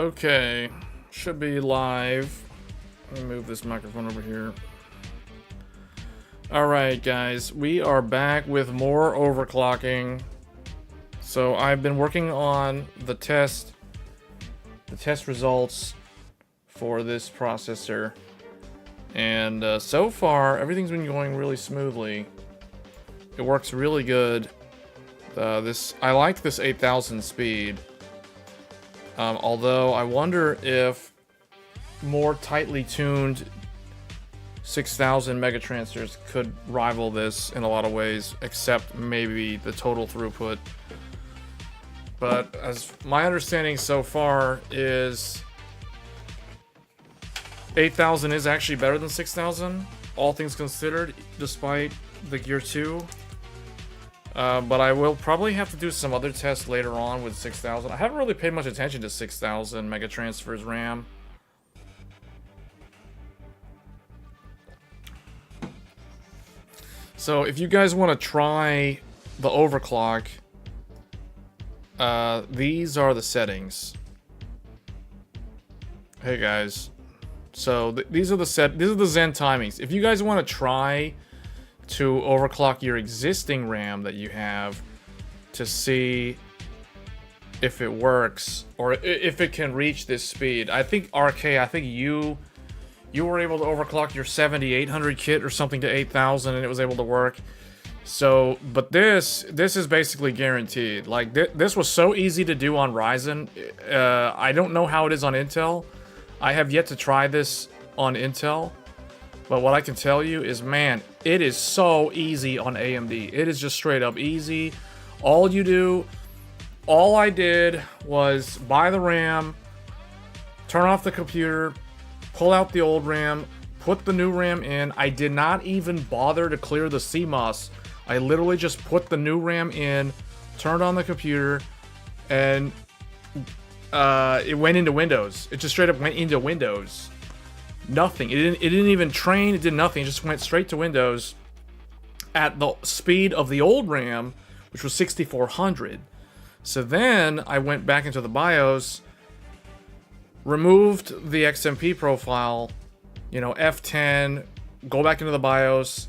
Okay, should be live. Let me move this microphone over here. Alright guys, we are back with more overclocking. So I've been working on the test results for this processor. And so far, everything's been going really smoothly. It works really good. I like this 8000 speed. Although I wonder if more tightly tuned 6000 megatransfers could rival this in a lot of ways, except maybe the total throughput. But as my understanding so far is 8000 is actually better than 6000, all things considered, despite the Gear 2. But I will probably have to do some other tests later on with 6000. I haven't really paid much attention to 6000 megatransfers RAM. So if you guys want to try the overclock, these are the settings. Hey guys, so these are the Zen timings. If you guys want to try to overclock your existing RAM that you have to see if it works or if it can reach this speed, I think RK, you were able to overclock your 7800 kit or something to 8000 and it was able to work. So, but this is basically guaranteed. Like this was so easy to do on Ryzen. I don't know how it is on Intel. I have yet to try this on Intel. But what I can tell you is, man, it is so easy on AMD. It is just straight up easy. All I did was buy the RAM, turn off the computer, pull out the old RAM, put the new RAM in. I did not even bother to clear the CMOS. I literally just put the new RAM in, turned on the computer, and it went into Windows. It just straight up went into Windows. Nothing. It didn't even train. It did nothing. It just went straight to Windows at the speed of the old RAM, which was 6400. So then I went back into the BIOS, removed the XMP profile, you know, F10, go back into the BIOS,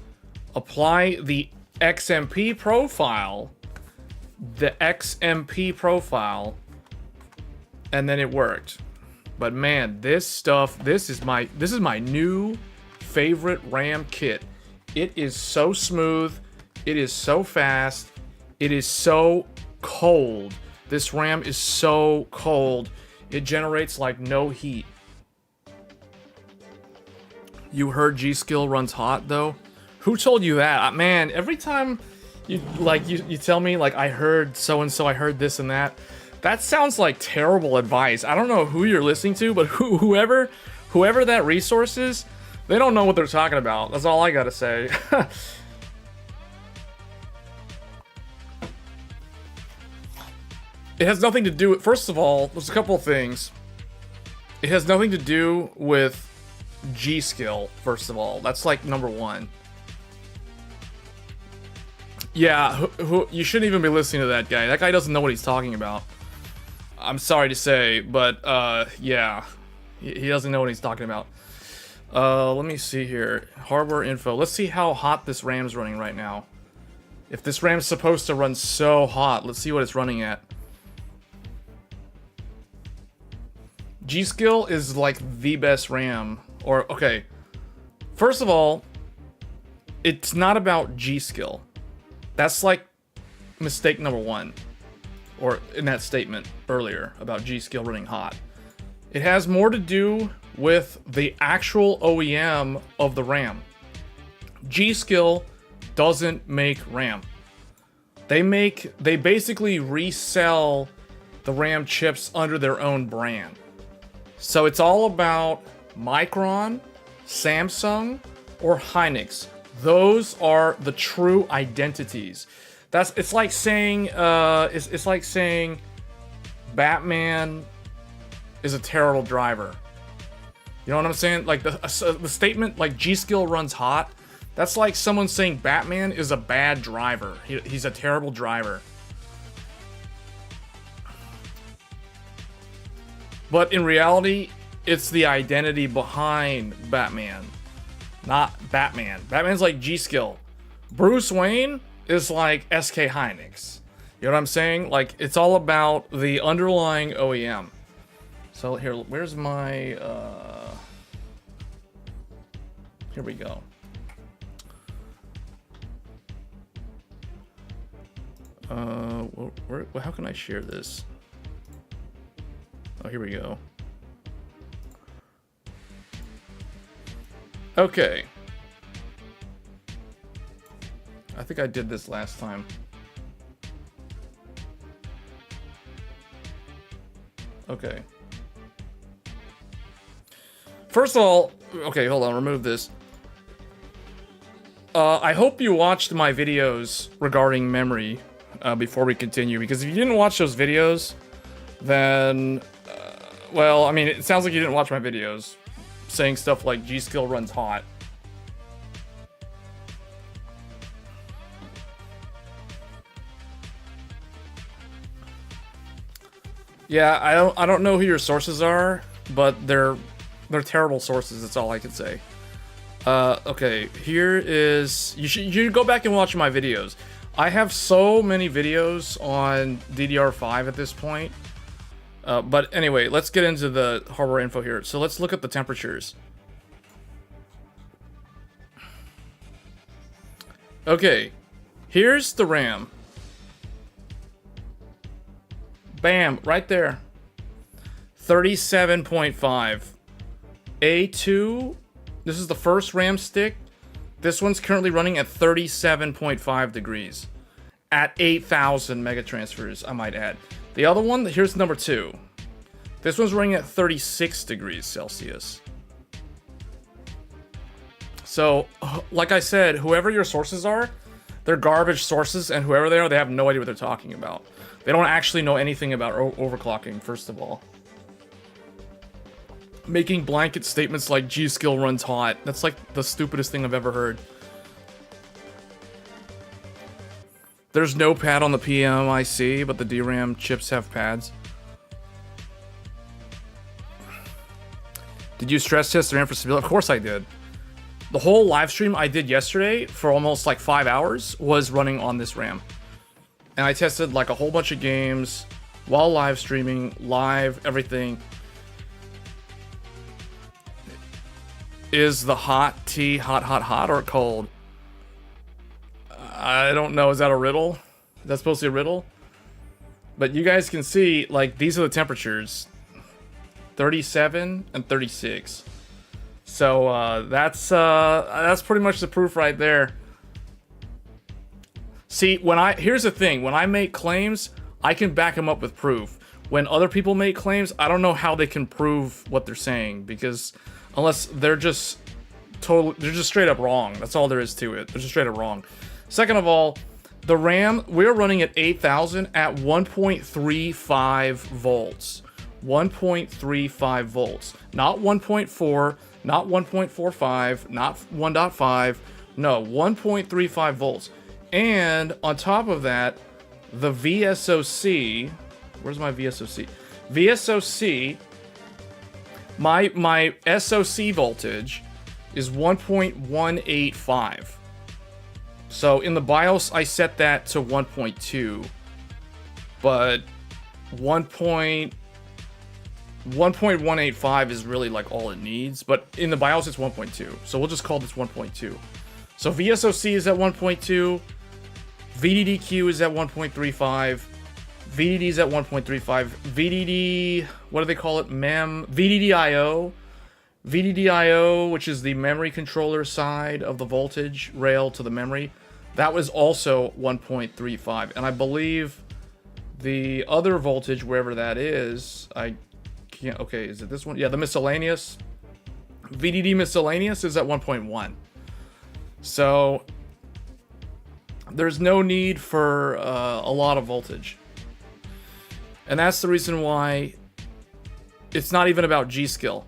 apply the XMP profile, and then it worked. But man, this is my new favorite RAM kit. It is so smooth, it is so fast, it is so cold. This RAM is so cold, it generates like no heat. You heard GSkill runs hot though? Who told you that? Man, every time you tell me like I heard so and so, I heard this and that. That sounds like terrible advice. I don't know who you're listening to, but whoever that resource is, they don't know what they're talking about. That's all I gotta say. It has nothing to do with, first of all, there's a couple of things. It has nothing to do with GSkill, first of all. That's like number one. Yeah, you shouldn't even be listening to that guy. That guy doesn't know what he's talking about. I'm sorry to say, but yeah, he doesn't know what he's talking about. Let me see here. Hardware info. Let's see how hot this RAM's running right now. If this RAM's supposed to run so hot, let's see what it's running at. GSkill is like the best RAM. Or, okay. First of all, it's not about GSkill. That's like mistake number one. Or in that statement earlier about GSkill running hot. It has more to do with the actual OEM of the RAM. GSkill doesn't make RAM. They basically resell the RAM chips under their own brand. So it's all about Micron, Samsung, or Hynix. Those are the true identities. It's like saying Batman is a terrible driver. You know what I'm saying? Like the statement like GSkill runs hot. That's like someone saying Batman is a bad driver. He's a terrible driver. But in reality, it's the identity behind Batman, not Batman. Batman's like GSkill. Bruce Wayne is like SK Hynix. You know what I'm saying? Like, it's all about the underlying OEM. So here, where's my, here we go. How can I share this? Oh, here we go. Okay. I think I did this last time. Okay. First of all, okay, hold on, remove this. I hope you watched my videos regarding memory before we continue, because if you didn't watch those videos, then, well, I mean, it sounds like you didn't watch my videos saying stuff like GSkill runs hot. Yeah, I don't know who your sources are, but they're terrible sources. That's all I can say. Okay, here is you should go back and watch my videos. I have so many videos on DDR5 at this point. But anyway, let's get into the hardware info here. So let's look at the temperatures. Okay, here's the RAM. Bam, right there. 37.5. A2, this is the first RAM stick. This one's currently running at 37.5 degrees. At 8,000 megatransfers, I might add. The other one, here's number 2. This one's running at 36 degrees Celsius. So, like I said, whoever your sources are, they're garbage sources, and whoever they are, they have no idea what they're talking about. They don't actually know anything about overclocking, first of all. Making blanket statements like GSkill runs hot. That's like the stupidest thing I've ever heard. There's no pad on the PMIC, but the DRAM chips have pads. Did you stress test the RAM for stability? Of course I did. The whole live stream I did yesterday for almost like 5 hours was running on this RAM. And I tested like a whole bunch of games while live streaming, live, everything. Is the hot tea hot or cold? I don't know. Is that a riddle? Is that supposed to be a riddle? But you guys can see, like, these are the temperatures. 37 and 36. So that's pretty much the proof right there. See, here's the thing, when I make claims, I can back them up with proof. When other people make claims, I don't know how they can prove what they're saying, because unless they're just straight up wrong. That's all there is to it. They're just straight up wrong. Second of all, the RAM, we're running at 8,000 at 1.35 volts. 1.35 volts. Not 1.4, not 1.45, not 1.5. No, 1.35 volts. And on top of that, the VSOC, where's my VSOC? VSOC, my SOC voltage is 1.185. So in the BIOS, I set that to 1.2, but 1.185 is really like all it needs, but in the BIOS, it's 1.2. So we'll just call this 1.2. So VSOC is at 1.2. VDDQ is at 1.35. VDD is at 1.35. VDD, what do they call it? VDDIO. VDDIO, which is the memory controller side of the voltage rail to the memory, that was also 1.35. And I believe the other voltage, wherever that is, I can't, okay, is it this one? Yeah, the miscellaneous. VDD miscellaneous is at 1.1. So there's no need for a lot of voltage. And that's the reason why it's not even about GSkill.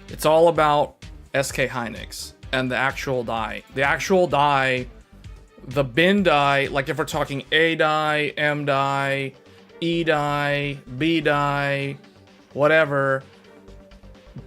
It's all about SK Hynix and the actual die. The actual die, the bin die, like if we're talking A die, M die, E die, B die, whatever.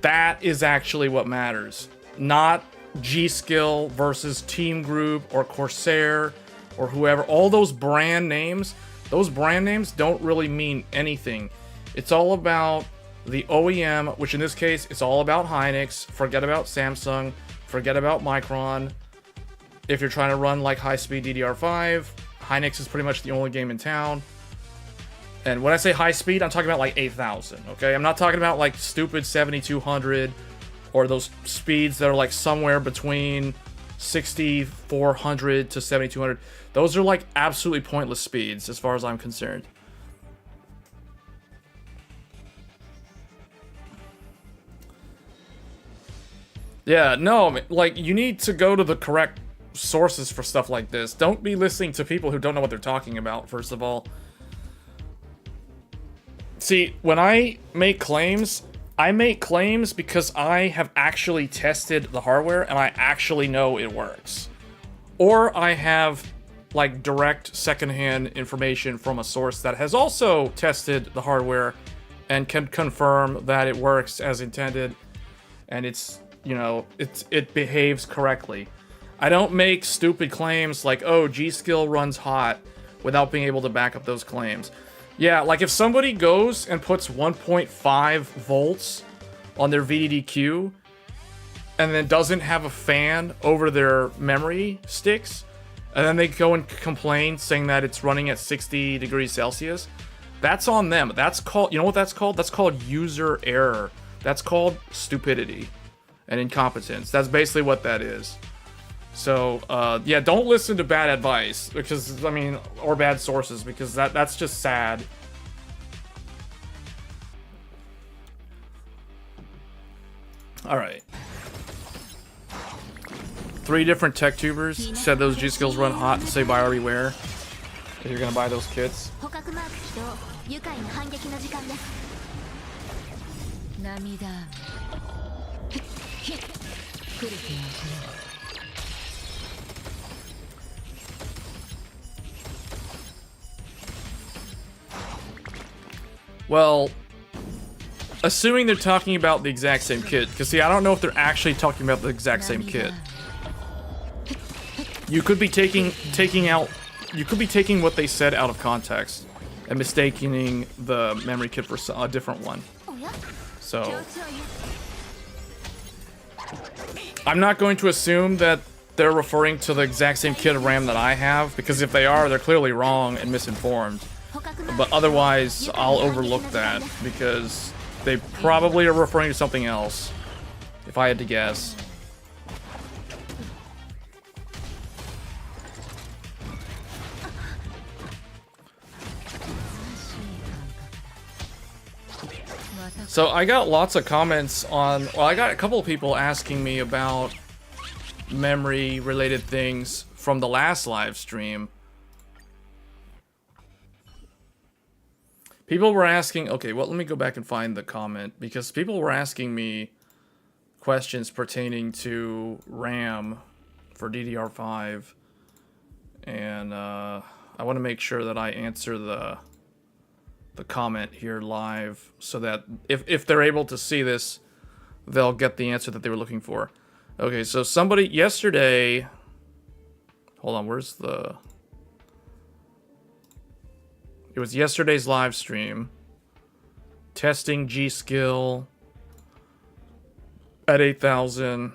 That is actually what matters. Not GSkill versus Team Group or Corsair or whoever. All those brand names don't really mean anything. It's all about the OEM, which in this case, it's all about Hynix. Forget about Samsung. Forget about Micron. If you're trying to run like high-speed DDR5, Hynix is pretty much the only game in town. And when I say high-speed, I'm talking about like 8,000, okay? I'm not talking about like stupid 7,200 or those speeds that are like somewhere between 6,400 to 7,200. Those are like absolutely pointless speeds as far as I'm concerned. Yeah, no, like, you need to go to the correct sources for stuff like this. Don't be listening to people who don't know what they're talking about, first of all. See, when I make claims because I have actually tested the hardware and I actually know it works. Or I have, like, direct secondhand information from a source that has also tested the hardware and can confirm that it works as intended and it's, you know, it behaves correctly. I don't make stupid claims like, oh, GSkill runs hot without being able to back up those claims. Yeah, like if somebody goes and puts 1.5 volts on their VDDQ and then doesn't have a fan over their memory sticks, and then they go and complain saying that it's running at 60 degrees Celsius, that's on them. That's called, you know what that's called? That's called user error. That's called stupidity and incompetence. That's basically what that is. So, yeah, don't listen to bad advice, because, I mean, or bad sources, because that's just sad. Alright. 3 different tech tubers said those G-skills run hot and say buyer beware if you're gonna buy those kits. Well, assuming they're talking about the exact same kit, because see, I don't know if they're actually talking about the exact same kit. You could be taking what they said out of context and mistaking the memory kit for a different one. So I'm not going to assume that they're referring to the exact same kit of RAM that I have, because if they are, they're clearly wrong and misinformed. But otherwise, I'll overlook that, because they probably are referring to something else, if I had to guess. So I got lots of comments on, well, I got a couple of people asking me about memory related things from the last live stream. People were asking, okay, well, let me go back and find the comment, because people were asking me questions pertaining to RAM for DDR5, and I want to make sure that I answer the comment here live, so that if they're able to see this, they'll get the answer that they were looking for. Okay, so somebody yesterday, hold on, where's the... It was yesterday's live stream. Testing GSkill at 8,000.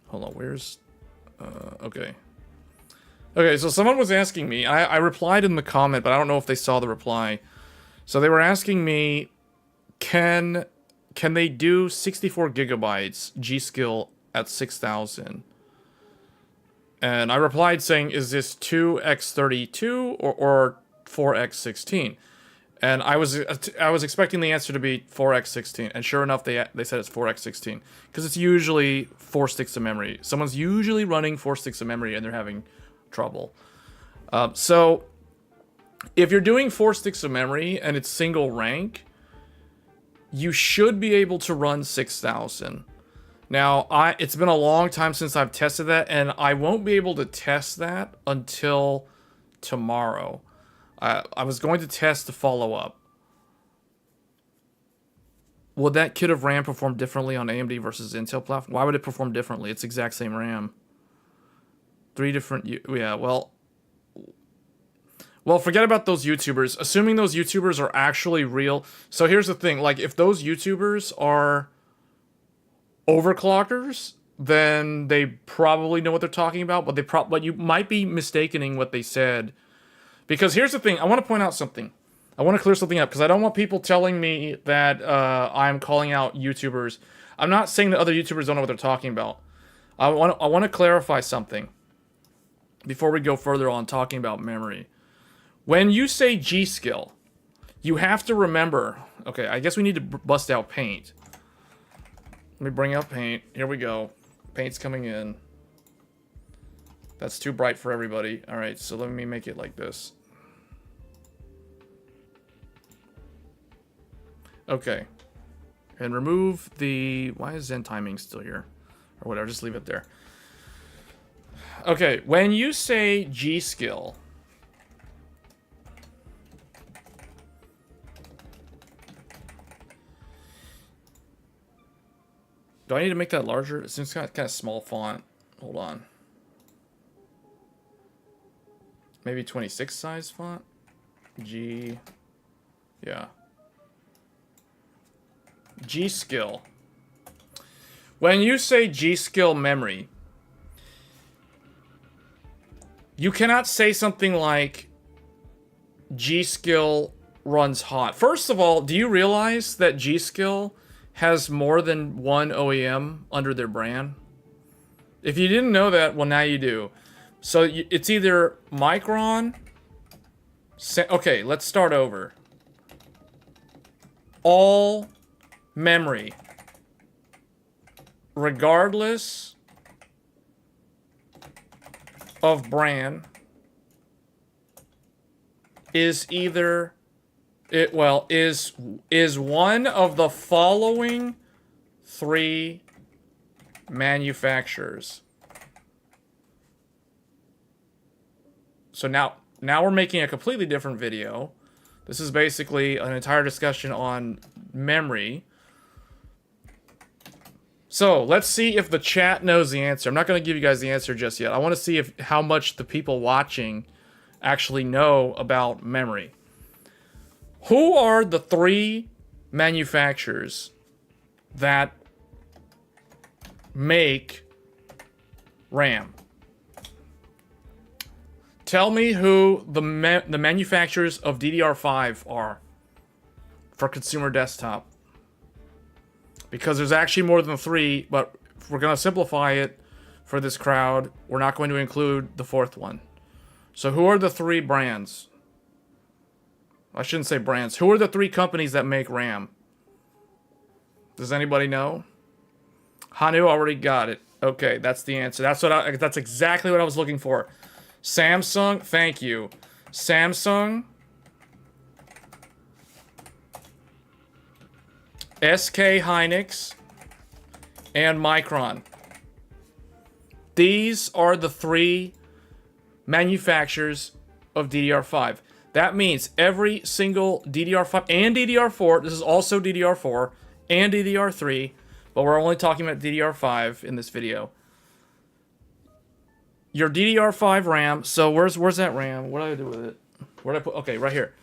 Hold on, where's... okay. Okay, so someone was asking me. I replied in the comment, but I don't know if they saw the reply. So they were asking me, can they do 64 gigabytes GSkill at 6,000? And I replied saying, is this 2x32 or 4x16? And I was expecting the answer to be 4x16, and sure enough, they said it's 4x16, because it's usually 4 sticks of memory. Someone's usually running 4 sticks of memory, and they're having trouble. So if you're doing 4 sticks of memory and it's single rank, you should be able to run 6,000. Now, it's been a long time since I've tested that, and I won't be able to test that until tomorrow. I was going to test the follow-up. Would that kit of RAM perform differently on AMD versus Intel platform? Why would it perform differently? It's exact same RAM. 3 different... Yeah, well, forget about those YouTubers. Assuming those YouTubers are actually real. So here's the thing. Like, if those YouTubers are overclockers, then they probably know what they're talking about. But you might be mistaking what they said. Because here's the thing. I want to point out something. I want to clear something up. Because I don't want people telling me that I'm calling out YouTubers. I'm not saying that other YouTubers don't know what they're talking about. I want to clarify something before we go further on talking about memory. When you say GSkill, you have to remember... Okay, I guess we need to bust out Paint. Let me bring up Paint. Here we go. Paint's coming in. That's too bright for everybody. Alright, so let me make it like this. Okay. And remove the... Why is Zen timing still here? Or whatever, just leave it there. Okay, when you say GSkill... Do I need to make that larger? It seems kind of small font. Hold on. Maybe 26 size font? G... Yeah. GSkill. When you say GSkill memory, you cannot say something like GSkill runs hot. First of all, do you realize that GSkill has more than one OEM under their brand? If you didn't know that, well, now you do. So it's either Micron... Okay, let's start over. All memory, regardless of brand, is either... is one of the following 3 manufacturers. So now we're making a completely different video. This is basically an entire discussion on memory. So let's see if the chat knows the answer. I'm not going to give you guys the answer just yet. I want to see how much the people watching actually know about memory. Who are the 3 manufacturers that make RAM? Tell me who the manufacturers of DDR5 are for consumer desktop. Because there's actually more than 3, but if we're going to simplify it for this crowd, we're not going to include the 4th one. So who are the 3 brands? I shouldn't say brands. Who are the 3 companies that make RAM? Does anybody know? Hanu already got it. Okay, that's the answer. That's exactly what I was looking for. Samsung, thank you. Samsung, SK Hynix, and Micron. These are the 3 manufacturers of DDR5. That means every single DDR5 and DDR4, this is also DDR4 and DDR3, but we're only talking about DDR5 in this video. Your DDR5 RAM, so where's that RAM? What do I do with it? Where did I put? Okay, right here.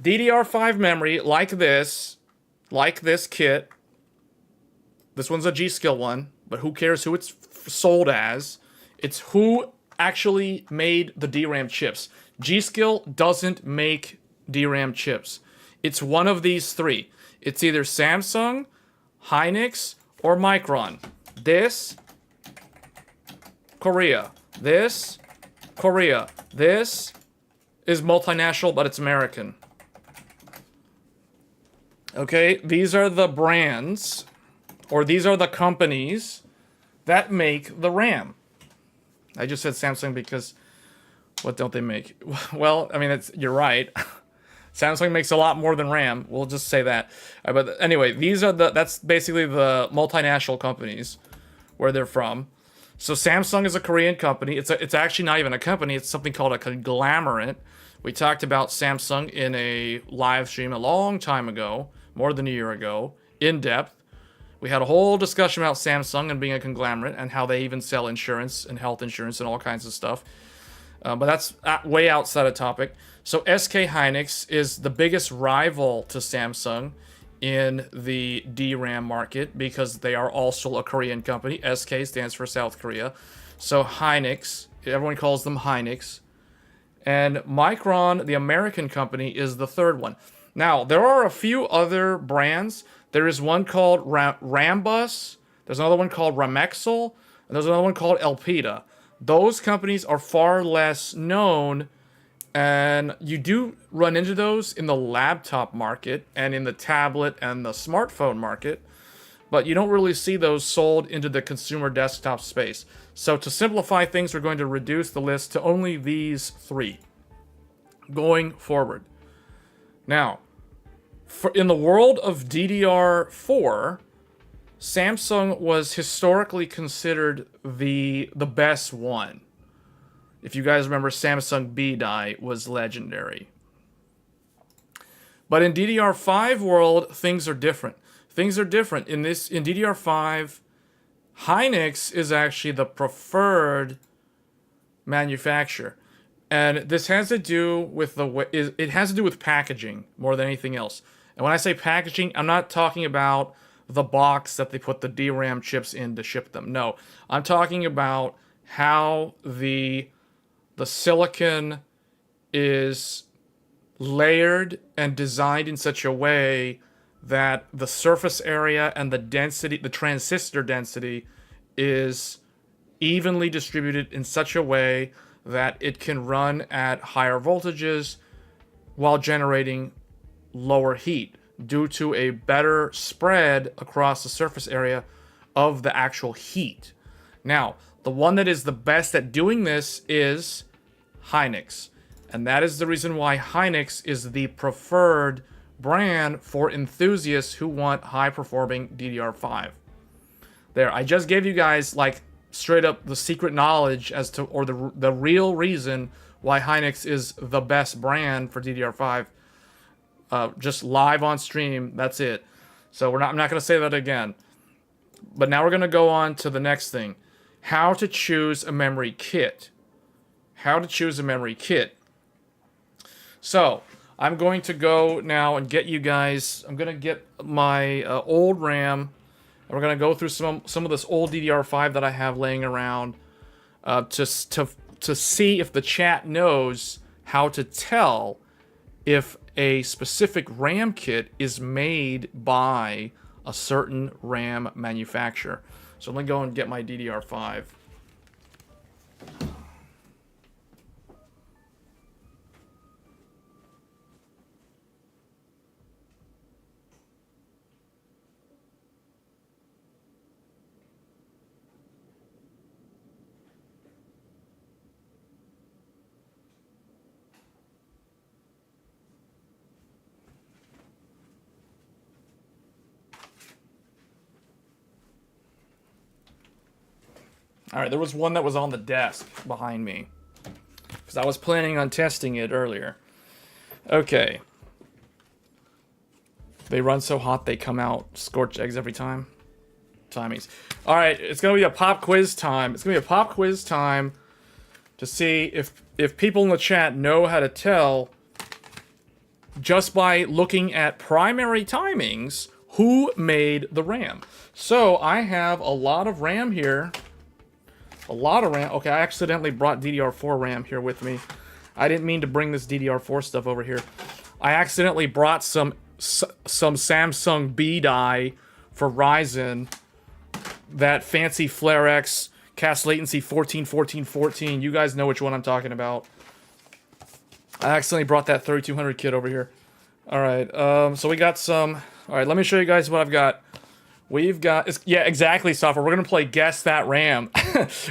DDR5 memory, like this kit. This one's a GSkill one, but who cares who it's sold as? It's who actually made the DRAM chips. GSkill doesn't make DRAM chips. It's one of these 3. It's either Samsung, Hynix, or Micron. This, Korea. This, Korea. This is multinational, but it's American. Okay, these are the brands, or these are the companies that make the RAM. I just said Samsung because what don't they make? Well, I mean, you're right. Samsung makes a lot more than RAM. We'll just say that. But anyway, that's basically the multinational companies where they're from. So Samsung is a Korean company. It's actually not even a company. It's something called a conglomerate. We talked about Samsung in a live stream a long time ago, more than a year ago, in depth. We had a whole discussion about Samsung and being a conglomerate and how they even sell insurance and health insurance and all kinds of stuff. But that's way outside of topic. So SK Hynix is the biggest rival to Samsung in the DRAM market because they are also a Korean company. SK stands for South Korea. So Hynix, everyone calls them Hynix. And Micron, the American company, is the third one. Now, there are a few other brands. There is one called Rambus. There's another one called Ramexel. And there's another one called Elpida. Those companies are far less known, and you do run into those in the laptop market and in the tablet and the smartphone market, but you don't really see those sold into the consumer desktop space. So to simplify things, we're going to reduce the list to only these three going forward. Now, in the world of DDR4, Samsung was historically considered the best one. If you guys remember, Samsung B die was legendary. But in DDR5 world, things are different. Things are different. In DDR5, Hynix is actually the preferred manufacturer. And this has to do with it has to do with packaging more than anything else. And when I say packaging, I'm not talking about the box that they put the DRAM chips in to ship them. No, I'm talking about how the silicon is layered and designed in such a way that the surface area and the density, the transistor density, is evenly distributed in such a way that it can run at higher voltages while generating lower heat due to a better spread across the surface area of the actual heat. Now, the one that is the best at doing this is Hynix. And that is the reason why Hynix is the preferred brand for enthusiasts who want high-performing DDR5. There, I just gave you guys, like, straight up the secret knowledge as to, or the real reason why Hynix is the best brand for DDR5. Just live on stream, that's it. So I'm not going to say that again. But now we're going to go on to the next thing. How to choose a memory kit. How to choose a memory kit. So, I'm going to go now and get you guys, I'm going to get my old RAM, and we're going to go through some of this old DDR5 that I have laying around to see if the chat knows how to tell if a specific RAM kit is made by a certain RAM manufacturer. So let me go and get my DDR5. All right, there was one that was on the desk behind me because I was planning on testing it earlier. Okay. They run so hot they come out scorched eggs every time. Timings. All right, it's going to be a pop quiz time. It's going to be a pop quiz time to see if people in the chat know how to tell just by looking at primary timings who made the RAM. So I have a lot of RAM here. A lot of RAM. Okay, I accidentally brought DDR4 RAM here with me. I didn't mean to bring this DDR4 stuff over here. I accidentally brought some Samsung B die for Ryzen. That fancy FlareX cast latency 141414. You guys know which one I'm talking about. I accidentally brought that 3200 kit over here. All right, so we got some. All right, let me show you guys what I've got. We've got, yeah, exactly, software. We're going to play Guess That RAM.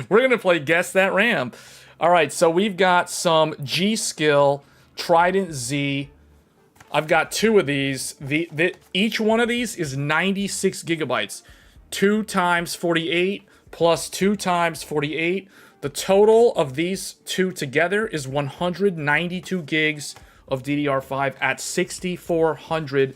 We're going to play Guess That RAM. All right, so we've got some GSkill Trident Z. I've got two of these. Each one of these is 96 gigabytes. 2 times 48 plus 2 times 48. The total of these two together is 192 gigs of DDR5 at 6400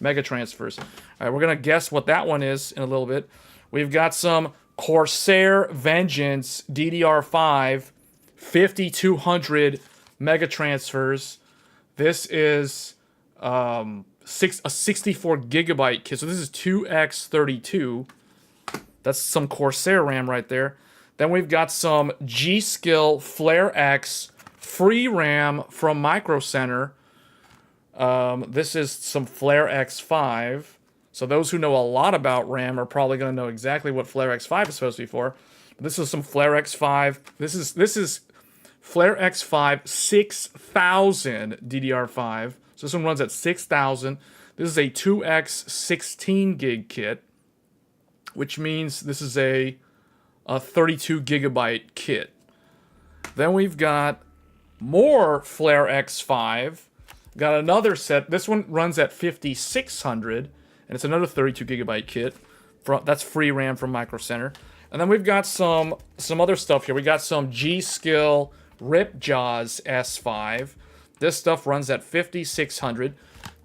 megatransfers. All right, we're going to guess what that one is in a little bit. We've got some Corsair Vengeance DDR5 5200 megatransfers. This is a 64 gigabyte kit. So this is 2x32. That's some Corsair RAM right there. Then we've got some GSkill Flare X free RAM from Micro Center. This is some Flare X5. So those who know a lot about RAM are probably going to know exactly what Flare X5 is supposed to be for. This is some Flare X5. This is Flare X5 6000 DDR5. So this one runs at 6000. This is a 2x 16 gig kit, which means this is a 32 gigabyte kit. Then we've got more Flare X5. Got another set. This one runs at 5600, and it's another 32 gigabyte kit. That's free RAM from Micro Center. And then we've got some other stuff here. We got some GSkill Ripjaws S5. This stuff runs at 5600.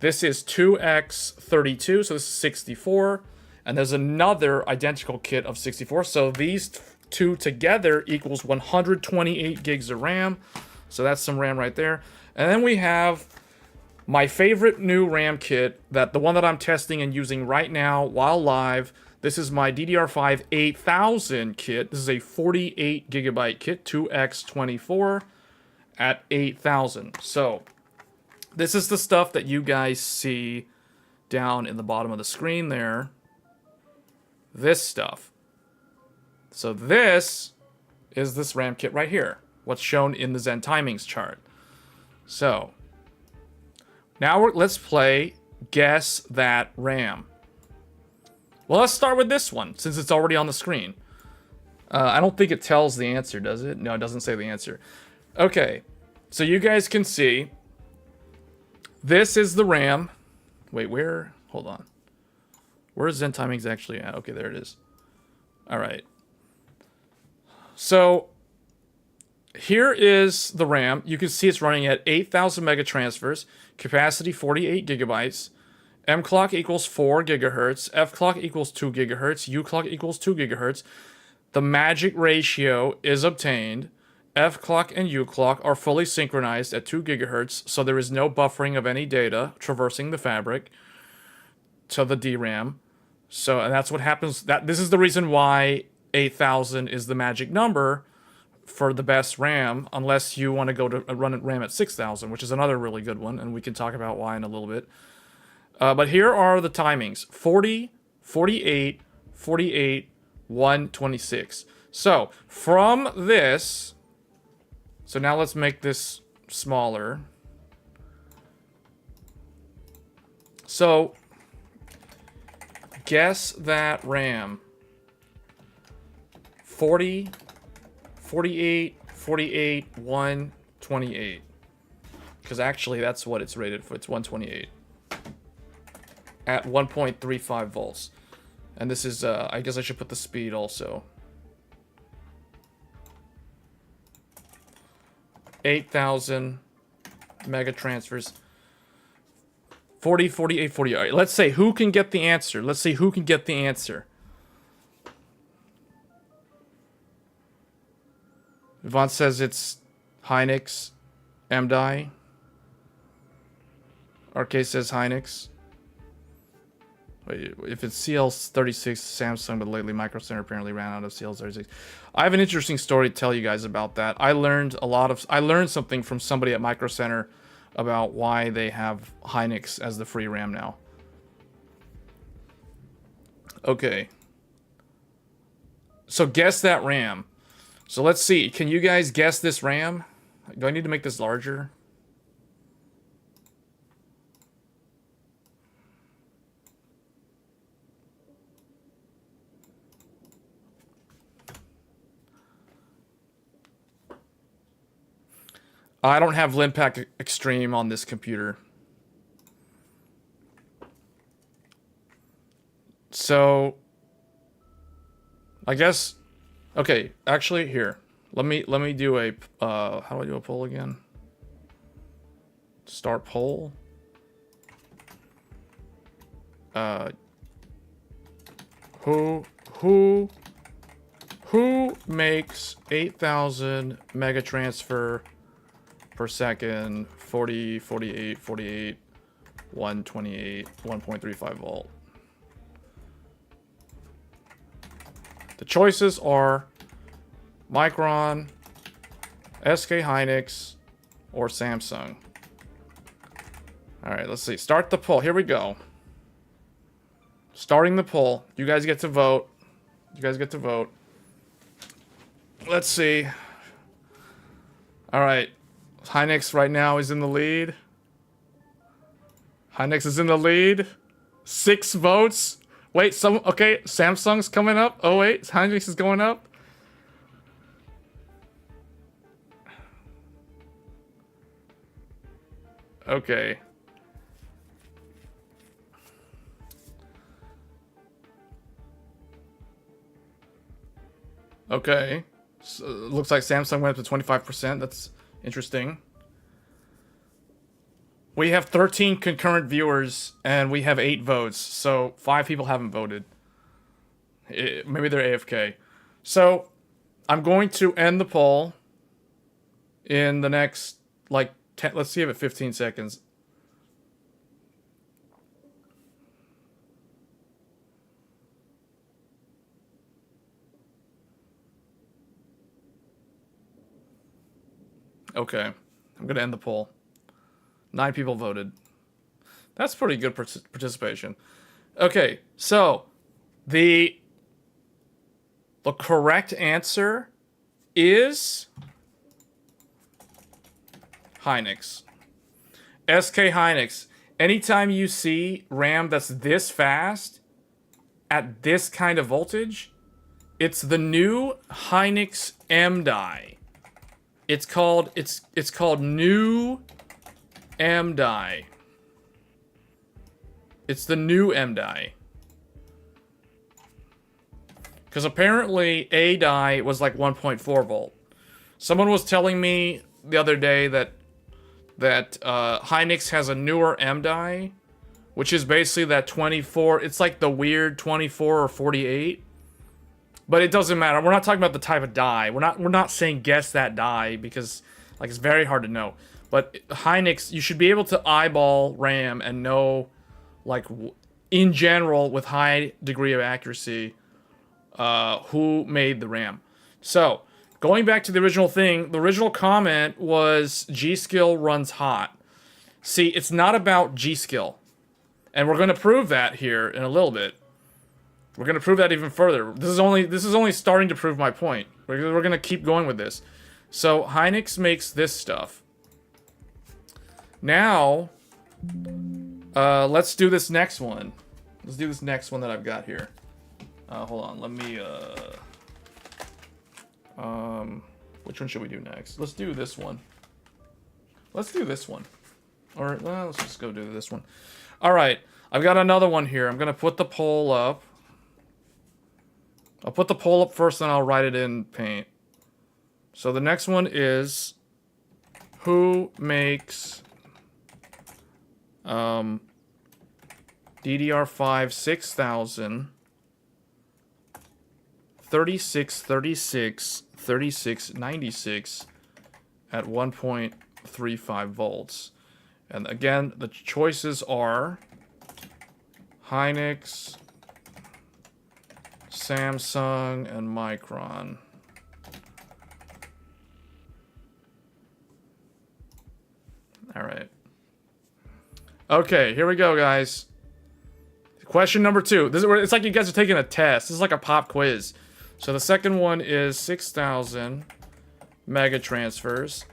This is 2x32, so this is 64. And there's another identical kit of 64. So these two together equals 128 gigs of RAM. So that's some RAM right there. And then we have my favorite new RAM kit, the one that I'm testing and using right now while live. This is my DDR5 8000 kit. This is a 48 gigabyte kit, 2x24 at 8000. So this is the stuff that you guys see down in the bottom of the screen there. This stuff. So this is this RAM kit right here. What's shown in the Zen Timings chart. So now let's play Guess That RAM. Well, let's start with this one, since it's already on the screen. I don't think it tells the answer, does it? No, it doesn't say the answer. Okay, so you guys can see, this is the RAM. Wait, where? Hold on. Where is Zen Timings actually at? Okay, there it is. All right. So here is the RAM. You can see it's running at 8,000 megatransfers, capacity 48 gigabytes. M clock equals 4 gigahertz, F clock equals 2 gigahertz, U clock equals 2 gigahertz. The magic ratio is obtained. F clock and U clock are fully synchronized at 2 gigahertz, so there is no buffering of any data traversing the fabric to the DRAM. So, and that's what happens. This is the reason why 8,000 is the magic number for the best RAM, unless you want to go to run RAM at 6,000, which is another really good one, and we can talk about why in a little bit. But here are the timings: 40, 48, 48, 126. So from this, so now let's make this smaller. So guess that RAM. 40, 48, 48, 128. Because actually that's what it's rated for. It's 128. At 1.35 volts. And this is, I guess I should put the speed also. 8,000 mega transfers. 40, 48, 40. All right, let's say who can get the answer. Let's see who can get the answer. Yvonne says it's Hynix, MDI. RK says Hynix. Wait, if it's CL36 Samsung, but lately Micro Center apparently ran out of CL36. I have an interesting story to tell you guys about that. I learned something from somebody at Micro Center about why they have Hynix as the free RAM now. Okay. So guess that RAM. So let's see. Can you guys guess this RAM? Do I need to make this larger? I don't have Linpack Extreme on this computer. So I guess Okay, actually, here. Let me do a, how do I do a poll again? Start poll. Who makes 8,000 mega transfer per second, 40, 48, 48, 128, 1.35 volt? The choices are Micron, SK Hynix, or Samsung. All right, let's see. Start the poll. Here we go. Starting the poll. You guys get to vote. You guys get to vote. Let's see. All right. Hynix right now is in the lead. Hynix is in the lead. 6 votes. Wait, okay, Samsung's coming up. Oh wait, Hynix is going up. Okay. Okay. So, looks like Samsung went up to 25%. That's interesting. We have 13 concurrent viewers, and we have 8 votes. So 5 people haven't voted. Maybe they're AFK. So I'm going to end the poll in the next, like, 10, let's see if it 15 seconds. Okay, I'm gonna end the poll. 9 people voted. That's pretty good participation. Okay, so the correct answer is Hynix. SK Hynix. Anytime you see RAM that's this fast at this kind of voltage, it's the new Hynix M die. It's called new M die. It's the new M die. Because apparently A die was like 1.4 volt. Someone was telling me the other day that Hynix has a newer M die, which is basically that 24. It's like the weird 24 or 48. But it doesn't matter. We're not talking about the type of die. We're not saying guess that die because like it's very hard to know. But Hynix, you should be able to eyeball RAM and know, like, in general, with high degree of accuracy, who made the RAM. So, going back to the original thing, the original comment was GSkill runs hot. See, it's not about GSkill. And we're going to prove that here in a little bit. We're going to prove that even further. This is only starting to prove my point. We're going to keep going with this. So, Hynix makes this stuff. Now, let's do this next one. Let's do this next one that I've got here. Hold on, let me, which one should we do next? Let's do this one. Let's do this one. Or, let's just go do this one. Alright, I've got another one here. I'm gonna put the poll up. I'll put the poll up first, then I'll write it in Paint. So the next one is, who makes DDR5 6000 3636 3696 at 1.35 volts. And again, the choices are Hynix, Samsung, and Micron. All right. Okay, here we go, guys. Question number 2. This is where it's like you guys are taking a test. This is like a pop quiz. So the second one is 6,000 mega transfers,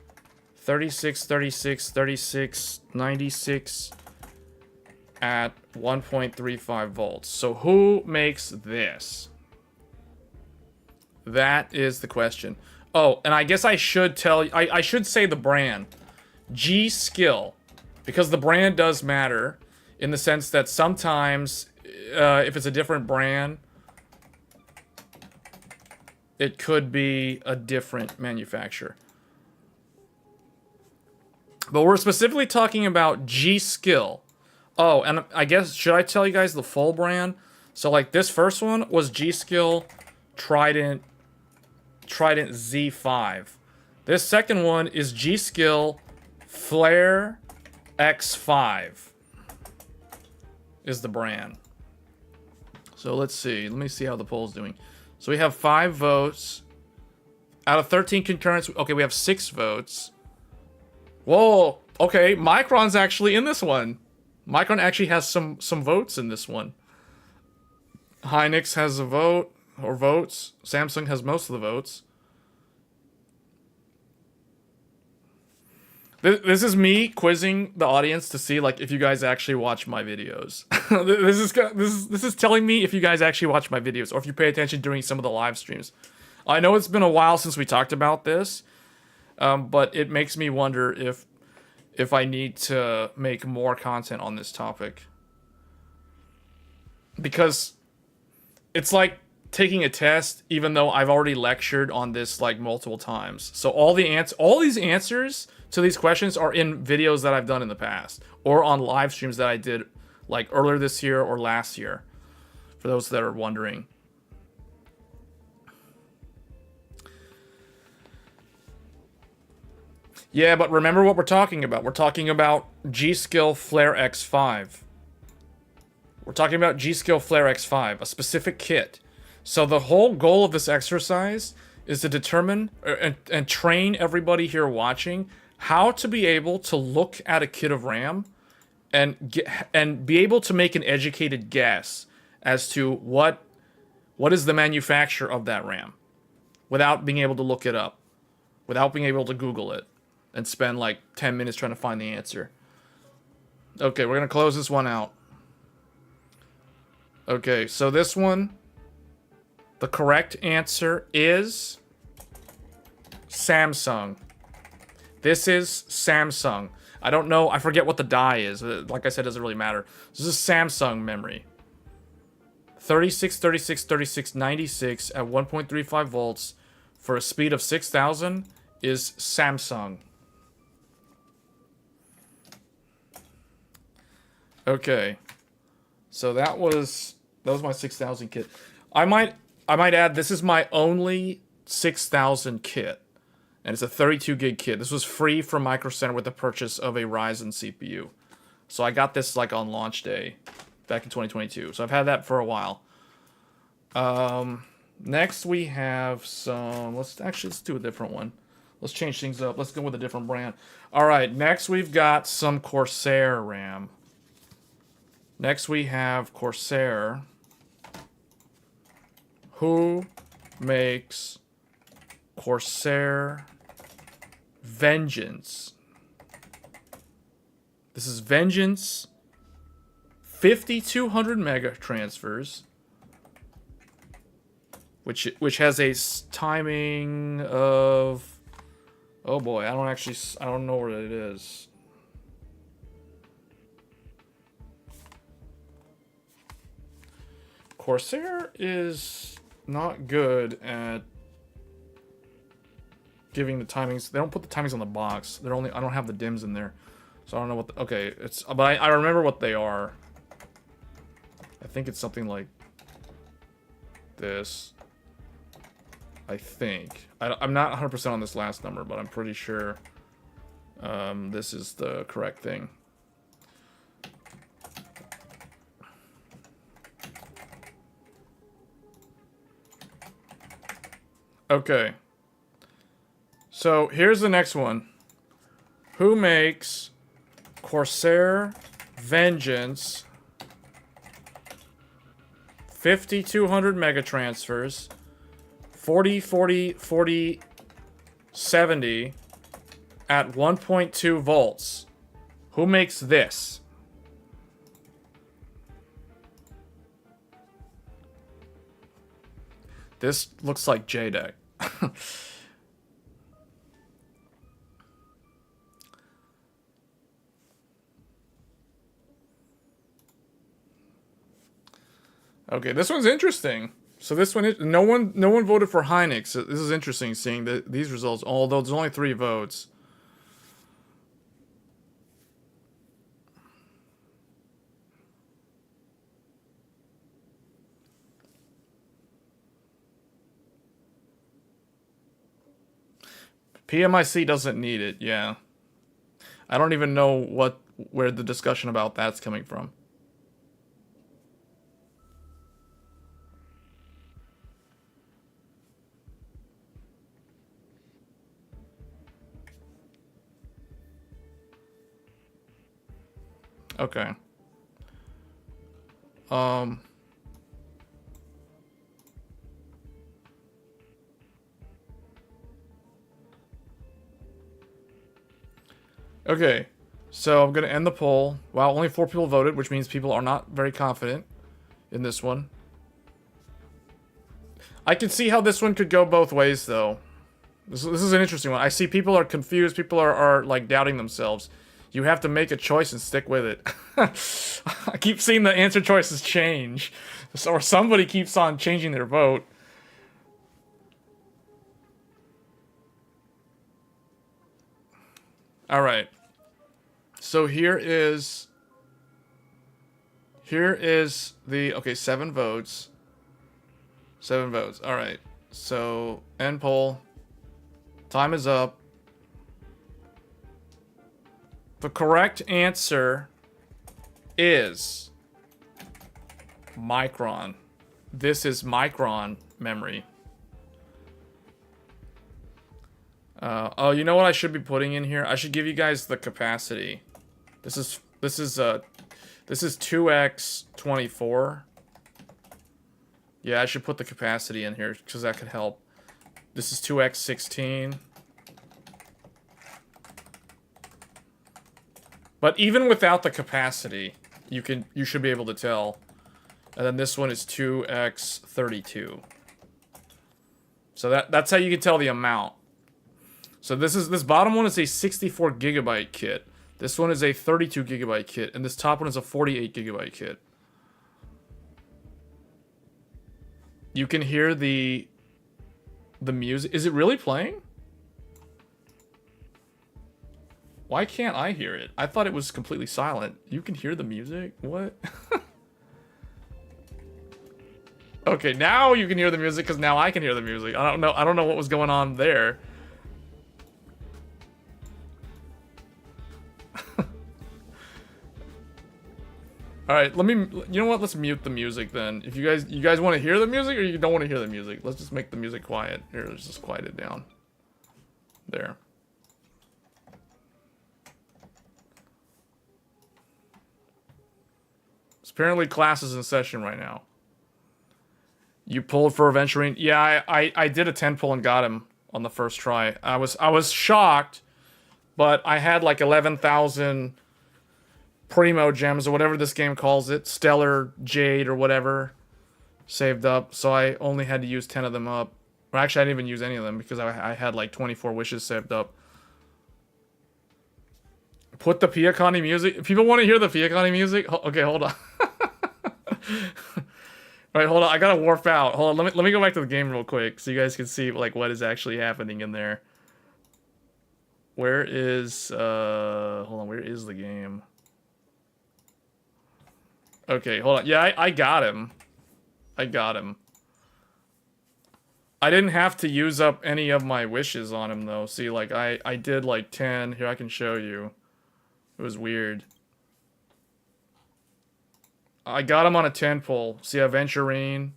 36, 36, 36, 96 at 1.35 volts. So who makes this? That is the question. Oh, and I guess I should tell you, I should say the brand. GSkill. Because the brand does matter in the sense that sometimes if it's a different brand, it could be a different manufacturer. But we're specifically talking about GSkill. Oh, and I guess, should I tell you guys the full brand? So, like, this first one was GSkill Trident Z5. This second one is GSkill Flare X5 is the brand. So let's see. Let me see how the poll's doing. So we have 5 votes. Out of 13 concurrents, okay, we have 6 votes. Whoa, okay, Micron's actually in this one. Micron actually has some votes in this one. Hynix has a vote, or votes. Samsung has most of the votes. This is me quizzing the audience to see, like, if you guys actually watch my videos. This is telling me if you guys actually watch my videos, or if you pay attention during some of the live streams. I know it's been a while since we talked about this, but it makes me wonder if I need to make more content on this topic. Because it's like taking a test, even though I've already lectured on this like multiple times. So all these answers to these questions are in videos that I've done in the past, or on live streams that I did like earlier this year or last year, for those that are wondering. Yeah, but remember what we're talking about. We're talking about GSkill Flare X5. We're talking about GSkill Flare X5, a specific kit. So the whole goal of this exercise is to determine and train everybody here watching how to be able to look at a kit of RAM and be able to make an educated guess as to what is the manufacturer of that RAM, without being able to look it up, without being able to Google it and spend like 10 minutes trying to find the answer. Okay, we're gonna close this one out. Okay, so this one, the correct answer is Samsung. This is Samsung. I don't know, I forget what the die is. Like I said, it doesn't really matter. This is Samsung memory. 36, 36, 36, 96 at 1.35 volts for a speed of 6,000 is Samsung. Okay. So that was my 6,000 kit. I might add, this is my only 6,000 kit. And it's a 32 gig kit. This was free from Micro Center with the purchase of a Ryzen CPU. So I got this like on launch day back in 2022. So I've had that for a while. Next we have some, let's do a different one. Let's change things up. Let's go with a different brand. All right, next we've got some Corsair RAM. Next we have Corsair. Who makes Corsair Vengeance? This is Vengeance 5200 mega transfers, which has a timing of, oh boy, I don't know what it is. Corsair is not good at giving the timings. They don't put the timings on the box. I don't have the DIMMs in there. So I don't know what okay, but I remember what they are. I think it's something like this. I think. I'm not 100% on this last number, but I'm pretty sure this is the correct thing. Okay. So here's the next one. Who makes Corsair Vengeance 5200 mega transfers 40 40 40 70 at 1.2 volts? Who makes this? This looks like JDEC. Okay, this one's interesting. So this one, no one voted for Hynix. This is interesting seeing these results. Although there's only 3 votes. PMIC doesn't need it. Yeah, I don't even know where the discussion about that's coming from. Okay. Okay. So I'm gonna end the poll. Wow, only 4 people voted, which means people are not very confident in this one. I can see how this one could go both ways, though. This is an interesting one. I see people are confused. People are like doubting themselves. You have to make a choice and stick with it. I keep seeing the answer choices change. Or somebody keeps on changing their vote. Alright. So here is the... Okay, 7 votes. 7 votes. Alright. So, end poll. Time is up. The correct answer is Micron. This is Micron memory. Oh, you know what I should be putting in here? I should give you guys the capacity. This is 2x24. Yeah, I should put the capacity in here because that could help. This is 2x16. But even without the capacity, you should be able to tell. And then this one is 2x32. So that's how you can tell the amount. So this bottom one is a 64 gigabyte kit. This one is a 32 gigabyte kit, and this top one is a 48 gigabyte kit. You can hear the music. Is it really playing? Why can't I hear it? I thought it was completely silent. You can hear the music? What? Okay, now you can hear the music because now I can hear the music. I don't know what was going on there. All right, you know what? Let's mute the music then. If you guys want to hear the music or you don't want to hear the music, let's just make the music quiet. Here, let's just quiet it down. There. Apparently class is in session right now. You pulled for Aventurine? Yeah, I did a 10 pull and got him on the first try. I was shocked, but I had like 11,000 Primo gems or whatever this game calls it, Stellar Jade or whatever, saved up. So I only had to use 10 of them up. Or actually, I didn't even use any of them because I had like 24 wishes saved up. Put the Piacani music. People want to hear the Piacani music? Okay, hold on. Alright, hold on. I gotta warp out. Hold on. Let me go back to the game real quick so you guys can see like what is actually happening in there. Where is hold on, where is the game? Okay, hold on. Yeah, I got him. I got him. I didn't have to use up any of my wishes on him though. See, like I did like 10. Here, I can show you. It was weird. I got him on a 10 pull. See, Aventurine.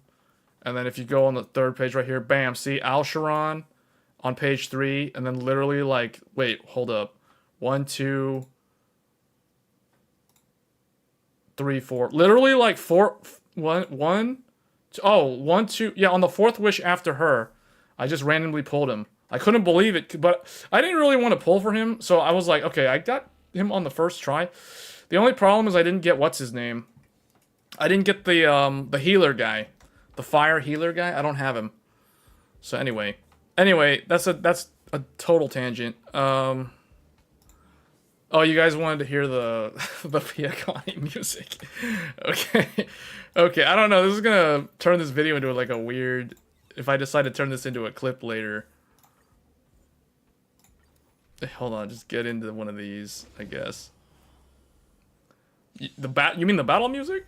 And then if you go on the third page right here, bam. See, Alcheron on page 3. And then literally like, wait, hold up. 1, 2, 3, 4. Literally like 4, 1, 2. Yeah, on the 4th wish after her, I just randomly pulled him. I couldn't believe it, but I didn't really want to pull for him. So I was like, okay, I got him on the first try. The only problem is I didn't get what's his name. I didn't get the healer guy, the fire healer guy. I don't have him. So anyway, that's a total tangent. Oh, you guys wanted to hear the the Piacani music. Okay. Okay, I don't know. This is gonna turn this video into like a weird... If I decide to turn this into a clip later. Hold on, just get into one of these, I guess. You mean the battle music?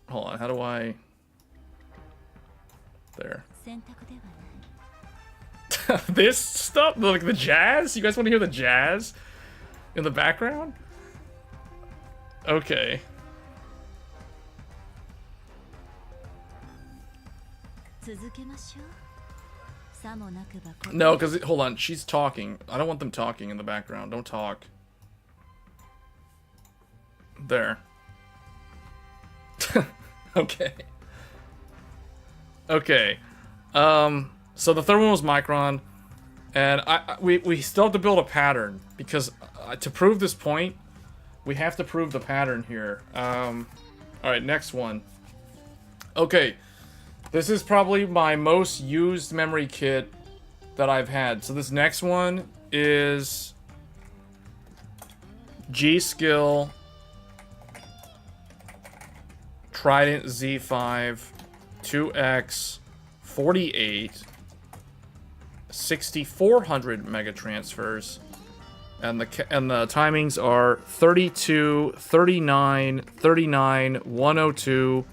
Hold on, how do I... There. This stuff? Like the jazz? You guys want to hear the jazz in the background? Okay. No, because... Hold on, she's talking. I don't want them talking in the background. Don't talk. There. Okay. Okay. So the third one was Micron, and we still have to build a pattern, because to prove this point, we have to prove the pattern here. Alright, next one. Okay. This is probably my most used memory kit that I've had. So this next one is GSkill Trident Z5 2X 48 6400 mega transfers, and the timings are 32, 39, 39, 102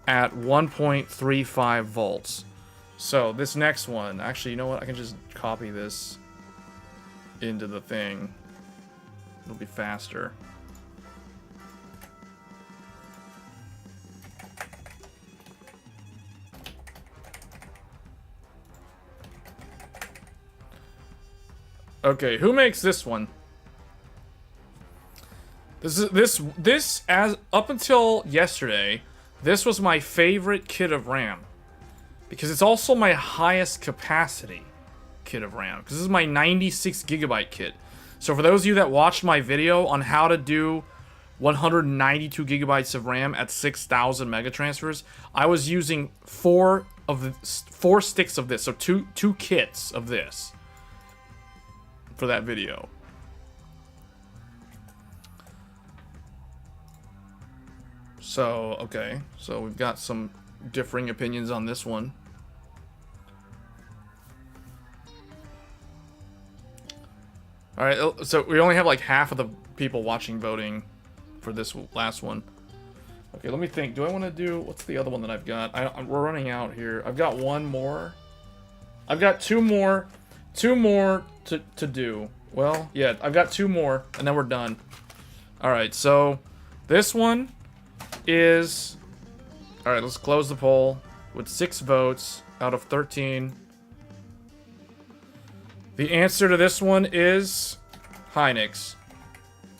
at 1.35 volts. So this next one, actually, you know what? I can just copy this into the thing. It'll be faster. Okay, who makes this one? This as up until yesterday, this was my favorite kit of RAM, because it's also my highest capacity kit of RAM, because this is my 96 gigabyte kit. So for those of you that watched my video on how to do 192 gigabytes of RAM at 6,000 mega transfers, I was using four sticks of this, so two kits of this for that video. So, okay. So we've got some differing opinions on this one. Alright, so we only have like half of the people watching voting for this last one. Okay, let me think. Do I want to do... What's the other one that I've got? We're running out here. I've got one more. I've got two more to do. Well, yeah, I've got two more, and then we're done. Alright, so this one is... Alright, let's close the poll with 6 votes out of 13. The answer to this one is Hynix.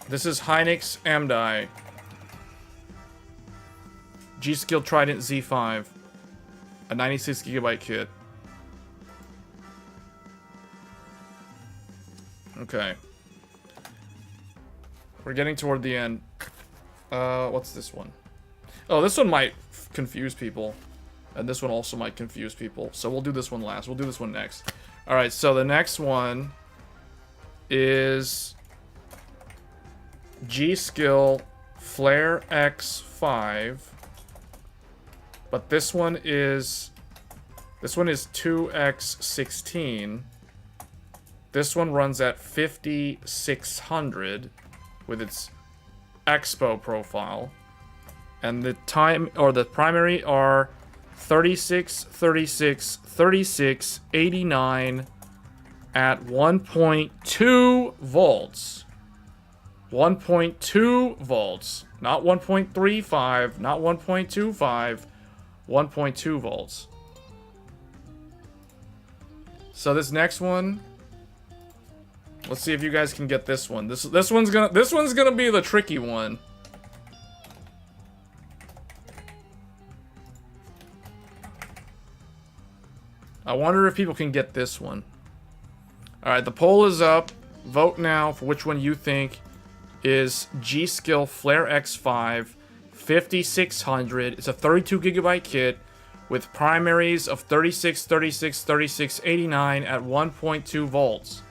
This is Hynix MDI. GSkill Trident Z5. A 96 gigabyte kit. Okay. We're getting toward the end. What's this one? Oh, this one might confuse people. And this one also might confuse people. So we'll do this one last. We'll do this one next. Alright, so the next one is GSkill Flare X5. But this one is 2x16. This one runs at 5600 with its Expo profile. And the time, or the primary, are 36, 36, 36, 89 at 1.2 volts. 1.2 volts. Not 1.35, not 1.25, 1.2 volts. So this next one, let's see if you guys can get this one. This one's gonna be the tricky one. I wonder if people can get this one. Alright, the poll is up. Vote now for which one you think is GSkill Flare X5 5600. It's a 32 gigabyte kit. with primaries of 36, 36, 36, 89 at 1.2 volts.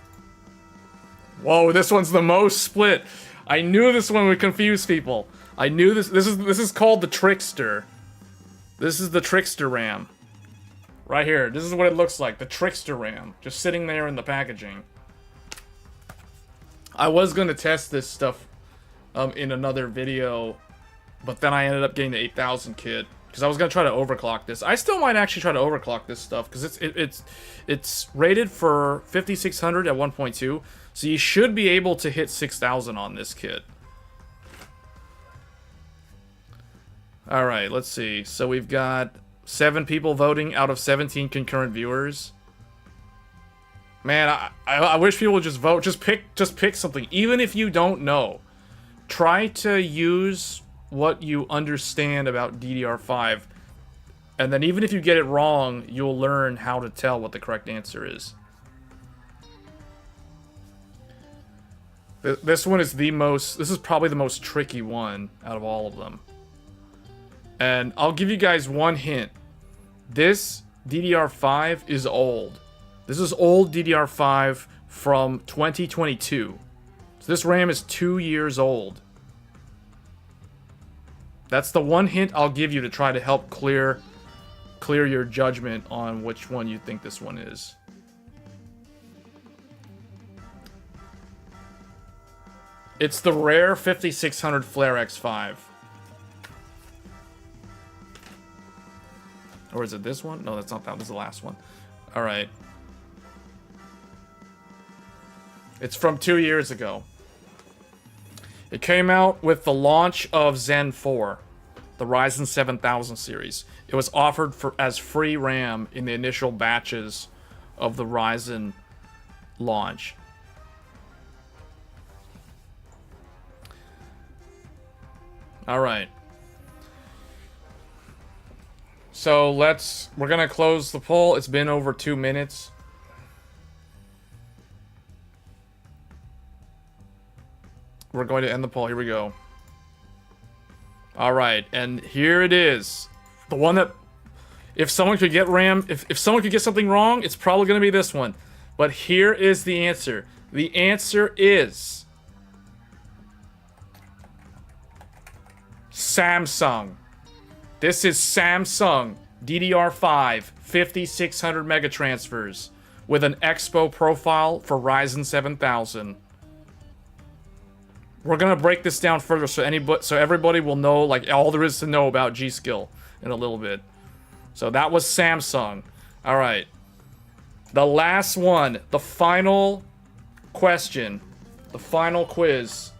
Whoa, this one's the most split. I knew this one would confuse people. I knew this. This is called the Trickster. This is the Trickster RAM. Right here. This is what it looks like. The Trickster RAM. Just sitting there in the packaging. I was going to test this stuff in another video, but then I ended up getting the 8000 kit because I was going to try to overclock this. I still might actually try to overclock this stuff because it's rated for 5600 at 1.2, so you should be able to hit 6000 on this kit. All right, let's see. So we've got 7 people voting out of 17 concurrent viewers. Man, I wish people would just vote. Just pick something. Even if you don't know, try to use what you understand about DDR5. And then even if you get it wrong, you'll learn how to tell what the correct answer is. This one is this is probably the most tricky one out of all of them. And I'll give you guys one hint. This DDR5 is old. This is old DDR5 from 2022. So this RAM is 2 years old. That's the one hint I'll give you to try to help clear your judgment on which one you think this one is. It's the rare 5600 Flare X5. Or is it this one? No, that's not that. This is the last one. All right. It's from 2 years ago. It came out with the launch of Zen 4, the Ryzen 7000 series. It was offered as free RAM in the initial batches of the Ryzen launch. All right. So we're gonna close the poll. It's been over 2 minutes. We're going to end the poll. Here we go. All right, and here it is. The one that, if someone could get RAM, if someone could get something wrong, it's probably going to be this one. But here is the answer. The answer is Samsung. This is Samsung DDR5 5600 megatransfers with an Expo profile for Ryzen 7000. We're gonna break this down further so everybody will know like all there is to know about GSkill in a little bit. So that was Samsung. All right, the last one, the final question, the final quiz,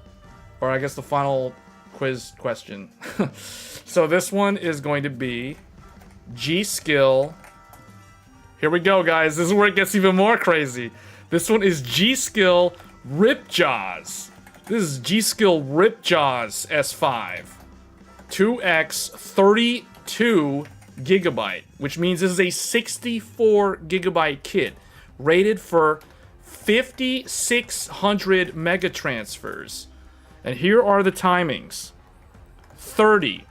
or I guess the final quiz question. So this one is going to be GSkill. Here we go, guys. This is where it gets even more crazy. This one is GSkill Ripjaws. This is GSkill Ripjaws S5. 2x 32 gigabyte, which means this is a 64 gigabyte kit rated for 5600 megatransfers. And here are the timings. 30,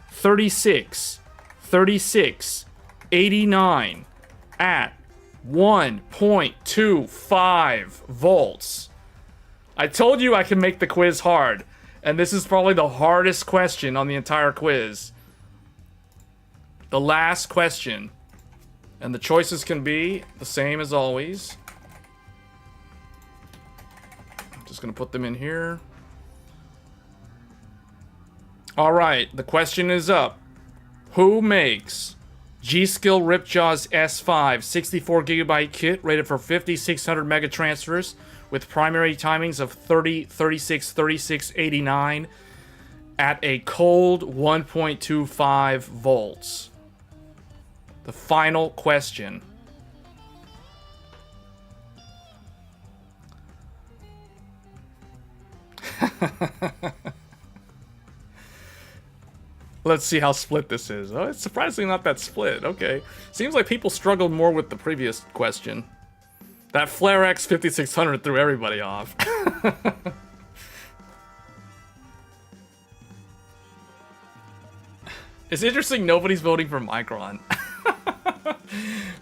36, 36, 89 at 1.25 volts. I told you I could make the quiz hard, and this is probably the hardest question on the entire quiz. The last question, and the choices can be the same as always. I'm just gonna put them in here. All right, the question is up. Who makes GSkill Ripjaws S5 64 gigabyte kit rated for 5600 megatransfers with primary timings of 30, 36, 36, 89 at a cold 1.25 volts? The final question. Let's see how split this is. Oh, it's surprisingly not that split. Okay. Seems like people struggled more with the previous question. That Flare X 5600 threw everybody off. It's interesting nobody's voting for Micron.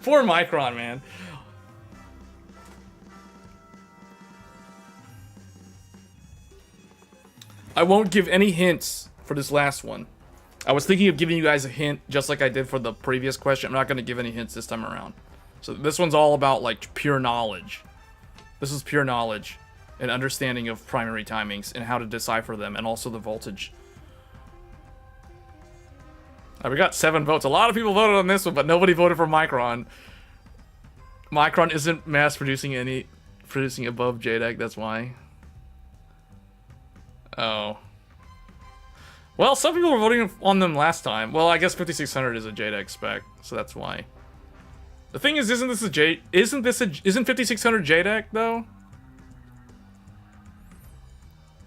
Poor Micron, man. I won't give any hints for this last one. I was thinking of giving you guys a hint, just like I did for the previous question. I'm not going to give any hints this time around. So this one's all about, like, pure knowledge. This is pure knowledge and understanding of primary timings and how to decipher them, and also the voltage. We got 7 votes. A lot of people voted on this one, but nobody voted for Micron. Micron isn't mass producing above JEDEC, that's why. Oh. Well, some people were voting on them last time. Well, I guess 5600 is a JEDEC spec, so that's why. The thing is, isn't 5600 JEDEC though?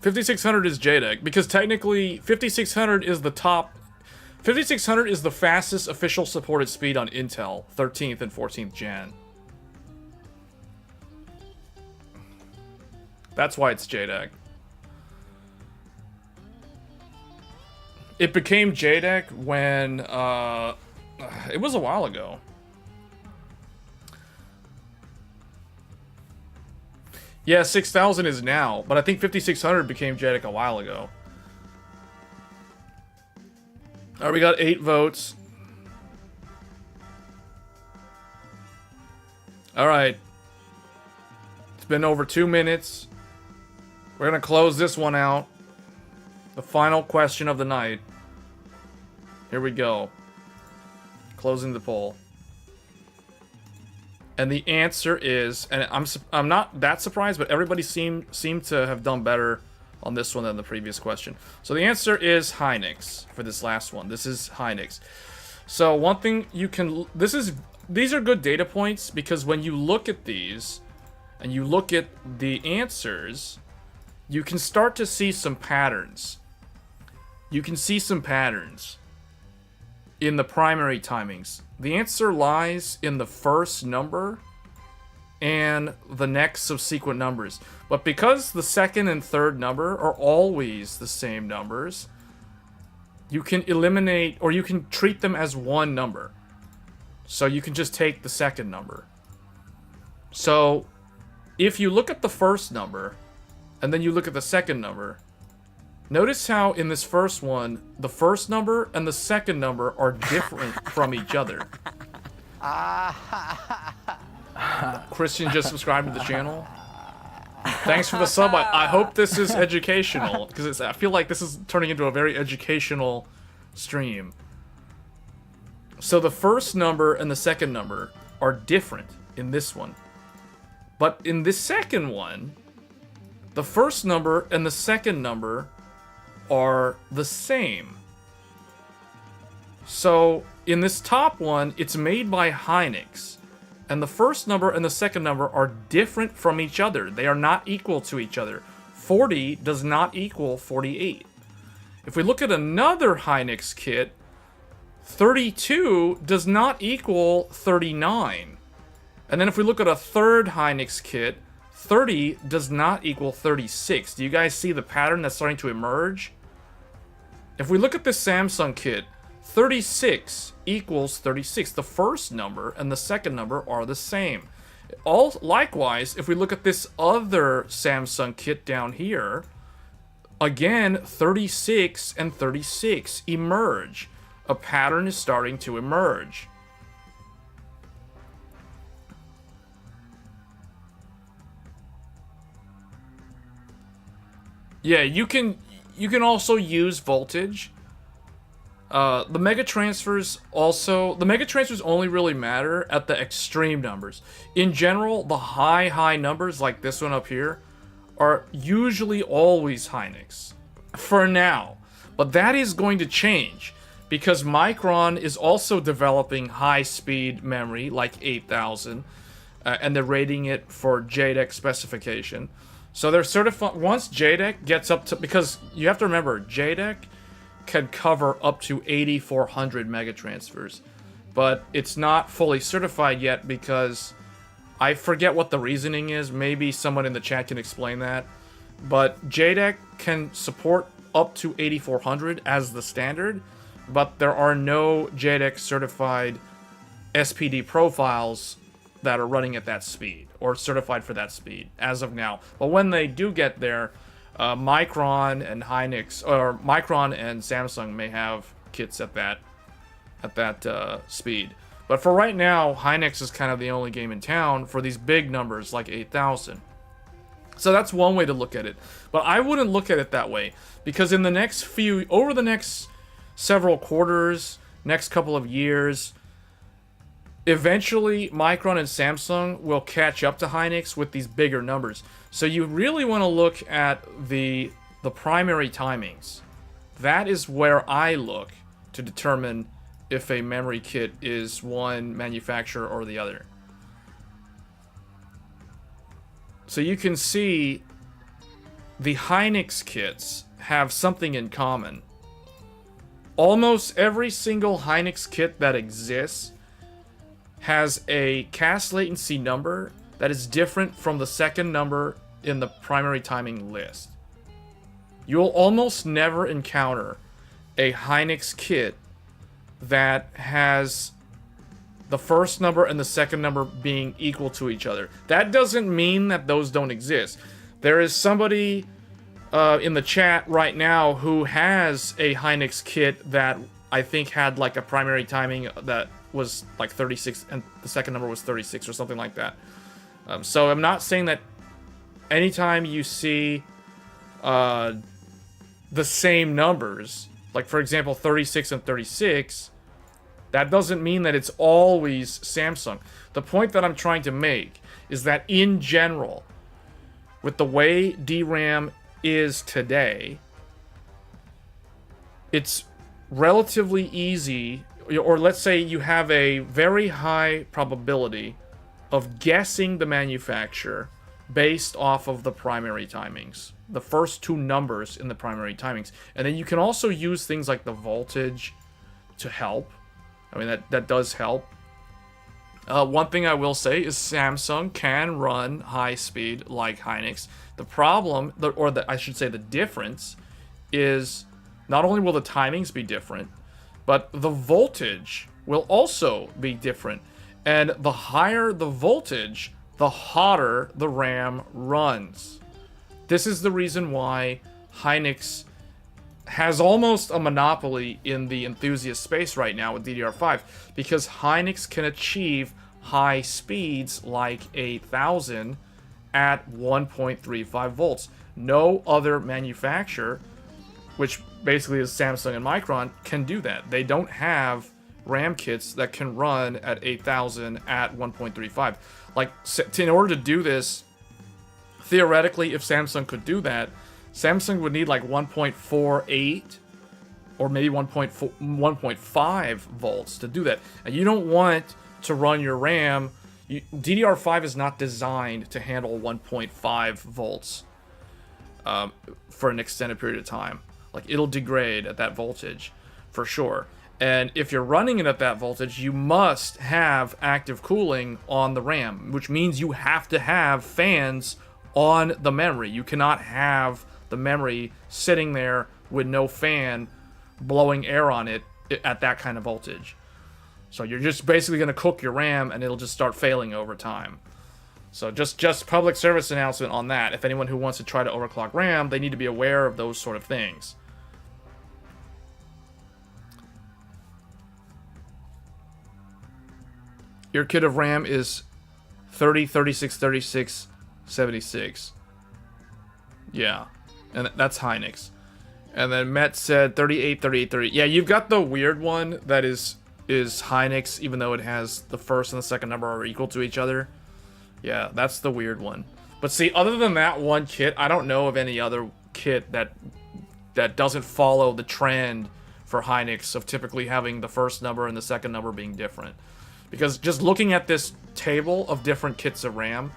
5600 is JEDEC because technically 5600 is the top. 5600 is the fastest official supported speed on Intel, 13th and 14th gen. That's why it's JEDEC. It became JEDEC when, it was a while ago. Yeah, 6000 is now, but I think 5600 became JEDEC a while ago. Alright, we got 8 votes. Alright. It's been over 2 minutes. We're gonna close this one out. The final question of the night. Here we go. Closing the poll. And the answer is, and I'm not that surprised, but everybody seemed to have done better on this one than the previous question. So the answer is Hynix for this last one. This is Hynix. So one thing you can, these are good data points because when you look at these and you look at the answers, you can start to see some patterns. You can see some patterns in the primary timings. The answer lies in the first number and the next subsequent numbers. But because the second and third number are always the same numbers, you can eliminate, or you can treat them as one number. So you can just take the second number. So if you look at the first number and then you look at the second number, notice how in this first one, the first number and the second number are different from each other. Christian just subscribed to the channel. Thanks for the sub. I hope this is educational, because I feel like this is turning into a very educational stream. So the first number and the second number are different in this one. But in this second one, the first number and the second number are the same. So in this top one, it's made by Hynix. And the first number and the second number are different from each other. They are not equal to each other. 40 does not equal 48. If we look at another Hynix kit, 32 does not equal 39. And then if we look at a third Hynix kit, 30 does not equal 36. Do you guys see the pattern that's starting to emerge? If we look at this Samsung kit, 36 equals 36. The first number and the second number are the same. Likewise, if we look at this other Samsung kit down here, again, 36 and 36 emerge. A pattern is starting to emerge. Yeah, you can also use voltage. The mega transfers only really matter at the extreme numbers. In general, the high numbers like this one up here are usually always Hynix for now. But that is going to change because Micron is also developing high-speed memory like 8000, and they're rating it for JEDEC specification. So they're certified once JEDEC gets up to, because you have to remember JEDEC can cover up to 8400 megatransfers, but it's not fully certified yet because I forget what the reasoning is. Maybe someone in the chat can explain that. But JEDEC can support up to 8400 as the standard, but there are no JEDEC certified SPD profiles that are running at that speed or certified for that speed as of now. But when they do get there, Micron and Hynix, or Micron and Samsung may have kits at that speed. But for right now, Hynix is kind of the only game in town for these big numbers like 8,000. So that's one way to look at it. But I wouldn't look at it that way, because in the next over the next several quarters, next couple of years, eventually Micron and Samsung will catch up to Hynix with these bigger numbers. So you really want to look at the primary timings. That is where I look to determine if a memory kit is one manufacturer or the other. So you can see the Hynix kits have something in common. Almost every single Hynix kit that exists has a cast latency number that is different from the second number in the primary timing list. You'll almost never encounter a Hynix kit that has the first number and the second number being equal to each other. That doesn't mean that those don't exist. There is somebody in the chat right now who has a Hynix kit that I think had like a primary timing that was like 36 and the second number was 36 or something like that. So I'm not saying that anytime you see the same numbers, like for example 36 and 36, that doesn't mean that it's always Samsung. The point that I'm trying to make is that in general, with the way DRAM is today, it's relatively easy, or let's say you have a very high probability of guessing the manufacturer based off of the primary timings, the first two numbers in the primary timings. And then you can also use things like the voltage to help. I mean, that does help. One thing I will say is Samsung can run high speed like Hynix. The problem, I should say the difference, is not only will the timings be different, but the voltage will also be different. And the higher the voltage, the hotter the RAM runs. This is the reason why Hynix has almost a monopoly in the enthusiast space right now with DDR5, because Hynix can achieve high speeds like 8,000 at 1.35 volts. No other manufacturer, which basically is Samsung and Micron, can do that. They don't have RAM kits that can run at 8,000 at 1.35. Like, in order to do this, theoretically, if Samsung could do that, Samsung would need like 1.48 or maybe 1.5 volts to do that. And you don't want to run your RAM. DDR5 is not designed to handle 1.5 volts for an extended period of time. Like, it'll degrade at that voltage for sure. And if you're running it at that voltage, you must have active cooling on the RAM, which means you have to have fans on the memory. You cannot have the memory sitting there with no fan blowing air on it at that kind of voltage. So you're just basically going to cook your RAM and it'll just start failing over time. So just public service announcement on that. If anyone who wants to try to overclock RAM, they need to be aware of those sort of things. Your kit of RAM is 30, 36, 36, 76. Yeah. And that's Hynix. And then Met said 38, 38, 30. Yeah, you've got the weird one that is Hynix, even though it has the first and the second number are equal to each other. Yeah, that's the weird one. But see, other than that one kit, I don't know of any other kit that doesn't follow the trend for Hynix of typically having the first number and the second number being different. Because just looking at this table of different kits of RAM,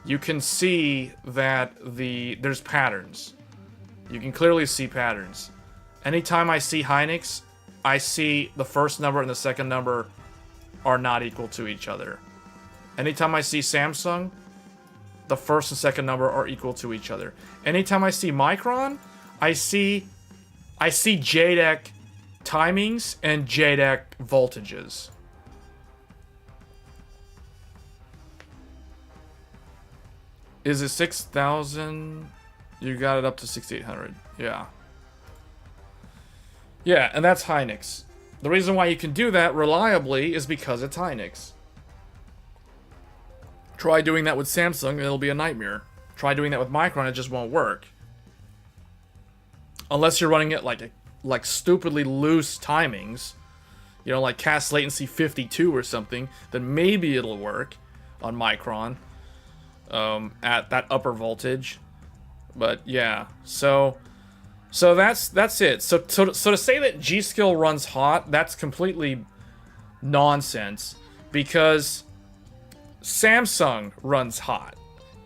you can see that there's patterns. You can clearly see patterns. Anytime I see Hynix, I see the first number and the second number are not equal to each other. Anytime I see Samsung, the first and second number are equal to each other. Anytime I see Micron, I see JEDEC timings and JEDEC voltages. Is it 6,000? You got it up to 6,800. Yeah. Yeah, and that's Hynix. The reason why you can do that reliably is because it's Hynix. Try doing that with Samsung, and it'll be a nightmare. Try doing that with Micron, it just won't work. Unless you're running it like stupidly loose timings, you know, like cast latency 52 or something, then maybe it'll work on Micron at that upper voltage. But yeah, so that's it. So to say that GSkill runs hot, that's completely nonsense, because Samsung runs hot.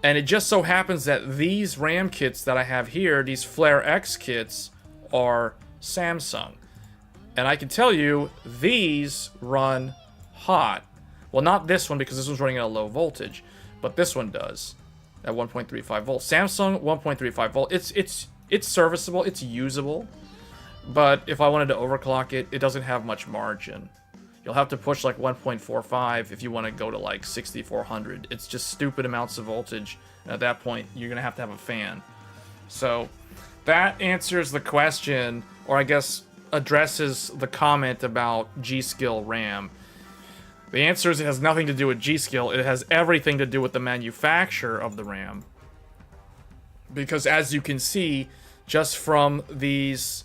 And it just so happens that these RAM kits that I have here, these Flare X kits, are Samsung. And I can tell you, these run hot. Well, not this one, because this one's running at a low voltage, but this one does at 1.35 volts. Samsung 1.35 volt. It's serviceable, it's usable, but if I wanted to overclock it, it doesn't have much margin. You'll have to push like 1.45 if you want to go to like 6400. It's just stupid amounts of voltage, and at that point, you're going to have a fan. So that answers the question, or I guess addresses the comment about GSkill RAM. The answer is it has nothing to do with GSkill. It has everything to do with the manufacturer of the RAM. Because as you can see, just from these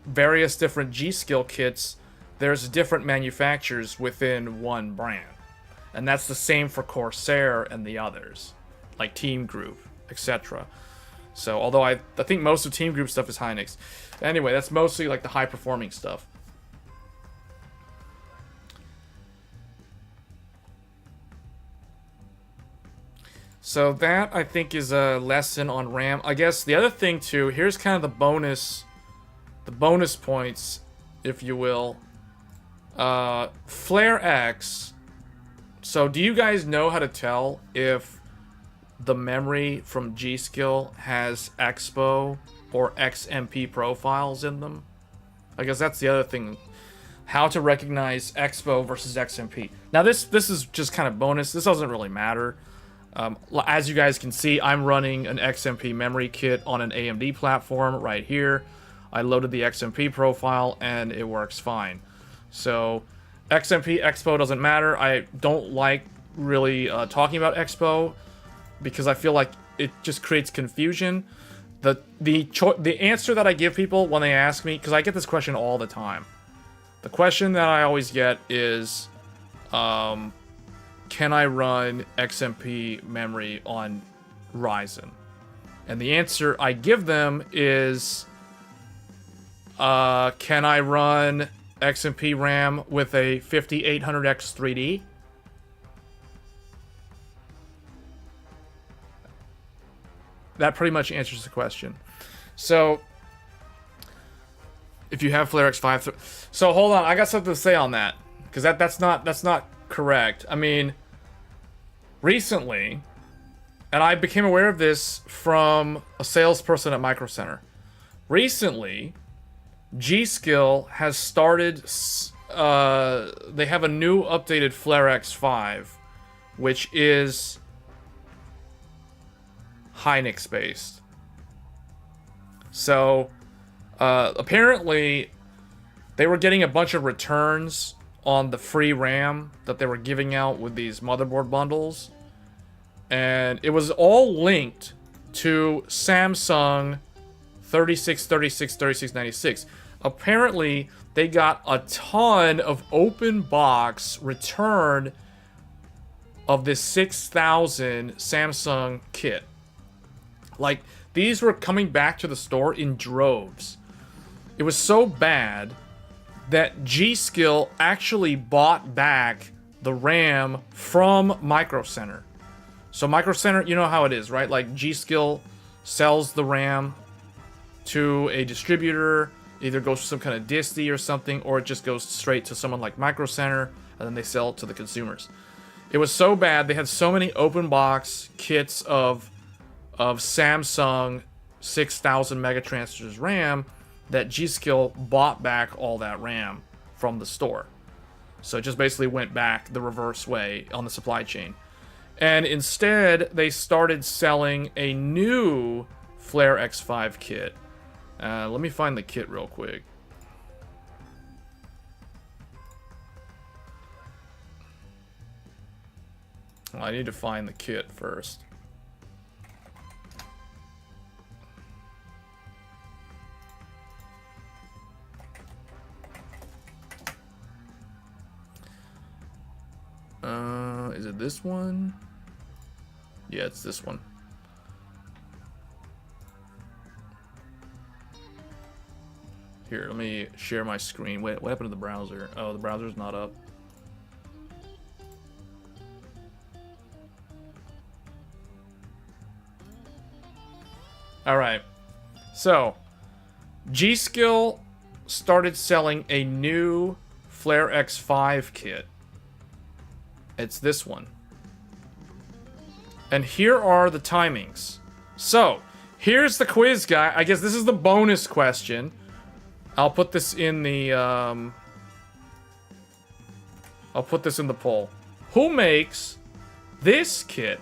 various different GSkill kits, there's different manufacturers within one brand. And that's the same for Corsair and the others, like Team Group, etc. So, although I think most of Team Group stuff is Hynix. Anyway, that's mostly like the high-performing stuff. So that, I think, is a lesson on RAM. I guess the other thing, too, here's kind of the bonus points, if you will. Flare X. So, do you guys know how to tell if the memory from GSkill has Expo or XMP profiles in them? I guess that's the other thing. How to recognize Expo versus XMP. Now, this is just kind of bonus. This doesn't really matter. As you guys can see, I'm running an XMP memory kit on an AMD platform right here. I loaded the XMP profile and it works fine. So XMP, Expo doesn't matter. I don't like really talking about Expo because I feel like it just creates confusion. The answer that I give people when they ask me, because I get this question all the time. The question that I always get is, can I run XMP memory on Ryzen? And the answer I give them is, can I run XMP RAM with a 5800X 3D? That pretty much answers the question. So, if you have Flare X5... So, hold on, I got something to say on that. Because that's not correct. I mean, recently, and I became aware of this from a salesperson at Micro Center. Recently, GSkill has started, they have a new updated Flare X5, which is Hynix based. So, apparently, they were getting a bunch of returns on the free RAM that they were giving out with these motherboard bundles. And it was all linked to Samsung 3636, 3696. Apparently, they got a ton of open box return of this 6,000 Samsung kit. Like, these were coming back to the store in droves. It was so bad that GSkill actually bought back the RAM from Micro Center. So Micro Center, you know how it is, right? Like, GSkill sells the RAM to a distributor, either goes to some kind of distie or something, or it just goes straight to someone like Micro Center, and then they sell it to the consumers. It was so bad, they had so many open box kits of Samsung 6,000 megatransfers RAM that GSkill bought back all that RAM from the store. So it just basically went back the reverse way on the supply chain. And instead, they started selling a new Flare X5 kit. Let me find the kit real quick. Well, I need to find the kit first. Is it this one? Yeah, it's this one. Here, let me share my screen. Wait, what happened to the browser? Oh, the browser's not up. Alright. So, GSkill started selling a new Flare X5 kit. It's this one. And here are the timings. So, here's the quiz, guy. I guess this is the bonus question. I'll put this in the, I'll put this in the poll. Who makes this kit?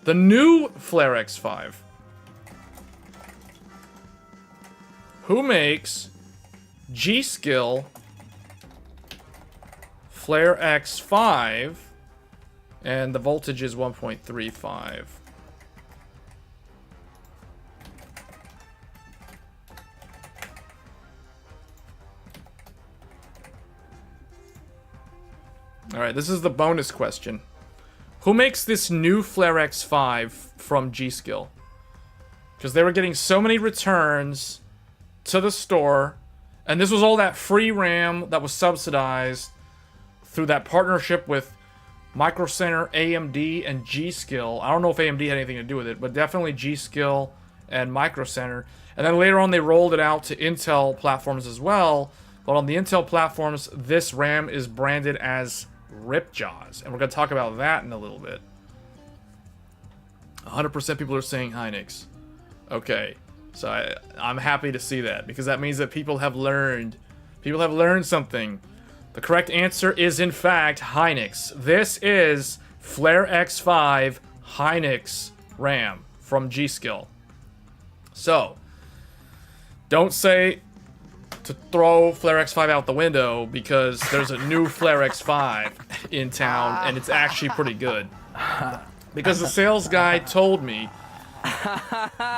The new Flare X5. Who makes GSkill Flare X5, and the voltage is 1.35. Alright, this is the bonus question. Who makes this new Flare X5 from GSkill? Because they were getting so many returns to the store, and this was all that free RAM that was subsidized through that partnership with Micro Center, AMD, and GSkill. I don't know if AMD had anything to do with it, but definitely GSkill and Micro Center. And then later on, they rolled it out to Intel platforms as well. But on the Intel platforms, this RAM is branded as Ripjaws, and we're going to talk about that in a little bit. 100% people are saying Hynix. Okay, so I'm happy to see that, because that means that people have learned. People have learned something. The correct answer is, in fact, Hynix. This is Flare X5 Hynix RAM from GSkill. So, don't say to throw Flare X5 out the window, because there's a new Flare X5 in town, and it's actually pretty good. Because the sales guy told me.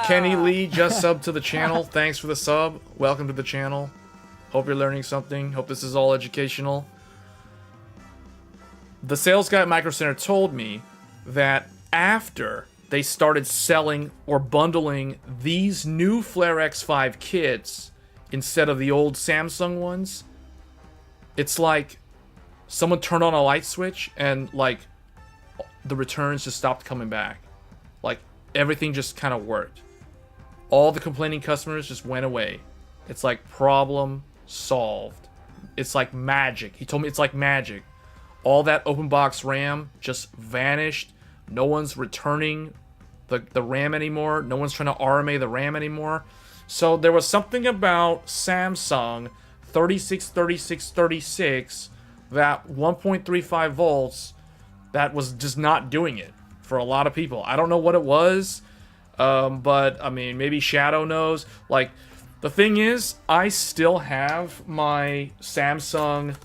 Kenny Lee just subbed to the channel. Thanks for the sub. Welcome to the channel. Hope you're learning something. Hope this is all educational. The sales guy at Micro Center told me that after they started selling or bundling these new Flare X5 kits instead of the old Samsung ones, it's like someone turned on a light switch and like the returns just stopped coming back. Like everything just kind of worked. All the complaining customers just went away. It's like problem solved. It's like magic. He told me it's like magic. All that open box RAM just vanished. No one's returning the RAM anymore. No one's trying to RMA the RAM anymore. So there was something about Samsung 363636 that 1.35 volts that was just not doing it for a lot of people. I don't know what it was, but I mean, maybe Shadow knows. Like, the thing is, I still have my Samsung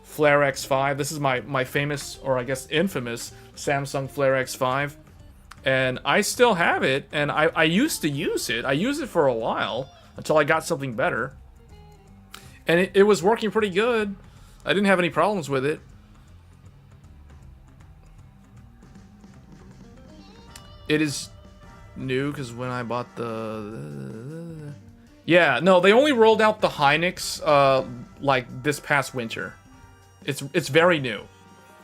Flare X5. This is my famous, or I guess infamous, Samsung Flare X5. And I still have it, and I used to use it. I used it for a while, until I got something better. And it was working pretty good. I didn't have any problems with it. It is new, because when I bought the... Yeah, no, they only rolled out the Hynix, like, this past winter. It's very new.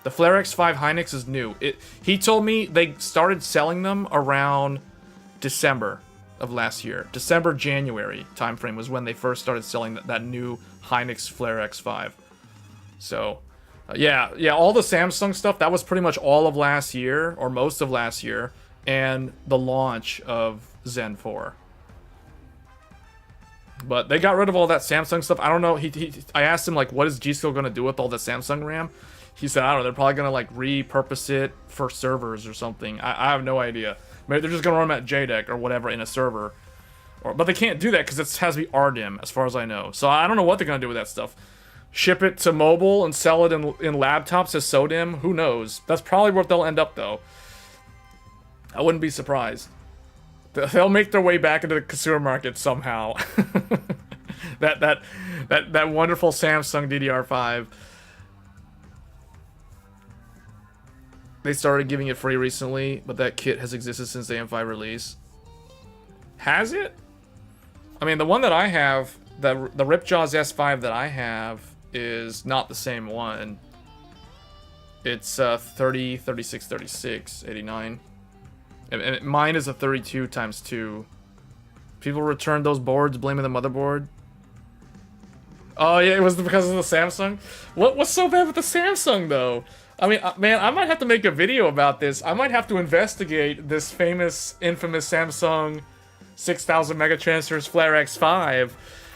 The Flare X5 Hynix is new. He told me they started selling them around December of last year. December, January timeframe was when they first started selling that new Hynix Flare X5. So, yeah, all the Samsung stuff, that was pretty much all of last year, or most of last year, and the launch of Zen 4. But they got rid of all that Samsung stuff. I don't know. I asked him, like, what is GSkill going to do with all the Samsung RAM? He said, I don't know, they're probably gonna like repurpose it for servers or something. I have no idea. Maybe they're just gonna run them at JDEC or whatever in a server. But they can't do that because it has to be RDIMM, as far as I know. So I don't know what they're gonna do with that stuff. Ship it to mobile and sell it in laptops as SODIMM? Who knows? That's probably where they'll end up, though. I wouldn't be surprised. They'll make their way back into the consumer market somehow. that wonderful Samsung DDR5. They started giving it free recently, but that kit has existed since the M5 release. Has it? I mean, the one that I have, the Ripjaws S5 that I have, is not the same one. It's 30, 36, 36, 89. And mine is a 32 times 2. People returned those boards blaming the motherboard. Oh yeah, it was because of the Samsung? What's so bad with the Samsung though? I mean, man, I might have to make a video about this. I might have to investigate this infamous Samsung 6000 megatransfers Flare X5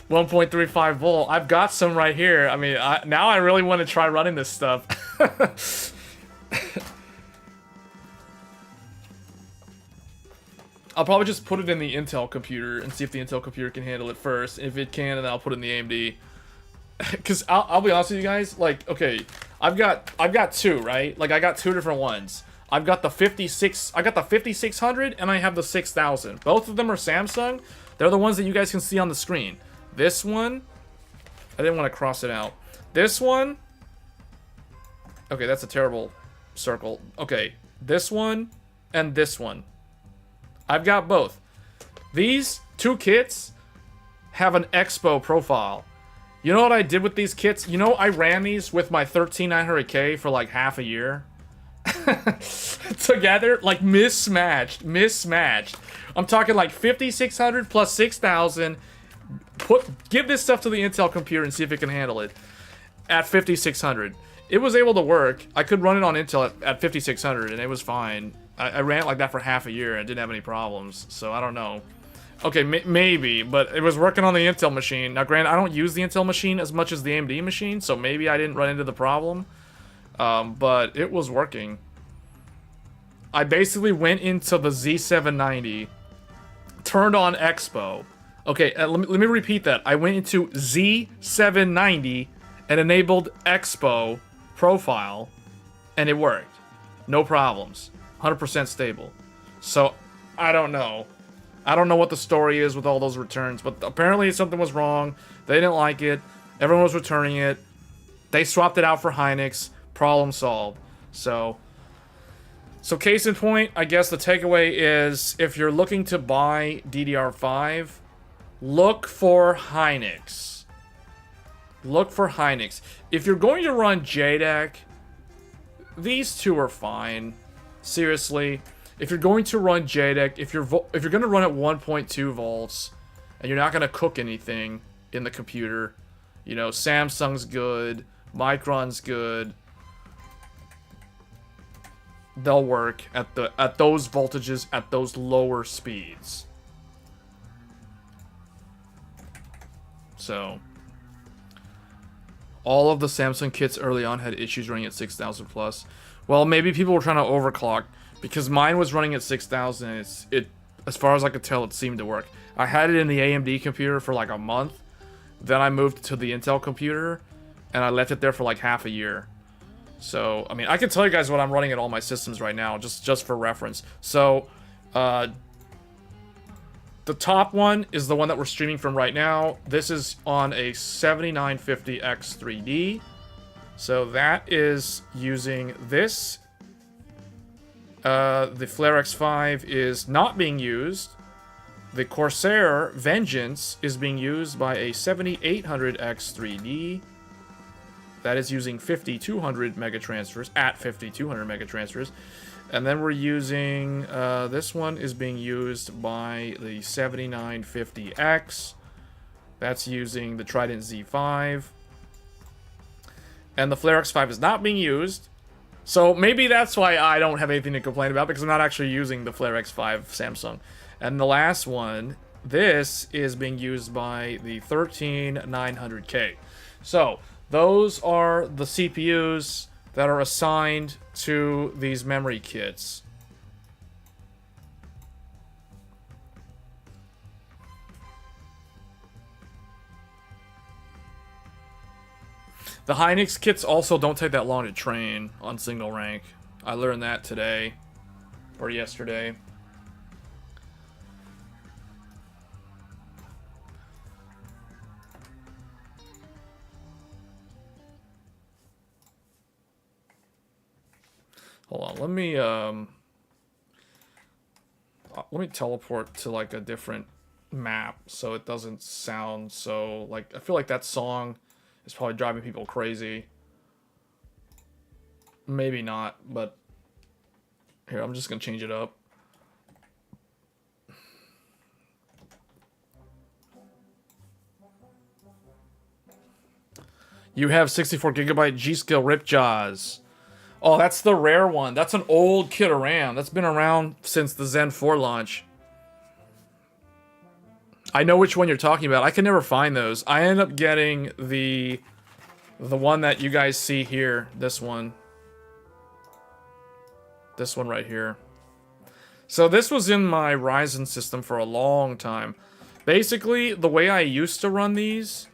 1.35 volt. I've got some right here. I mean, now I really want to try running this stuff. I'll probably just put it in the Intel computer and see if the Intel computer can handle it first. If it can, then I'll put it in the AMD. Because I'll be honest with you guys, like, okay, I've got two, right? Like, I got two different ones. I've got the 5600 and I have the 6000. Both of them are Samsung. They're the ones that you guys can see on the screen. This one, I didn't want to cross it out. This one, okay, that's a terrible circle. Okay, this one and this one. I've got both. These two kits have an Expo profile. You know what I did with these kits? You know, I ran these with my 13900K for like half a year. Together, like mismatched. I'm talking like 5600 plus 6000. Give this stuff to the Intel computer and see if it can handle it at 5600. It was able to work. I could run it on Intel at 5600 and it was fine. I ran it like that for half a year and didn't have any problems. So I don't know. Okay, maybe, but it was working on the Intel machine. Now, granted, I don't use the Intel machine as much as the AMD machine, so maybe I didn't run into the problem. But it was working. I basically went into the Z790, turned on Expo. Okay, let me repeat that. I went into Z790 and enabled Expo profile, and it worked. No problems. 100% stable. So, I don't know. I don't know what the story is with all those returns, but apparently something was wrong. They didn't like it. Everyone was returning it. They swapped it out for Hynix. Problem solved. So case in point, I guess the takeaway is if you're looking to buy DDR5, look for Hynix. Look for Hynix. If you're going to run JDEC, these two are fine. Seriously. If you're going to run JDEC, if you're going to run at 1.2 volts, and you're not going to cook anything in the computer, you know, Samsung's good, Micron's good. They'll work at those voltages, at those lower speeds. So, all of the Samsung kits early on had issues running at 6000 plus. Well, maybe people were trying to overclock. Because mine was running at 6000 and it, as far as I could tell, it seemed to work. I had it in the AMD computer for like a month. Then I moved to the Intel computer and I left it there for like half a year. So, I mean, I can tell you guys what I'm running at all my systems right now, just for reference. So, the top one is the one that we're streaming from right now. This is on a 7950X3D. So that is using this. The Flare X5 is not being used. The Corsair Vengeance is being used by a 7800X3D. That is using 5200 megatransfers, at 5200 megatransfers. And then we're using, this one is being used by the 7950X. That's using the Trident Z5. And the Flare X5 is not being used. So maybe that's why I don't have anything to complain about, because I'm not actually using the Flare X5 Samsung. And the last one, this is being used by the 13900K. So those are the CPUs that are assigned to these memory kits. The Hynix kits also don't take that long to train on single rank. I learned that today, or yesterday. Hold on, let me teleport to like a different map so it doesn't sound so like, I feel like that song is probably driving people crazy. Maybe not, but here, I'm just gonna change it up. You have 64GB GSkill Ripjaws. Oh, that's the rare one. That's an old kit of RAM. That's been around since the Zen 4 launch. I know which one you're talking about. I can never find those. I end up getting the one that you guys see here. This one. This one right here. So this was in my Ryzen system for a long time. Basically, the way I used to run these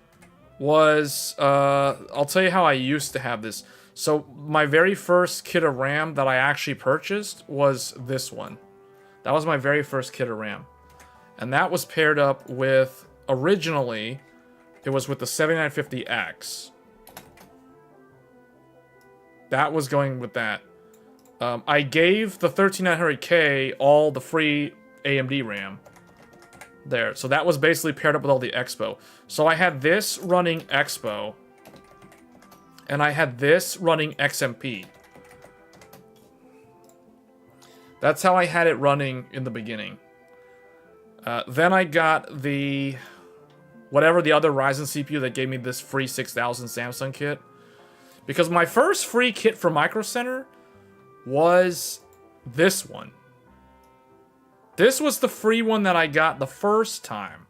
was... I'll tell you how I used to have this. So my very first kit of RAM that I actually purchased was this one. That was my very first kit of RAM. And that was paired up with, originally, it was with the 7950X. That was going with that. I gave the 13900K all the free AMD RAM. There. So that was basically paired up with all the Expo. So I had this running Expo. And I had this running XMP. That's how I had it running in the beginning. Then I got the... whatever the other Ryzen CPU that gave me this free 6000 Samsung kit. Because my first free kit for Micro Center was this one. This was the free one that I got the first time.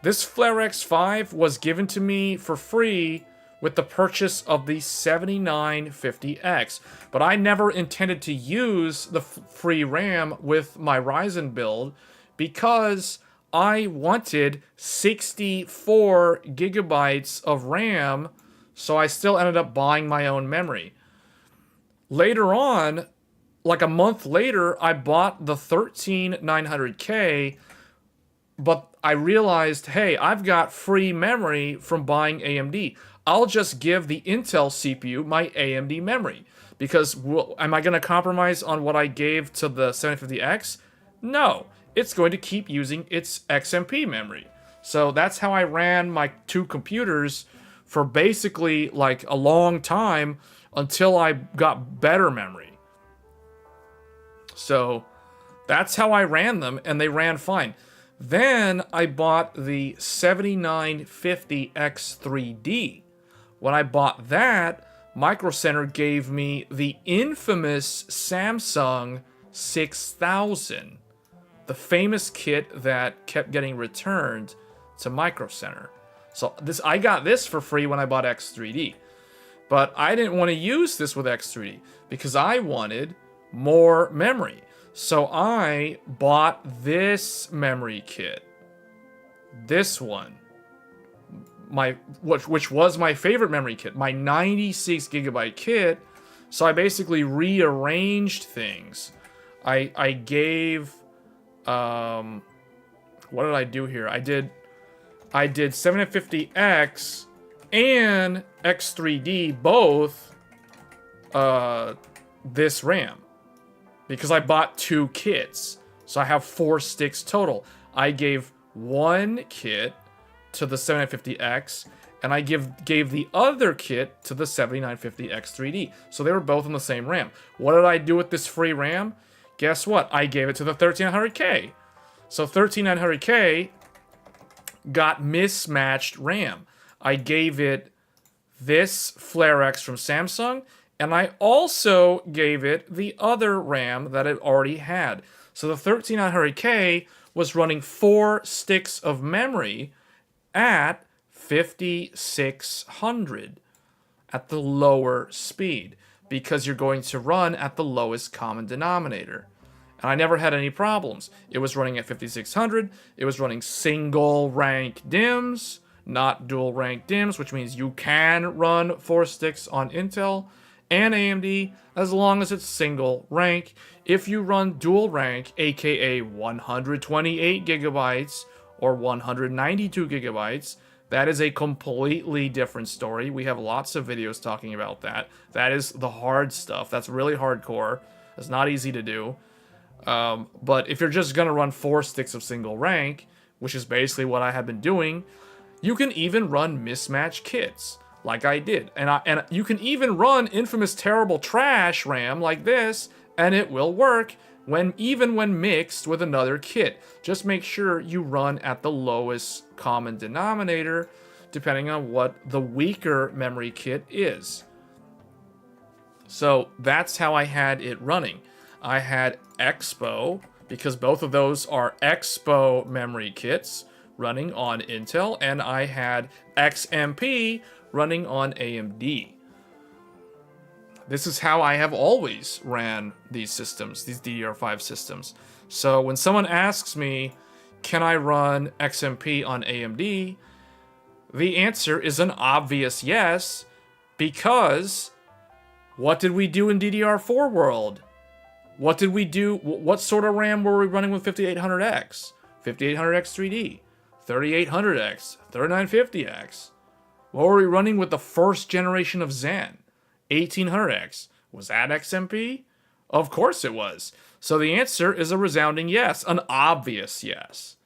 This Flare X5 was given to me for free with the purchase of the 7950X. But I never intended to use the free RAM with my Ryzen build because I wanted 64 gigabytes of RAM, so I still ended up buying my own memory. Later on, like a month later, I bought the 13900K, but I realized, hey, I've got free memory from buying AMD. I'll just give the Intel CPU my AMD memory. Because am I going to compromise on what I gave to the 750X? No. It's going to keep using its XMP memory. So that's how I ran my two computers for basically like a long time until I got better memory. So that's how I ran them, and they ran fine. Then I bought the 7950X3D. When I bought that, Micro Center gave me the infamous Samsung 6000. The famous kit that kept getting returned to Micro Center. So I got this for free when I bought X3D. But I didn't want to use this with X3D because I wanted more memory. So I bought this memory kit. This one. Which was my favorite memory kit. My 96 gigabyte kit. So I basically rearranged things. I gave... what did I do here? I did 750X and X3D both this RAM. Because I bought two kits. So I have 4 sticks total. I gave one kit to the 7950X, and I gave the other kit to the 7950X3D. So they were both on the same RAM. What did I do with this free RAM? Guess what? I gave it to the 13900K. So 13900K got mismatched RAM. I gave it this Flare X from Samsung, and I also gave it the other RAM that it already had. So the 13900K was running 4 sticks of memory at 5600. at the lower speed because you're going to run at the lowest common denominator. And I never had any problems. It was running at 5600. It was running single rank DIMMs, not dual rank DIMMs, which means you can run 4 sticks on Intel and AMD as long as it's single rank. If you run dual rank, aka 128 gigabytes or 192 gigabytes, that is a completely different story. We have lots of videos talking about that. That is the hard stuff. That's really hardcore. It's not easy to do. But if you're just going to run 4 sticks of single rank, which is basically what I have been doing, you can even run mismatch kits like I did. And you can even run infamous terrible trash RAM like this, and it will work even when mixed with another kit. Just make sure you run at the lowest common denominator, depending on what the weaker memory kit is. So that's how I had it running. I had Expo, because both of those are Expo memory kits running on Intel, and I had XMP running on AMD. This is how I have always ran these systems, these DDR5 systems. So when someone asks me, can I run XMP on AMD? The answer is an obvious yes, because what did we do in DDR4 world? What did we do? What sort of RAM were we running with 5800X? 5800X 3D, 3800X, 3950X. What were we running with the first generation of Zen? 1800X. Was that XMP? Of course it was. So the answer is a resounding yes, an obvious yes.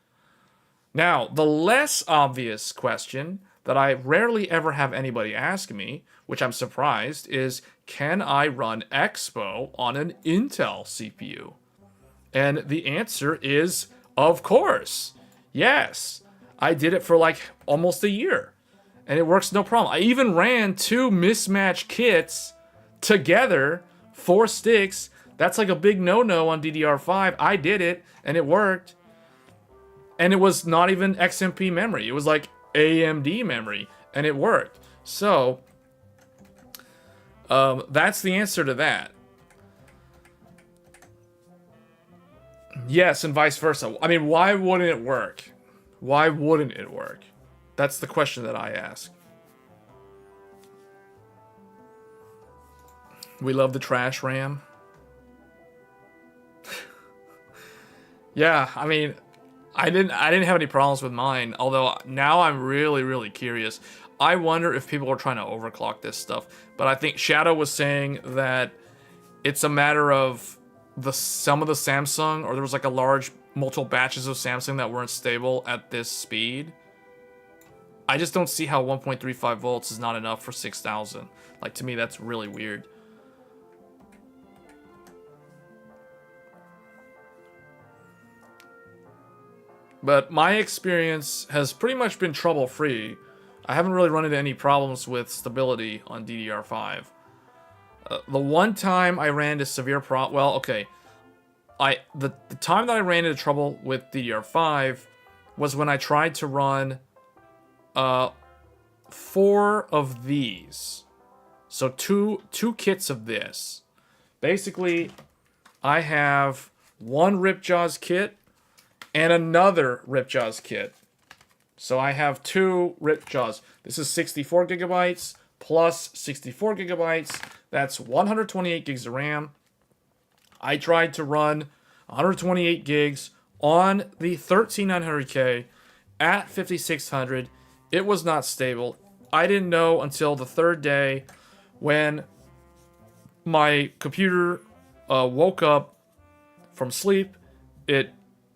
Now, the less obvious question that I rarely ever have anybody ask me, which I'm surprised, is can I run Expo on an Intel CPU? And the answer is, of course, yes. I did it for like almost a year, and it works no problem. I even ran 2 mismatch kits together, 4 sticks. That's like a big no-no on DDR5. I did it, and it worked. And it was not even XMP memory. It was like AMD memory, and it worked. So, that's the answer to that. Yes, and vice versa. I mean, why wouldn't it work? Why wouldn't it work? That's the question that I ask. We love the trash RAM. Yeah, I mean, I didn't have any problems with mine, although now I'm really curious. I wonder if people are trying to overclock this stuff. But I think Shadow was saying that it's a matter of some of the Samsung, or there was like a large multiple batches of Samsung that weren't stable at this speed. I just don't see how 1.35 volts is not enough for 6000. Like, to me, that's really weird. But my experience has pretty much been trouble-free. I haven't really run into any problems with stability on DDR5. The one time I ran into severe well, okay. The time that I ran into trouble with DDR5 was when I tried to run 4 of these. So two kits of this. Basically, I have one Ripjaws kit and another Ripjaws kit. So I have 2 Ripjaws. This is 64 gigabytes plus 64 gigabytes. That's 128 gigs of RAM. I tried to run 128 gigs on the 13900K at 5600. It was not stable. I didn't know until the 3rd day when my computer woke up from sleep.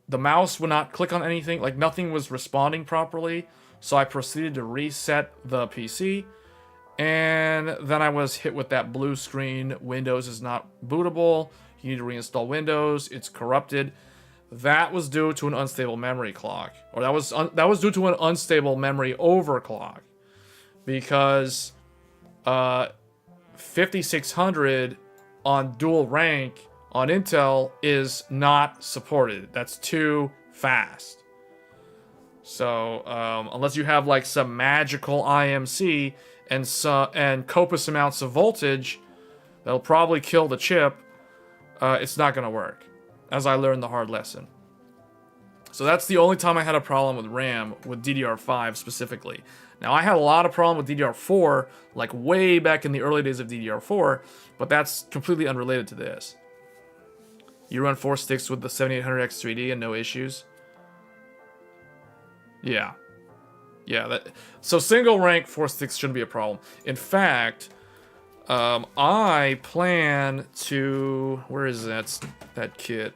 The mouse would not click on anything, like nothing was responding properly. So I proceeded to reset the PC, and then I was hit with that blue screen. Windows is not bootable. You need to reinstall Windows. It's corrupted. That was due to an unstable memory clock, or that was due to an unstable memory overclock, because 5600 on dual rank on Intel is not supported. That's too fast. So unless you have like some magical IMC, and copious amounts of voltage that'll probably kill the chip, it's not going to work, as I learned the hard lesson. So that's the only time I had a problem with RAM, with DDR5 specifically. Now, I had a lot of problem with DDR4, like way back in the early days of DDR4, but that's completely unrelated to this. You run 4 sticks with the 7800X3D and no issues? Yeah. Yeah, so single rank 4 sticks shouldn't be a problem. In fact, I plan to... Where is that kit?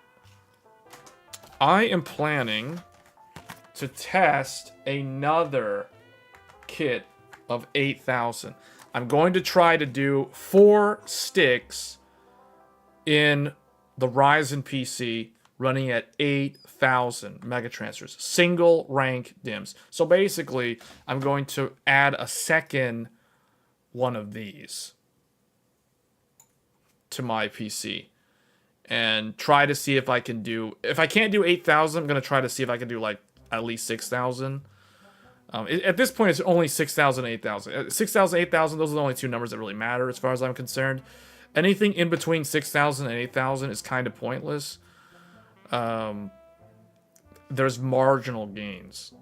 I am planning to test another kit of 8,000. I'm going to try to do 4 sticks in the Ryzen PC running at 8,000 megatransfers. Single rank DIMMs. So basically, I'm going to add a second one of these to my PC and try to see if I can do... If I can't do 8,000, I'm going to try to see if I can do like at least 6,000. At this point, it's only 6,000 and 8,000. 6,000, 8,000, those are the only two numbers that really matter as far as I'm concerned. Anything in between 6,000 and 8,000 is kind of pointless. There's marginal gains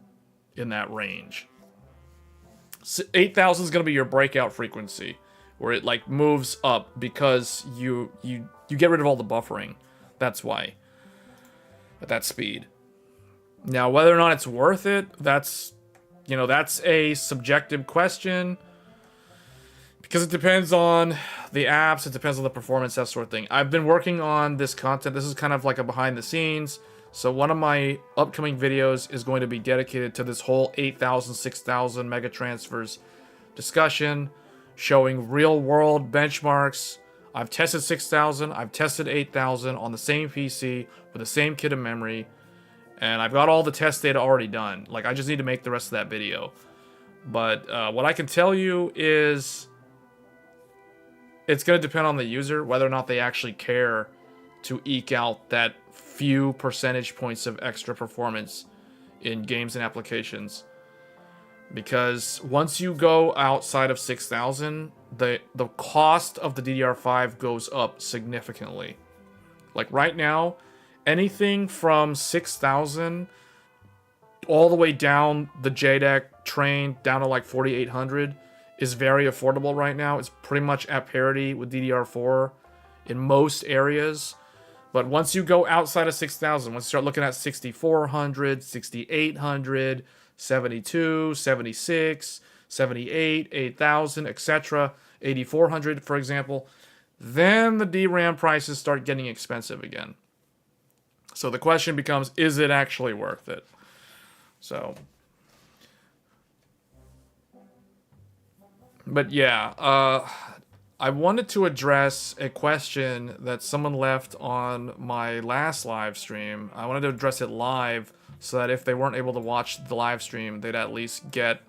in that range. 8,000 is going to be your breakout frequency, where it like moves up because you get rid of all the buffering. That's why. At that speed. Now, whether or not it's worth it, that's a subjective question. Because it depends on the apps, it depends on the performance, that sort of thing. I've been working on this content. This is kind of like a behind the scenes. So one of my upcoming videos is going to be dedicated to this whole 8,000, 6,000 mega transfers discussion, showing real world benchmarks. I've tested 6,000, I've tested 8,000 on the same PC with the same kit of memory, and I've got all the test data already done. Like, I just need to make the rest of that video. But what I can tell you is it's going to depend on the user, whether or not they actually care to eke out that few percentage points of extra performance in games and applications. Because once you go outside of 6,000, the cost of the DDR5 goes up significantly. Like right now, anything from 6,000 all the way down the JDEC train down to like 4,800 is very affordable right now. It's pretty much at parity with DDR4 in most areas. But once you go outside of 6,000, once you start looking at 6,400, 6,800, 72, 76, 78, 8,000, etc., 8,400, for example, then the DRAM prices start getting expensive again. So the question becomes, is it actually worth it? So... But yeah, I wanted to address a question that someone left on my last live stream. I wanted to address it live so that if they weren't able to watch the live stream, they'd at least get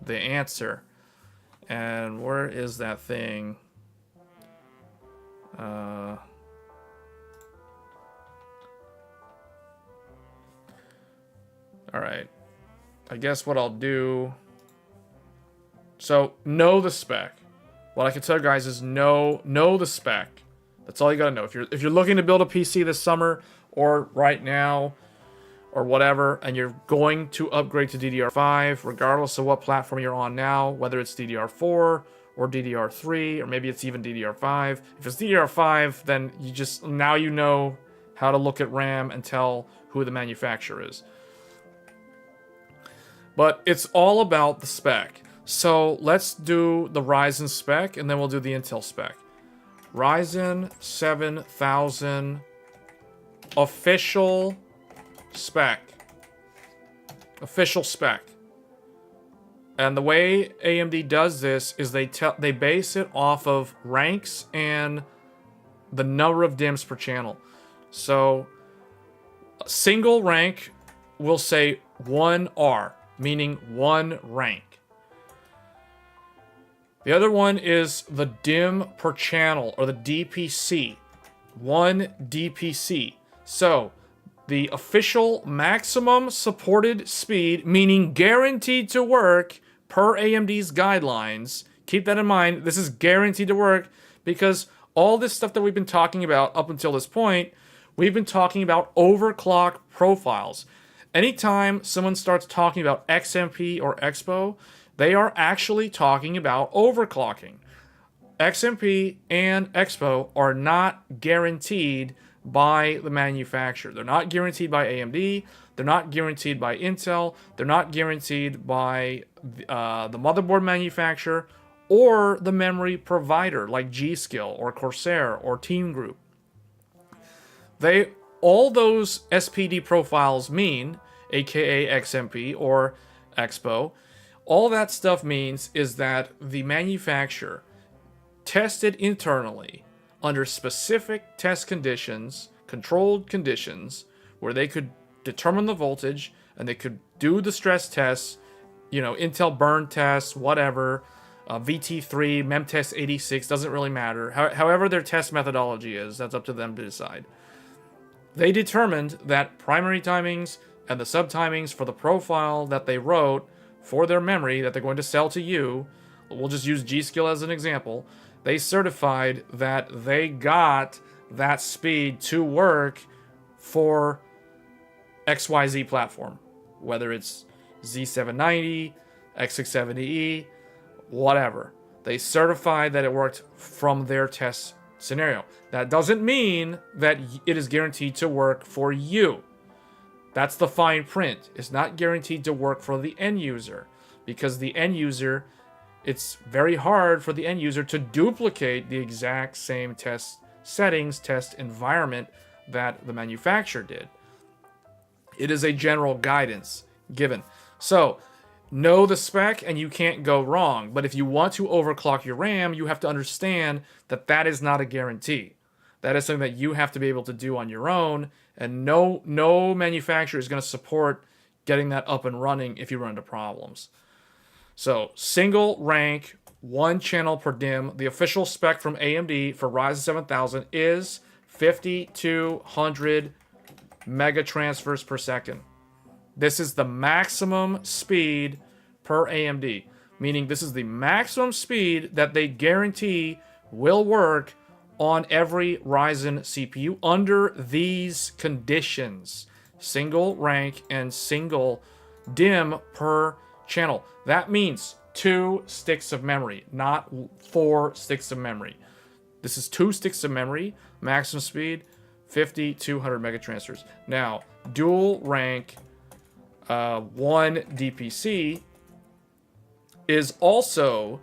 the answer. And where is that thing? Alright. I guess what I'll do... So, know the spec. What I can tell you guys is know the spec. That's all you gotta know. If you're looking to build a PC this summer, or right now, or whatever, and you're going to upgrade to DDR5, regardless of what platform you're on now, whether it's DDR4 or DDR3, or maybe it's even DDR5. If it's DDR5, then now you know how to look at RAM and tell who the manufacturer is. But it's all about the spec. So let's do the Ryzen spec, and then we'll do the Intel spec. Ryzen 7000 official spec. Official spec. And the way AMD does this is they base it off of ranks and the number of DIMMs per channel. So a single rank will say 1R, meaning 1 rank. The other one is the DIMM per channel, or the DPC. 1 DPC. So, the official maximum supported speed, meaning guaranteed to work per AMD's guidelines, Keep that in mind. This is guaranteed to work because all this stuff that we've been talking about up until this point, we've been talking about overclock profiles. Anytime someone starts talking about XMP or Expo, they are actually talking about overclocking. XMP and Expo are not guaranteed by the manufacturer. They're not guaranteed by AMD. They're not guaranteed by Intel. They're not guaranteed by the motherboard manufacturer or the memory provider like GSkill or Corsair or Team Group. All those SPD profiles mean, aka XMP or Expo, all that stuff means is that the manufacturer tested internally under specific test conditions, controlled conditions, where they could determine the voltage and they could do the stress tests, Intel burn tests, whatever, VT3, MemTest 86, doesn't really matter. However their test methodology is, that's up to them to decide. They determined that primary timings and the subtimings for the profile that they wrote for their memory that they're going to sell to you, we'll just use GSkill as an example, they certified that they got that speed to work for XYZ platform, whether it's Z790, X670E, whatever. They certified that it worked from their test scenario. That doesn't mean that it is guaranteed to work for you. That's the fine print. It's not guaranteed to work for the end user, because the end user, it's very hard for the end user to duplicate the exact same test settings, test environment that the manufacturer did. It is a general guidance given. So, know the spec and you can't go wrong. But if you want to overclock your RAM, you have to understand that that is not a guarantee. That is something that you have to be able to do on your own. And no manufacturer is going to support getting that up and running if you run into problems. So, single rank, 1 channel per DIMM. The official spec from AMD for Ryzen 7000 is 5200 mega transfers per second. This is the maximum speed per AMD, meaning this is the maximum speed that they guarantee will work on every Ryzen CPU under these conditions. Single rank and single DIMM per channel. That means 2 sticks of memory, not 4 sticks of memory. This is 2 sticks of memory, maximum speed, 5200 mega transfers. Now, dual rank 1 DPC is also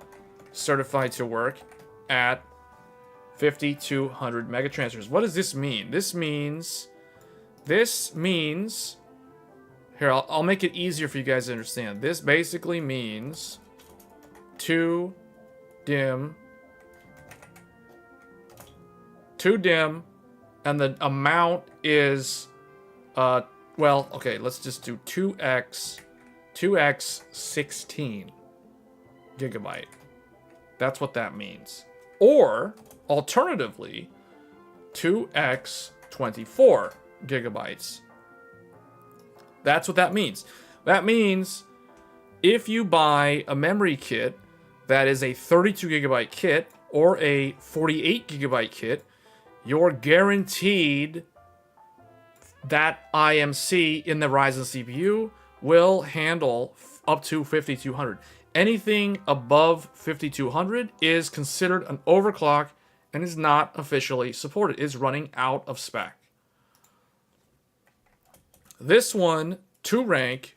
certified to work at 5200 mega transfers. What does this mean? This means, here, I'll make it easier for you guys to understand. This basically means 2 DIMM, and the amount is, well, okay, let's just do 2x 16 gigabyte. That's what that means. Or, alternatively, 2x 24 gigabytes. That's what that means. That means if you buy a memory kit that is a 32 gigabyte kit or a 48 gigabyte kit, you're guaranteed that IMC in the Ryzen CPU will handle up to 5200. Anything above 5200 is considered an overclock and is not officially supported. It's running out of spec. This one, 2 rank,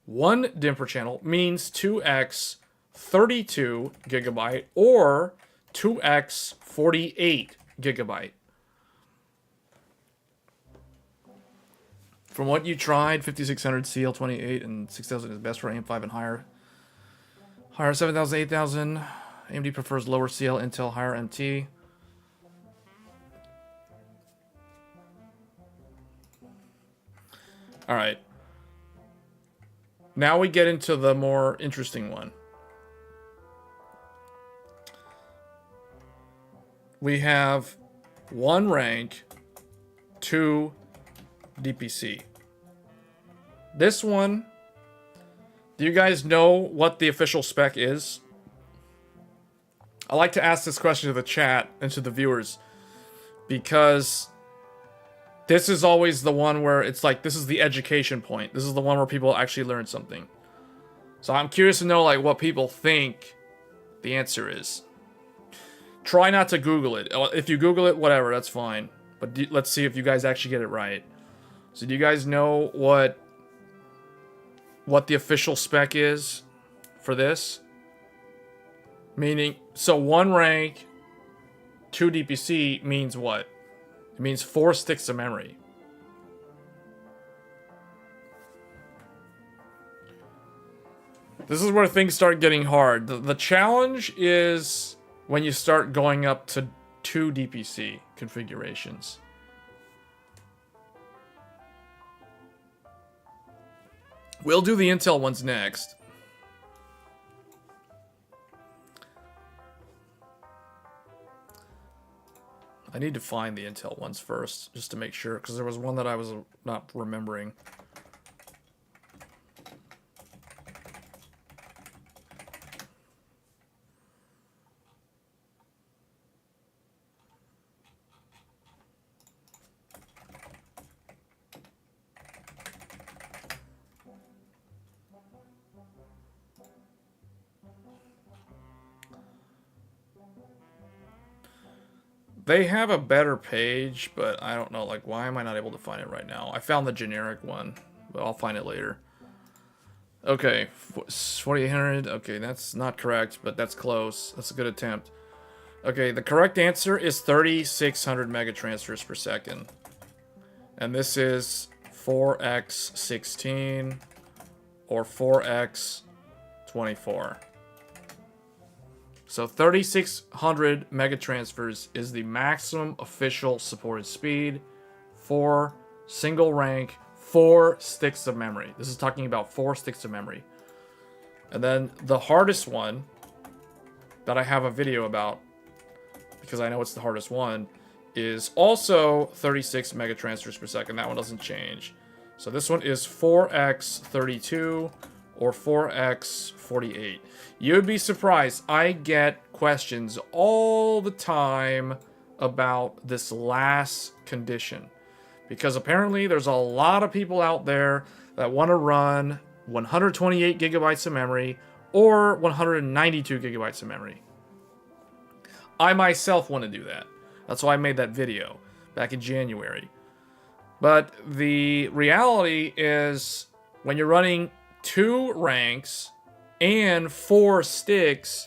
1 DIMM per channel, means 2x 32 gigabyte or 2x 48 gigabyte. From what you tried, 5600 CL28 and 6000 is best for AM5 and higher. Higher 7000, 8000. AMD prefers lower CL, Intel higher MT. All right. Now we get into the more interesting one. We have 1 rank, 2 DPC. This one, do you guys know what the official spec is? I like to ask this question to the chat and to the viewers, because this is always the one where it's like, this is the education point. This is the one where people actually learn something. So I'm curious to know, like, what people think the answer is. Try not to Google it. If you Google it, whatever, that's fine. But let's see if you guys actually get it right. So do you guys know what the official spec is for this? Meaning, so 1 rank, 2 DPC means what? It means 4 sticks of memory. This is where things start getting hard. The challenge is when you start going up to 2 DPC configurations. We'll do the Intel ones next. I need to find the Intel ones first, just to make sure, because there was one that I was not remembering. They have a better page, but I don't know, like, why am I not able to find it right now? I found the generic one, but I'll find it later. Okay, 4800, okay, that's not correct, but that's close. That's a good attempt. Okay, the correct answer is 3600 megatransfers per second. And this is 4x16 or 4x24. So 3600 megatransfers is the maximum official supported speed for single rank 4 sticks of memory. This is talking about 4 sticks of memory. And then the hardest one that I have a video about, because I know it's the hardest one, is also 36 megatransfers per second. That one doesn't change. So this one is 4x32 or 4x48. You'd be surprised. I get questions all the time about this last condition, because apparently there's a lot of people out there that want to run 128 gigabytes of memory or 192 gigabytes of memory. I myself want to do that. That's why I made that video back in January. But the reality is, when you're running 2 ranks and 4 sticks,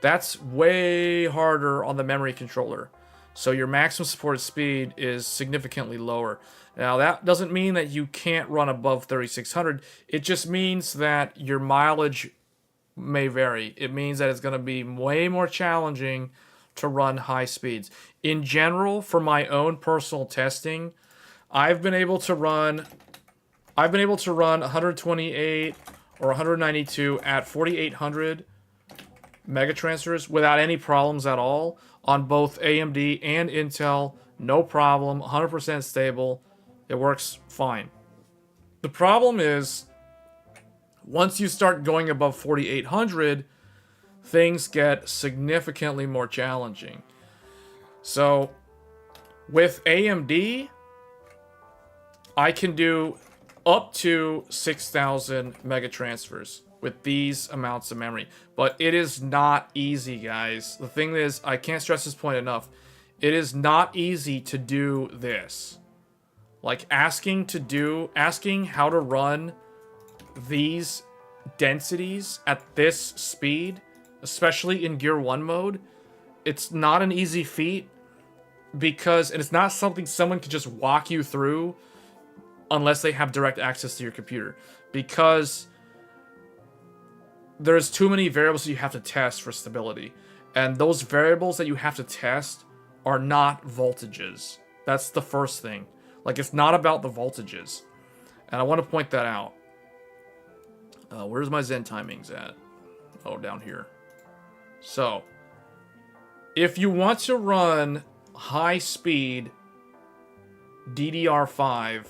that's way harder on the memory controller. So your maximum supported speed is significantly lower. Now, that doesn't mean that you can't run above 3600. It just means that your mileage may vary. It means that it's going to be way more challenging to run high speeds. In general, for my own personal testing, I've been able to run 128 or 192 at 4800 megatransfers without any problems at all on both AMD and Intel. No problem, 100% stable. It works fine. The problem is, once you start going above 4800, things get significantly more challenging. So with AMD, I can do up to 6,000 megatransfers with these amounts of memory. But it is not easy, guys. The thing is, I can't stress this point enough. It is not easy to do this. Like, asking how to run these densities at this speed, especially in Gear 1 mode, it's not an easy feat, because, and it's not something someone can just walk you through unless they have direct access to your computer, because there's too many variables that you have to test for stability, and those variables that you have to test are not voltages. That's the first thing. Like, it's not about the voltages, and I want to point that out. Where's my Zen timings at? Oh, down here. So, if you want to run high-speed DDR5,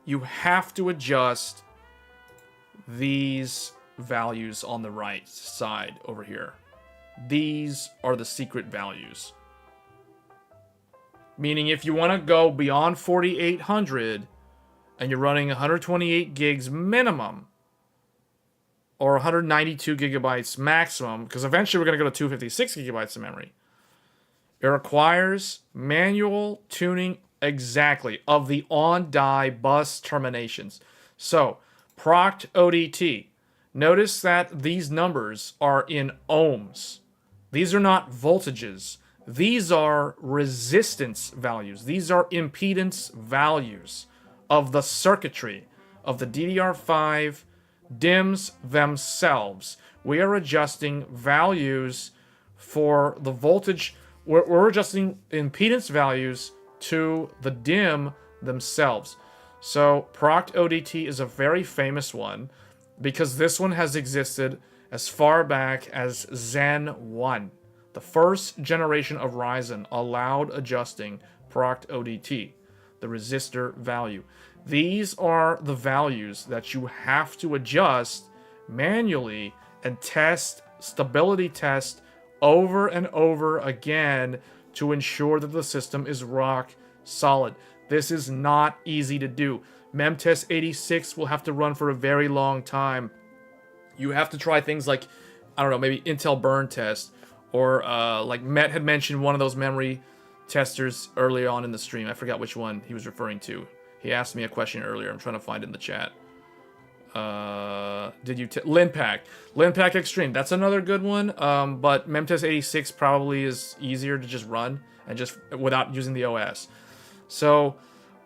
you have to adjust these values on the right side over here. these are the secret values. Meaning if you want to go beyond 4800 and you're running 128 gigs minimum or 192 gigabytes maximum, because eventually we're going to go to 256 gigabytes of memory, it requires manual tuning exactly of the on-die bus terminations. So, proct ODT. Notice that these numbers are in ohms. These are not voltages. These are resistance values. These are impedance values of the circuitry of the DDR5 DIMMs themselves. We are adjusting values for the voltage. We're adjusting impedance values to the DIMM themselves. So proct ODT is a very famous one because this one has existed as far back as Zen 1. The first generation of Ryzen allowed adjusting proct ODT, the resistor value. These are the values that you have to adjust manually and test, stability test over and over again to ensure that the system is rock solid. This is not easy to do. Memtest 86 will have to run for a very long time. You have to try things like, I don't know, maybe Intel burn test, or like Matt had mentioned one of those memory testers early on in the stream. I forgot which one he was referring to. He asked me a question earlier. I'm trying to find it in the chat. Did you Linpack? Linpack Extreme. That's another good one. But Memtest 86 probably is easier to just run and just without using the OS. So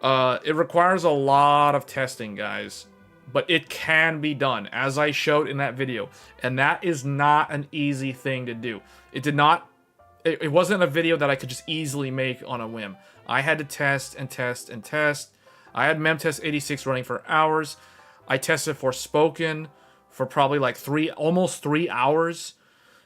it requires a lot of testing, guys. But it can be done, as I showed in that video. And that is not an easy thing to do. It wasn't a video that I could just easily make on a whim. I had to test and test and test. I had Memtest 86 running for hours. I tested Forspoken for probably like almost 3 hours.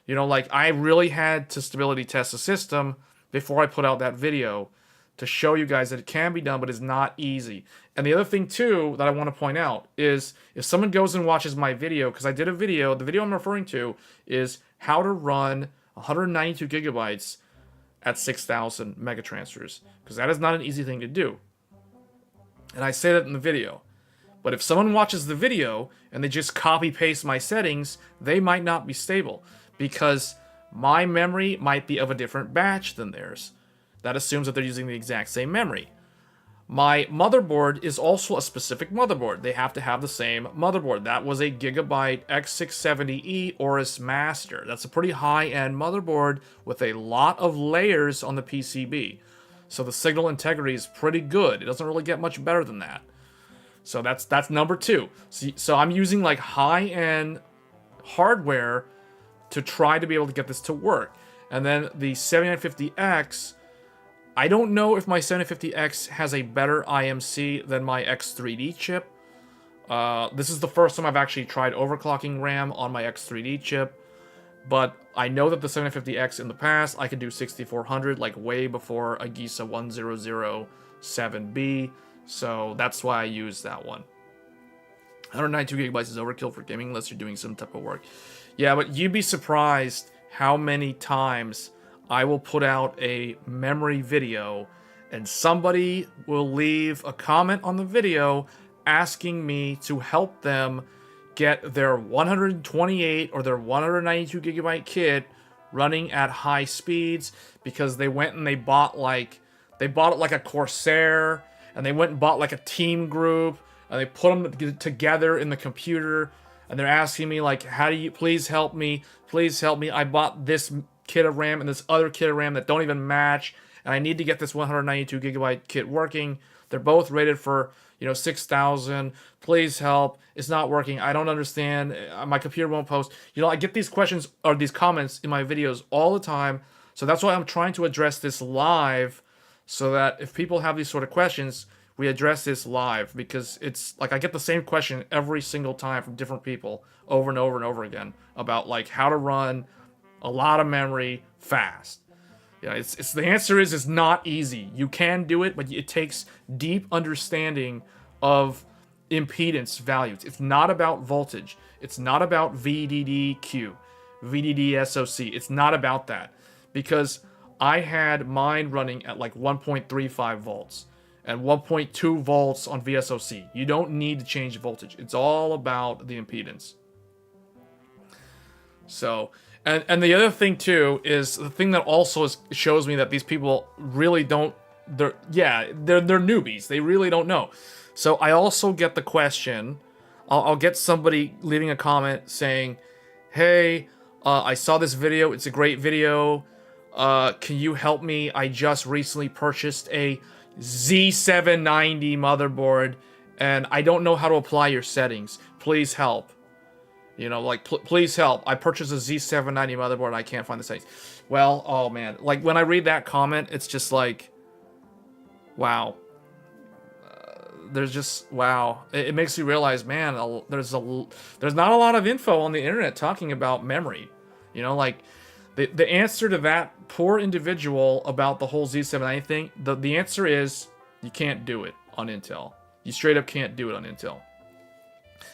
You know, like I really had to stability test the system before I put out that video to show you guys that it can be done, but it's not easy. And the other thing too that I want to point out is if someone goes and watches my video, because I did a video, the video I'm referring to is how to run 192 gigabytes at 6,000 megatransfers, because that is not an easy thing to do. And I say that in the video. But if someone watches the video and they just copy paste my settings, they might not be stable because my memory might be of a different batch than theirs. That assumes that they're using the exact same memory. My motherboard is also a specific motherboard. They have to have the same motherboard. That was a Gigabyte X670E Aorus Master. That's a pretty high-end motherboard with a lot of layers on the PCB. So the signal integrity is pretty good. It doesn't really get much better than that. So that's number two. So I'm using like high-end hardware to try to be able to get this to work. And then the 7950X, I don't know if my 7950X has a better IMC than my X3D chip. This is the first time I've actually tried overclocking RAM on my X3D chip. But I know that the 7950X in the past, I could do 6400 like way before a GISA 1007B. So that's why I use that one. 192 gigabytes is overkill for gaming unless you're doing some type of work. Yeah, but you'd be surprised how many times I will put out a memory video and somebody will leave a comment on the video asking me to help them get their 128 or their 192 gigabyte kit running at high speeds because they went and they bought it like a Corsair, and they went and bought like a team group, and they put them together in the computer, and they're asking me like, how do you, please help me, I bought this kit of RAM and this other kit of RAM that don't even match, and I need to get this 192 gigabyte kit working. They're both rated for, 6,000. Please help. It's not working. I don't understand. My computer won't post. I get these questions or these comments in my videos all the time. So that's why I'm trying to address this live, so that if people have these sort of questions, we address this live, because it's like I get the same question every single time from different people over and over and over again about like how to run a lot of memory fast. It's the answer is it's not easy. You can do it, but it takes deep understanding of impedance values. It's not about voltage. It's not about VDDQ. VDD SoC. It's not about that, because I had mine running at like 1.35 volts and 1.2 volts on VSOC. You don't need to change the voltage. It's all about the impedance. So, and the other thing too is the thing that also shows me that these people really don't. They're newbies. They really don't know. So I also get the question. I'll get somebody leaving a comment saying, "Hey, I saw this video. It's a great video. Can you help me? I just recently purchased a Z790 motherboard, and I don't know how to apply your settings. Please help." You know, like, please help. I purchased a Z790 motherboard and I can't find the settings. Well, oh man. Like, when I read that comment, it's just like, wow. There's just, wow. It makes you realize, man, there's not a lot of info on the internet talking about memory. You know, like, the answer to that poor individual about the whole Z790 thing, the answer is you can't do it on Intel. You straight up can't do it on Intel.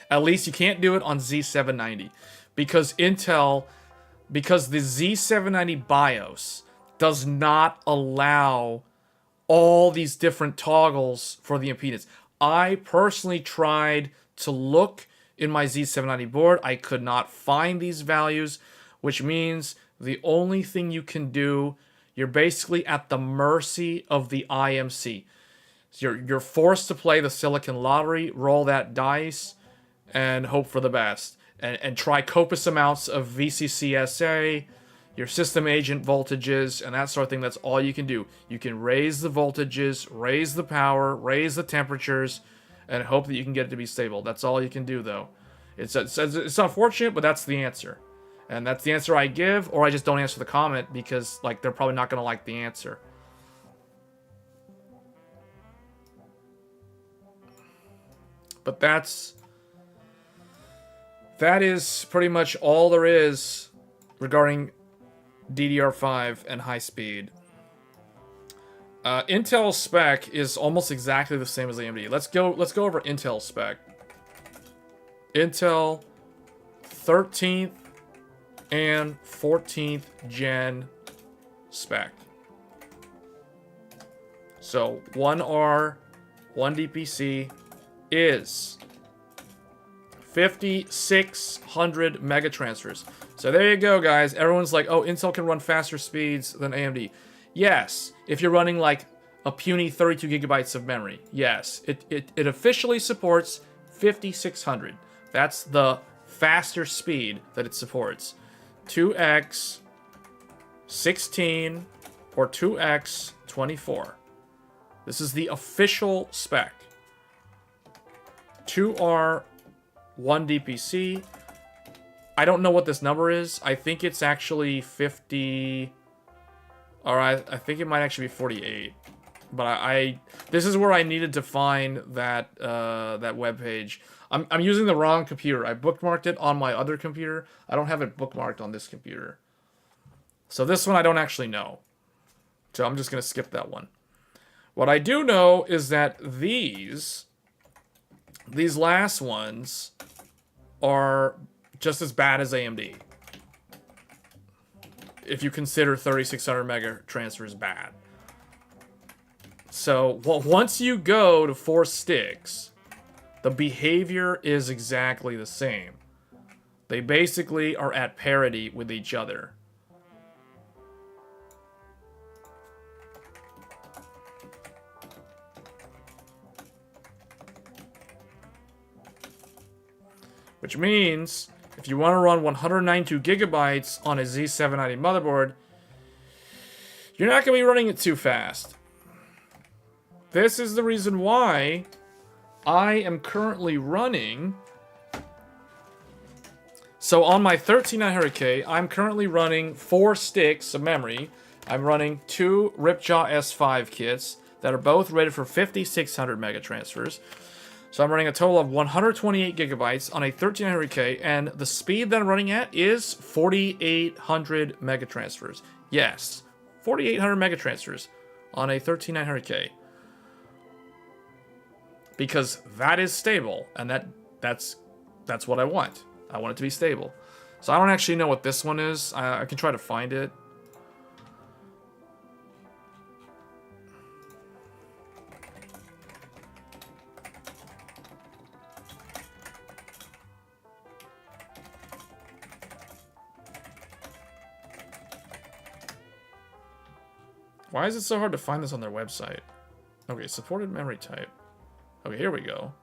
At least you can't do it on Z790, because the Z790 BIOS does not allow all these different toggles for the impedance. I personally tried to look in my Z790 board. I could not find these values, which means the only thing you can do, you're basically at the mercy of the IMC. So you're forced to play the Silicon Lottery, roll that dice, and hope for the best. And try copious amounts of VCCSA, your system agent voltages, and that sort of thing. That's all you can do. You can raise the voltages, raise the power, raise the temperatures, and hope that you can get it to be stable. That's all you can do, though. It's unfortunate, but that's the answer. And that's the answer I give, or I just don't answer the comment because, like, they're probably not going to like the answer. But that is pretty much all there is regarding DDR5 and high speed. Intel's spec is almost exactly the same as AMD. Let's go over Intel's spec. Intel 13th and 14th gen spec. So 1R, 1DPC is 5,600 megatransfers. So there you go, guys. Everyone's like, oh, Intel can run faster speeds than AMD. Yes, if you're running like a puny 32 gigabytes of memory. Yes, it officially supports 5,600. That's the faster speed that it supports. 2x 16 or 2x 24. This is the official spec. 2R 1DPC. I don't know what this number is. I think it's actually 50. Or I think it might actually be 48. But this is where I needed to find that that web page. I'm using the wrong computer. I bookmarked it on my other computer. I don't have it bookmarked on this computer. So this one I don't actually know. So I'm just going to skip that one. What I do know is that these last ones are just as bad as AMD. If you consider 3600 mega transfers bad. So once you go to 4 sticks, the behavior is exactly the same. They basically are at parity with each other. Which means, if you want to run 192 gigabytes on a Z790 motherboard, you're not going to be running it too fast. This is the reason why I am currently running... So on my 13900K, I'm currently running 4 sticks of memory. I'm running 2 Ripjaw S5 kits that are both rated for 5600 mega transfers. So I'm running a total of 128 gigabytes on a 13900K, and the speed that I'm running at is 4800 megatransfers. Yes, 4800 megatransfers on a 13900K. Because that is stable, and that's what I want. I want it to be stable. So I don't actually know what this one is. I can try to find it. Why is it so hard to find this on their website? Okay, supported memory type. Okay, here we go.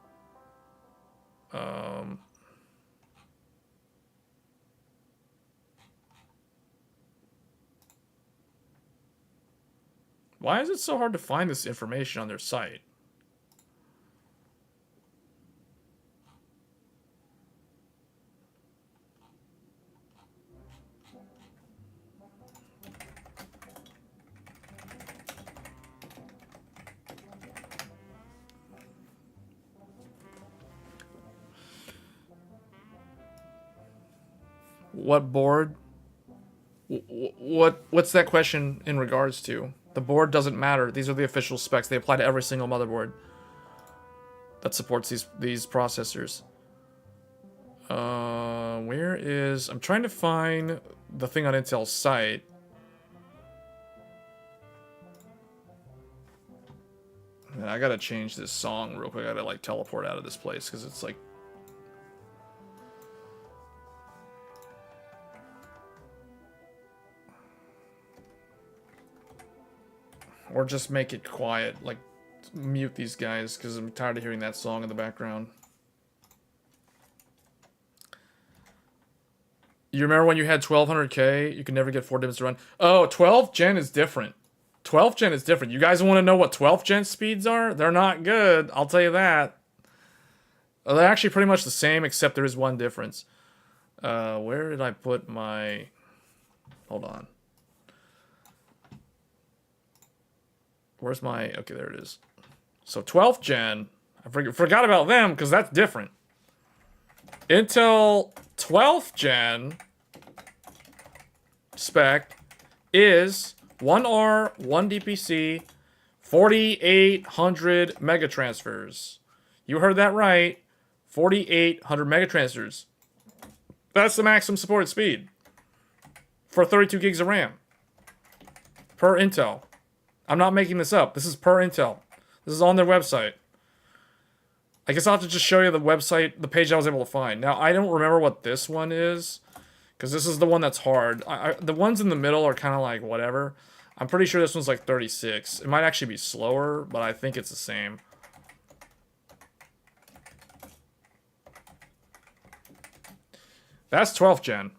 Why is it so hard to find this information on their site? What board? What's that question in regards to? The board doesn't matter. These are the official specs. They apply to every single motherboard that supports these processors. Where is... I'm trying to find the thing on Intel's site. Man, I gotta change this song real quick. I gotta, like, teleport out of this place, because it's, like... Or just make it quiet. Like, mute these guys, because I'm tired of hearing that song in the background. You remember when you had 1200K, you could never get 4 DIMMs to run? Oh, 12th gen is different. 12th gen is different. You guys want to know what 12th gen speeds are? They're not good, I'll tell you that. They're actually pretty much the same, except there is one difference. Where did I put my... Hold on. Where's my... Okay, there it is. So 12th gen, I forgot about them because that's different. Intel 12th gen spec is 1R, 1 DPC, 4800 megatransfers. You heard that right. 4800 megatransfers. That's the maximum supported speed for 32 gigs of RAM per Intel. I'm not making this up. This is per Intel. This is on their website. I guess I'll have to just show you the website, the page I was able to find. Now, I don't remember what this one is, because this is the one that's hard. The ones in the middle are kind of like whatever. I'm pretty sure this one's like 36. It might actually be slower, but I think it's the same. That's 12th gen.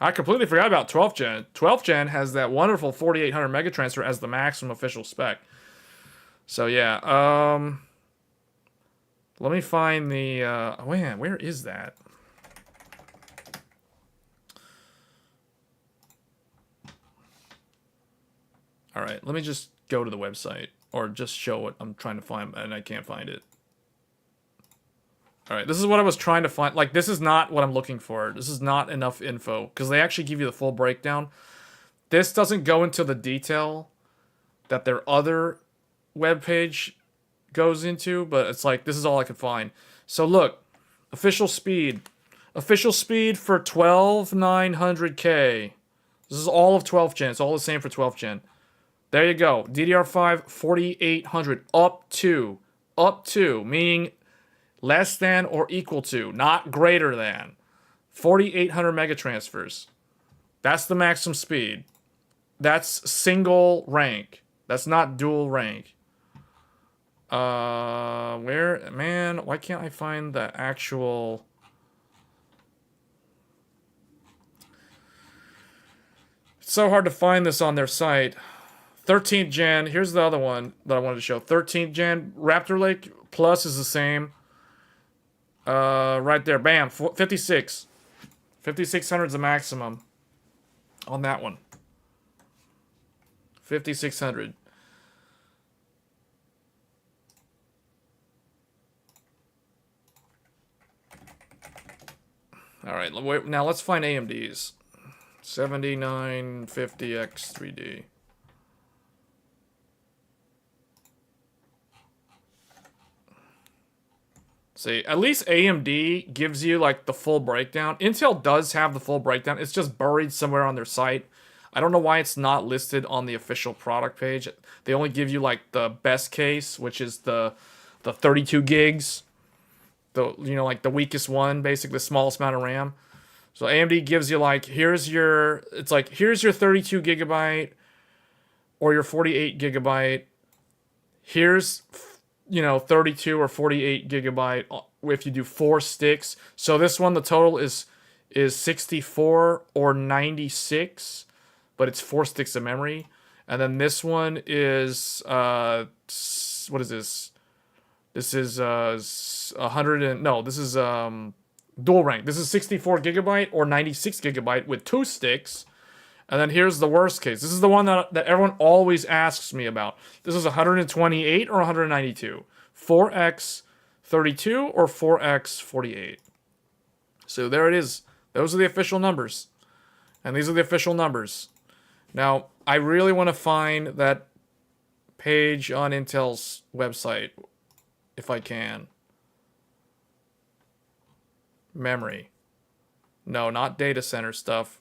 I completely forgot about 12th gen. 12th gen has that wonderful 4800 megatransfer as the maximum official spec. So yeah, let me find the, oh man, where is that? All right, let me just go to the website, or just show what I'm trying to find, and I can't find it. All right, this is what I was trying to find. Like, this is not what I'm looking for. This is not enough info, because they actually give you the full breakdown. This doesn't go into the detail that their other webpage goes into, but it's like, this is all I could find. So look, official speed for 12900K. This is all of 12th gen. It's all the same for 12th gen. There you go. DDR5 4800 up to, meaning less than or equal to, not greater than 4800 megatransfers. That's the maximum speed. That's single rank. That's not dual rank. Where, man, why can't I find the actual... It's so hard to find this on their site. 13th gen, here's the other one that I wanted to show. 13th gen, Raptor Lake Plus is the same. Right there, bam, 56. 5600 is the maximum on that one. 5600. All right, now let's find AMD's. 7950X3D. See, at least AMD gives you like the full breakdown. Intel does have the full breakdown. It's just buried somewhere on their site. I don't know why it's not listed on the official product page. They only give you like the best case, which is the 32 gigs. Like the weakest one, basically the smallest amount of RAM. So AMD gives you like here's your 32 gigabyte or your 48 gigabyte. Here's 32 or 48 gigabyte if you do 4 sticks. So this one, the total is 64 or 96, but it's 4 sticks of memory. And then this one is what is this? This is 100 and no, this is dual rank. This is 64 gigabyte or 96 gigabyte with 2 sticks. And then here's the worst case. This is the one that everyone always asks me about. This is 128 or 192. 4x 32 or 4x 48. So there it is. Those are the official numbers. And these are the official numbers. Now, I really want to find that page on Intel's website, if I can. Memory. No, not data center stuff.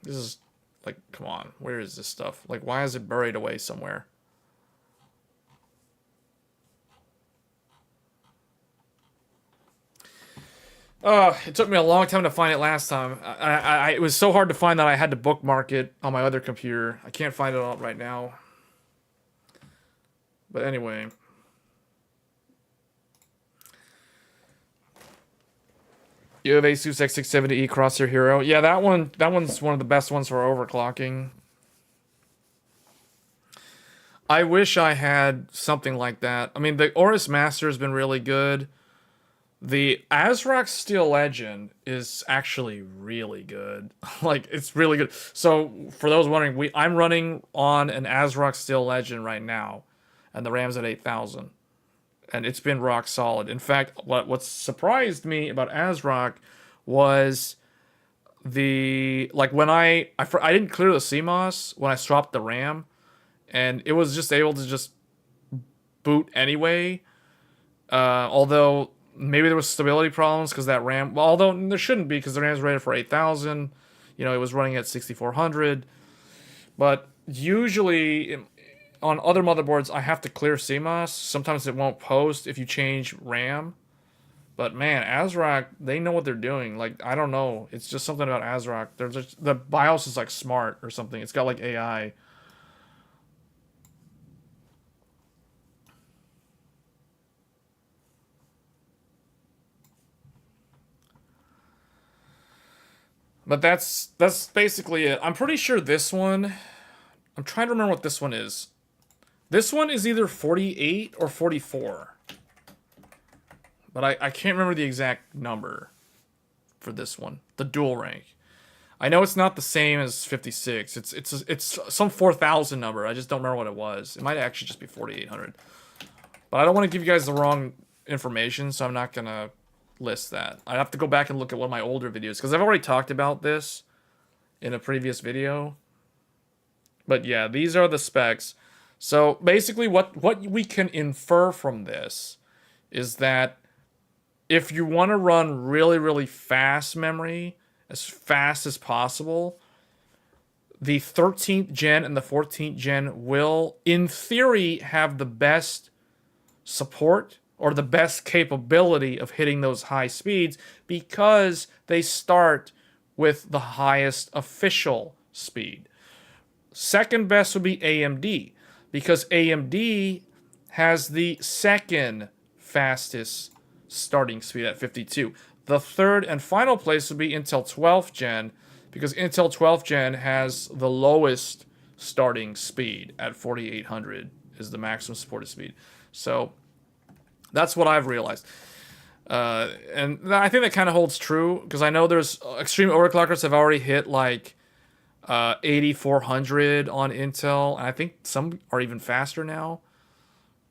This is, like, come on. Where is this stuff? Like, why is it buried away somewhere? It took me a long time to find it last time. It was so hard to find that I had to bookmark it on my other computer. I can't find it right now. But anyway. You have Asus X670E Crosshair Hero. Yeah, that one's one of the best ones for overclocking. I wish I had something like that. I mean, the Aorus Master has been really good. The ASRock Steel Legend is actually really good. Like, it's really good. So, for those wondering, I'm running on an ASRock Steel Legend right now, and the RAM's at 8,000. And it's been rock solid. In fact, what surprised me about ASRock was when I didn't clear the CMOS when I swapped the RAM, and it was just able to just boot anyway. Although maybe there was stability problems because that RAM. Well, although there shouldn't be because the RAM's rated for 8,000. It was running at 6,400. But usually on other motherboards, I have to clear CMOS. Sometimes it won't post if you change RAM. But man, ASRock, they know what they're doing. Like, I don't know. It's just something about ASRock. The BIOS is like smart or something. It's got like AI. But that's basically it. I'm pretty sure this one, I'm trying to remember what this one is. This one is either 48 or 44. But I can't remember the exact number for this one. The dual rank. I know it's not the same as 56. It's some 4,000 number. I just don't remember what it was. It might actually just be 4,800. But I don't want to give you guys the wrong information, so I'm not going to list that. I have to go back and look at one of my older videos, because I've already talked about this in a previous video. But yeah, these are the specs. So basically what we can infer from this is that if you want to run really, really fast memory, as fast as possible, the 13th gen and the 14th gen will, in theory, have the best support or the best capability of hitting those high speeds because they start with the highest official speed. Second best would be AMD, because AMD has the second fastest starting speed at 52. The third and final place would be Intel 12th gen, because Intel 12th gen has the lowest starting speed at 4800 is the maximum supported speed. So that's what I've realized. And I think that kind of holds true, because I know there's extreme overclockers have already hit like 8400 on Intel, and I think some are even faster now.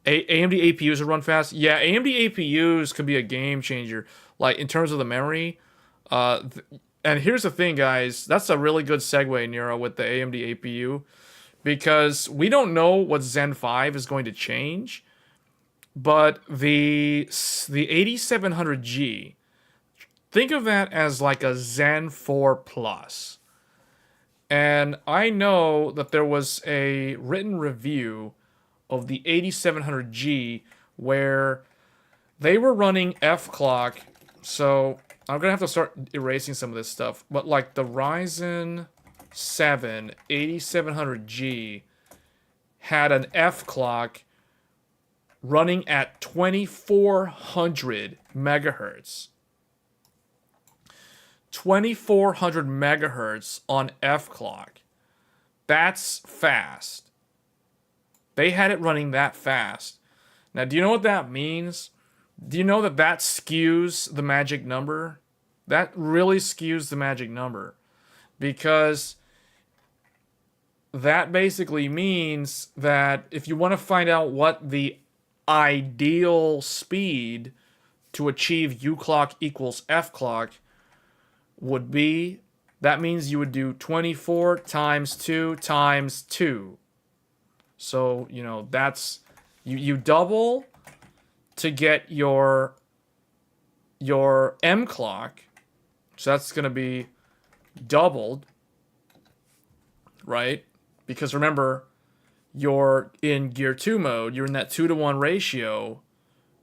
AMD APUs would run fast. Yeah, AMD APUs could be a game changer. Like, in terms of the memory, And here's the thing, guys. That's a really good segue, Nero, with the AMD APU, because we don't know what Zen 5 is going to change, but the 8700G, think of that as like a Zen 4 Plus. And I know that there was a written review of the 8700G where they were running F-clock. So I'm going to have to start erasing some of this stuff. But like the Ryzen 7 8700G had an F-clock running at 2400 megahertz. 2400 megahertz on F-clock. That's fast. They had it running that fast. Now, do you know what that means? Do you know that that skews the magic number? That really skews the magic number. Because that basically means that if you want to find out what the ideal speed to achieve U clock equals F clock would be, that means you would do 24 times 2 times 2. So, you know, that's, you double to get your M clock. So that's going to be doubled, right? Because remember, you're in Gear 2 mode, you're in that 2-to-1 ratio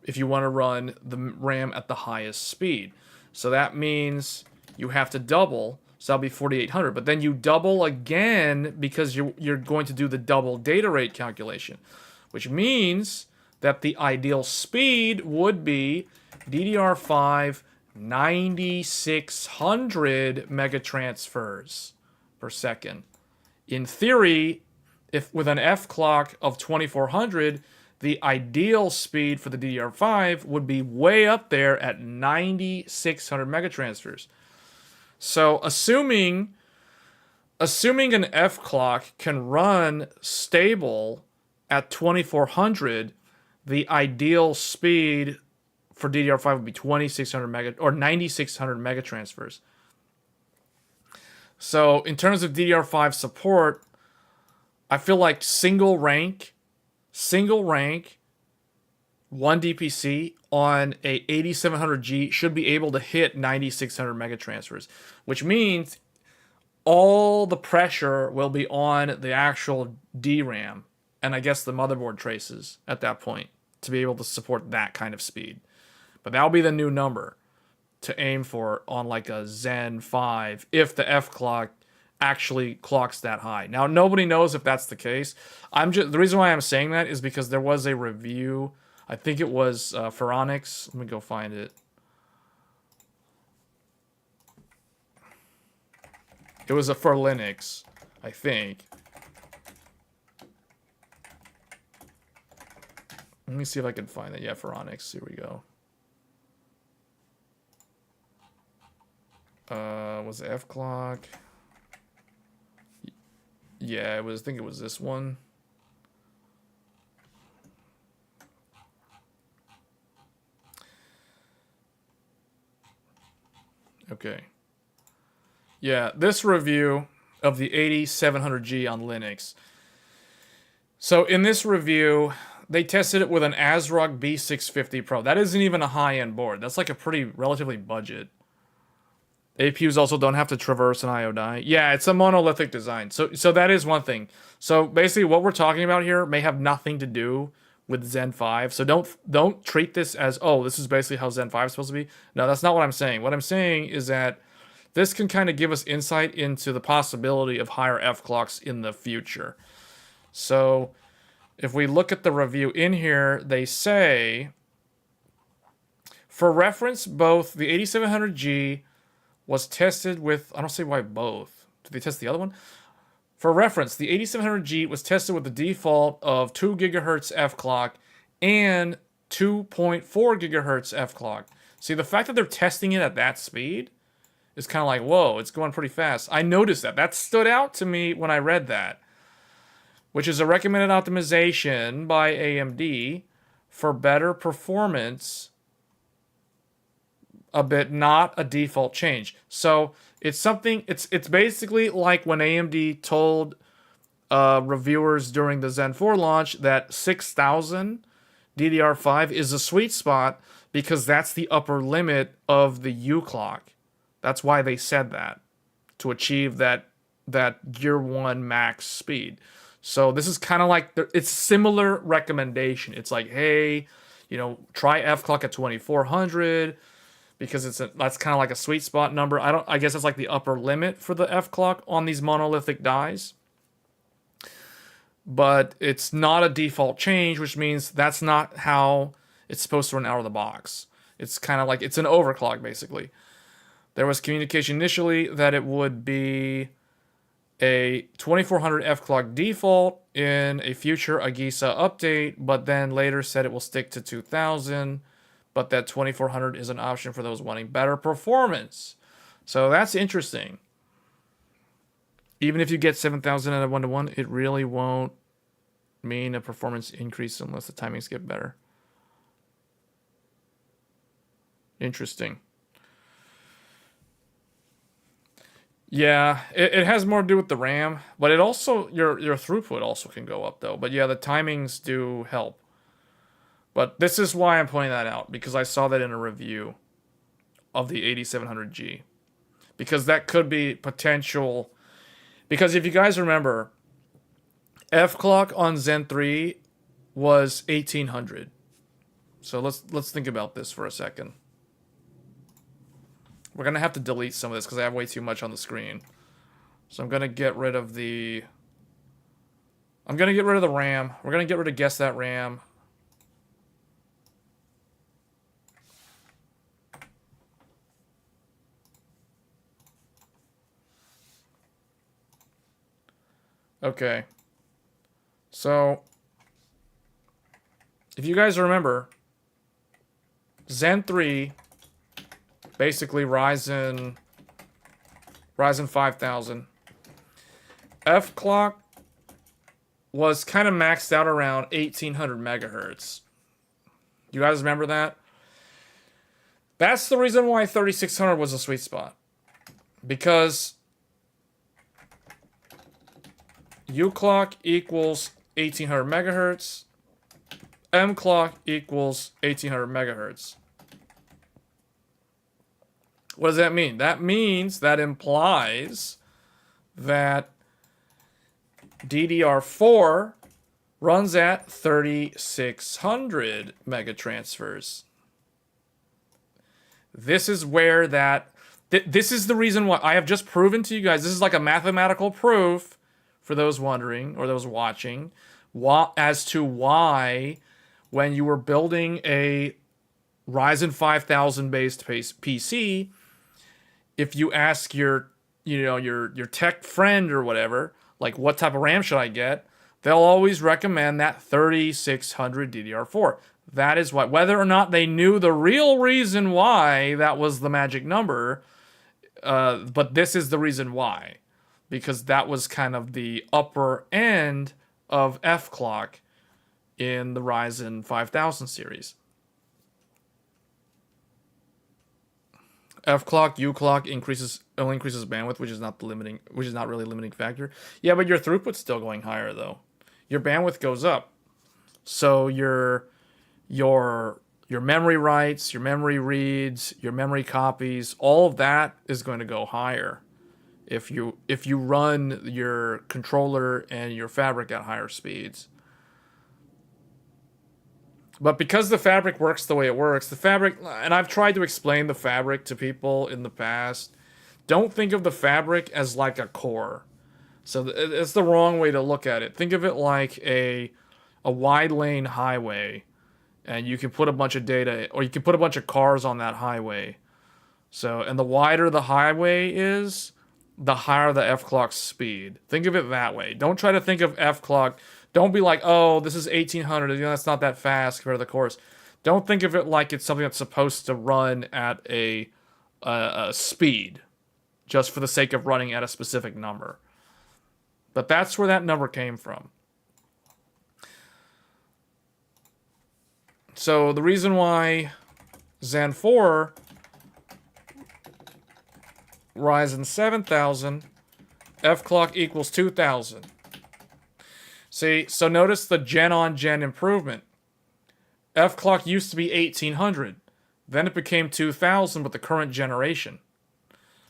if you want to run the RAM at the highest speed. So that means you have to double, so that'll be 4800. But then you double again because you're going to do the double data rate calculation, which means that the ideal speed would be DDR5 9600 megatransfers per second. In theory, if with an F clock of 2400, the ideal speed for the DDR5 would be way up there at 9600 megatransfers. So assuming an F clock can run stable at 2400, the ideal speed for DDR5 would be 9600 or 9600 megatransfers. So in terms of DDR5 support, I feel like single rank 1 DPC on a 8700G should be able to hit 9600 megatransfers, which means all the pressure will be on the actual DRAM and I guess the motherboard traces at that point to be able to support that kind of speed. But that'll be the new number to aim for on like a Zen 5 if the F clock actually clocks that high. Now, nobody knows if that's the case. The reason why I'm saying that is because there was a review. I think it was for Hynix. Let me go find it. It was for Linux, I think. Let me see if I can find it. Yeah, for Hynix. Here we go. Was it F clock? Yeah, I think it was this one. Okay. Yeah, this review of the 8700G on Linux. So in this review, they tested it with an ASRock B650 Pro. That isn't even a high-end board. That's like a pretty relatively budget. APUs also don't have to traverse an IO die. Yeah, it's a monolithic design. So that is one thing. So basically what we're talking about here may have nothing to do with Zen 5. So don't treat this as, oh, this is basically how Zen 5 is supposed to be. No, that's not what I'm saying. What I'm saying is that this can kind of give us insight into the possibility of higher F clocks in the future. So if we look at the review in here, they say, for reference, both the 8700G was tested with, I don't say why both. Did they test the other one? For reference, the 8700G was tested with the default of 2 gigahertz F clock and 2.4 gigahertz F clock. See, the fact that they're testing it at that speed is kind of like, whoa, it's going pretty fast. I noticed that. That stood out to me when I read that, which is a recommended optimization by AMD for better performance a bit, not a default change. So it's something, it's basically like when AMD told reviewers during the Zen 4 launch that 6000 DDR5 is a sweet spot because that's the upper limit of the U clock. That's why they said that, to achieve that Gear 1 max speed. So this is kind of like, it's similar recommendation. It's like, hey, you know, try F clock at 2400 because that's kind of like a sweet spot number. I guess it's like the upper limit for the F clock on these monolithic dies. But it's not a default change, which means that's not how it's supposed to run out of the box. It's kind of like, it's an overclock, basically. There was communication initially that it would be a 2400 F clock default in a future Agisa update, but then later said it will stick to 2000, but that 2400 is an option for those wanting better performance. So that's interesting. Even if you get 7000 at a 1-to-1, it really won't mean a performance increase unless the timings get better. Interesting. Yeah, it has more to do with the RAM, but it also, your throughput also can go up though. But yeah, the timings do help. But this is why I'm pointing that out, because I saw that in a review of the 8700G. Because that could be potential. Because if you guys remember, F clock on Zen 3 was 1800. So let's think about this for a second. We're going to have to delete some of this because I have way too much on the screen. So I'm going to get rid of the... I'm going to get rid of the RAM. We're going to get rid of guess that RAM. Okay. So, if you guys remember, Zen 3... basically Ryzen 5000. F clock was kind of maxed out around 1800 megahertz. You guys remember that? That's the reason why 3600 was a sweet spot. Because U clock equals 1800 megahertz. M clock equals 1800 megahertz. What does that mean? That means, that implies that DDR4 runs at 3600 megatransfers. This is where this is the reason why I have just proven to you guys, this is like a mathematical proof for those wondering or those watching, as to why when you were building a Ryzen 5000 based PC, if you ask your tech friend or whatever, like what type of RAM should I get, they'll always recommend that 3600 DDR4. That is why, whether or not they knew the real reason why that was the magic number, but this is the reason why, because that was kind of the upper end of F clock in the Ryzen 5000 series. F clock, U clock only increases bandwidth, which is not really limiting factor. Yeah, but your throughput's still going higher though. Your bandwidth goes up, so your memory writes, your memory reads, your memory copies, all of that is going to go higher if you run your controller and your fabric at higher speeds. But because the fabric works the way it works, the fabric, and I've tried to explain the fabric to people in the past, don't think of the fabric as like a core. So it's the wrong way to look at it. Think of it like a wide lane highway, and you can put a bunch of data, or you can put a bunch of cars on that highway. So, and the wider the highway is, the higher the F clock speed. Think of it that way. Don't try to think of F clock. Don't be like, oh, this is 1800. That's not that fast compared to the cores. Don't think of it like it's something that's supposed to run at a speed, just for the sake of running at a specific number. But that's where that number came from. So the reason why Zen 4 Ryzen 7000, F clock equals 2000. See, so notice the gen-on-gen improvement. F clock used to be 1800. Then it became 2000 with the current generation.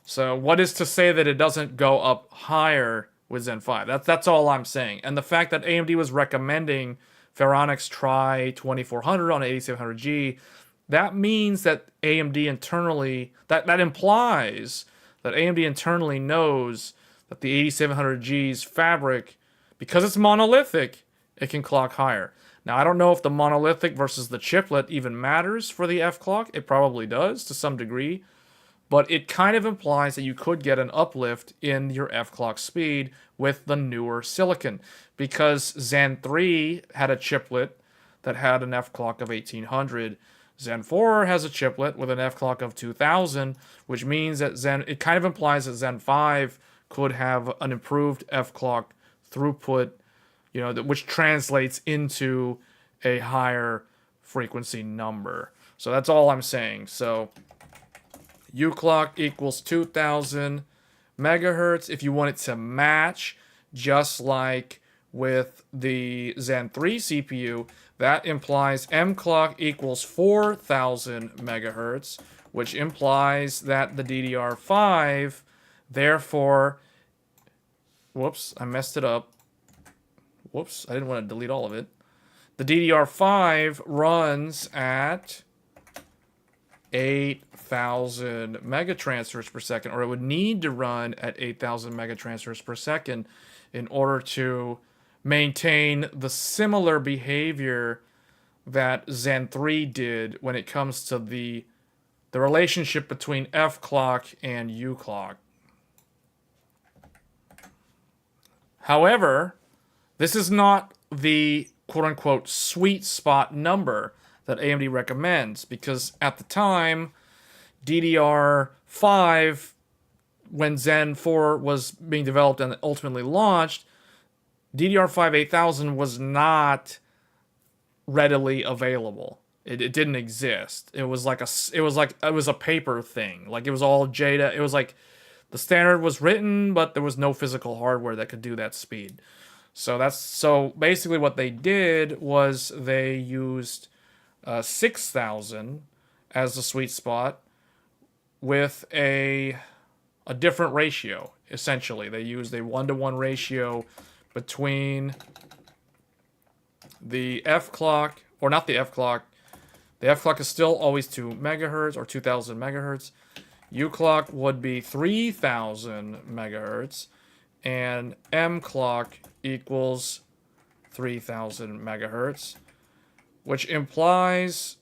So what is to say that it doesn't go up higher with Zen 5? That's all I'm saying. And the fact that AMD was recommending Pharonics try 2400 on 8700G, that means that AMD internally, that implies that AMD internally knows that the 8700G's fabric, because it's monolithic, it can clock higher. Now, I don't know if the monolithic versus the chiplet even matters for the F clock. It probably does to some degree. But it kind of implies that you could get an uplift in your F clock speed with the newer silicon. Because Zen 3 had a chiplet that had an F clock of 1800. Zen 4 has a chiplet with an F clock of 2000, which means that it kind of implies that Zen 5 could have an improved F clock throughput, which translates into a higher frequency number. So that's all I'm saying. So U clock equals 2000 megahertz. If you want it to match, just like with the Zen 3 CPU, that implies M clock equals 4000 megahertz, which implies that the DDR5, therefore, whoops, I messed it up. Whoops, I didn't want to delete all of it. The DDR5 runs at 8,000 megatransfers per second, or it would need to run at 8,000 megatransfers per second in order to maintain the similar behavior that Zen 3 did when it comes to the relationship between F clock and U clock. However, this is not the quote-unquote sweet spot number that AMD recommends, because at the time, DDR5, when Zen 4 was being developed and ultimately launched, DDR5 8000 was not readily available. It didn't exist. It was a paper thing. Like, it was all JADA. It was like the standard was written, but there was no physical hardware that could do that speed. So basically what they did was they used 6000 as the sweet spot with a different ratio. Essentially, they used a 1-to-1 ratio between the F clock, or not the F clock. The F clock is still always 2 megahertz or 2000 megahertz. U clock would be 3000 megahertz, and M clock equals 3000 megahertz, which implies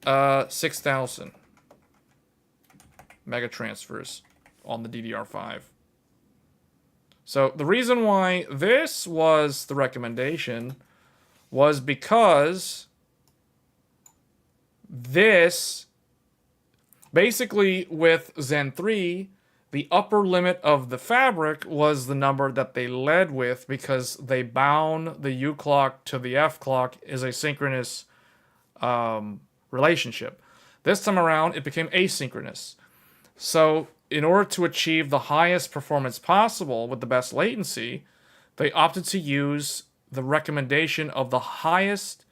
6,000 megatransfers on the DDR5. So the reason why this was the recommendation was because this, basically with Zen 3, the upper limit of the fabric was the number that they led with, because they bound the U clock to the F clock as a synchronous relationship. This time around, it became asynchronous. So in order to achieve the highest performance possible with the best latency, they opted to use the recommendation of the highest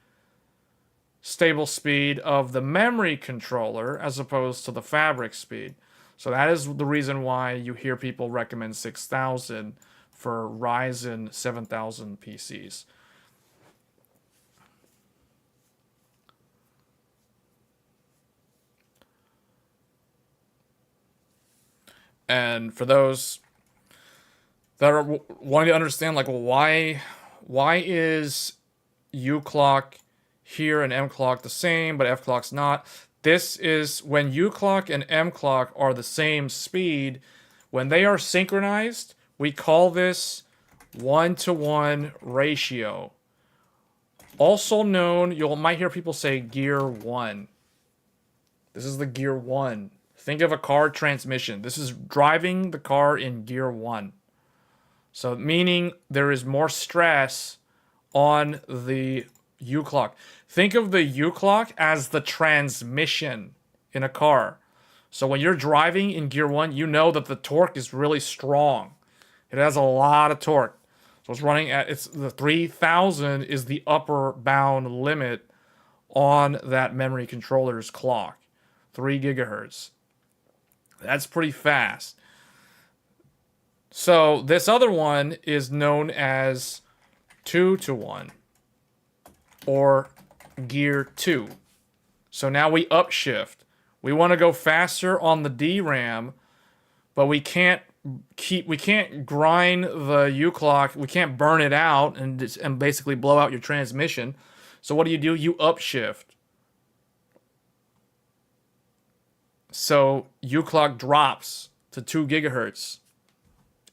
stable speed of the memory controller as opposed to the fabric speed. So that is the reason why you hear people recommend 6000 for Ryzen 7000 PCs. And for those that are wanting to understand, like, why is U clock here and M clock the same, but F clock's not? This is when U clock and M clock are the same speed. When they are synchronized, we call this 1-to-1 ratio. Also known, you might hear people say gear 1. This is the gear 1. Think of a car transmission. This is driving the car in gear 1. So meaning there is more stress on the U clock. Think of the U clock as the transmission in a car. So when you're driving in Gear 1, you know that the torque is really strong. It has a lot of torque. So it's running at, it's the 3000 is the upper bound limit on that memory controller's clock. 3 gigahertz. That's pretty fast. So this other one is known as 2 to 1 or Gear 2. So now we upshift. We want to go faster on the DRAM, but we can't grind the U clock. We can't burn it out and basically blow out your transmission. So what do? You upshift. So U clock drops to 2 gigahertz.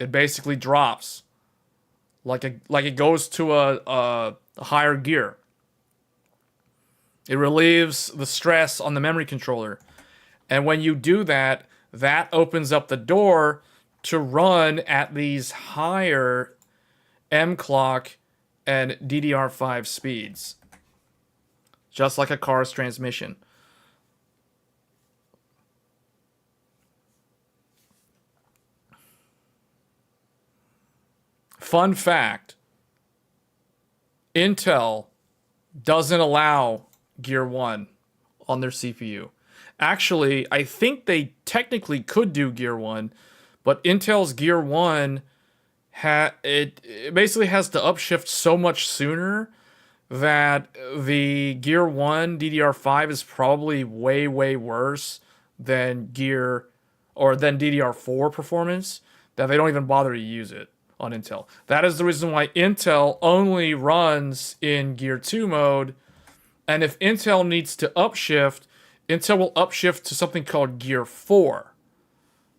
It basically drops like it goes to a higher gear. It relieves the stress on the memory controller. And when you do that, that opens up the door to run at these higher M clock and DDR5 speeds. Just like a car's transmission. Fun fact, Intel doesn't allow Gear 1 on their CPU. Actually, I think they technically could do Gear 1, but Intel's Gear 1 it basically has to upshift so much sooner that the Gear 1 DDR5 is probably way, way worse than DDR4 performance, that they don't even bother to use it on Intel. That is the reason why Intel only runs in Gear 2 mode. And if Intel needs to upshift, Intel will upshift to something called Gear 4.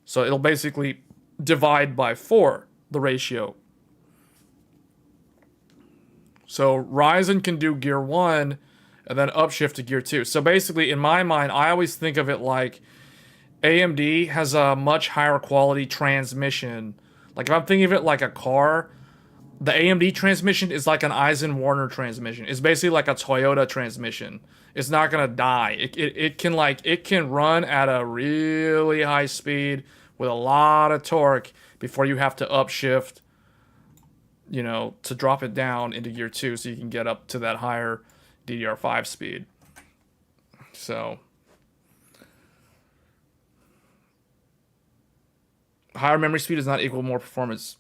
So it'll basically divide by 4 the ratio. So Ryzen can do Gear 1 and then upshift to Gear 2. So basically, in my mind, I always think of it like AMD has a much higher quality transmission. Like if I'm thinking of it like a car, the AMD transmission is like an Eisen-Warner transmission. It's basically like a Toyota transmission. It's not gonna die. It can run at a really high speed with a lot of torque before you have to upshift, you know, to drop it down into Gear 2 so you can get up to that higher DDR5 speed. So higher memory speed does not equal more performance.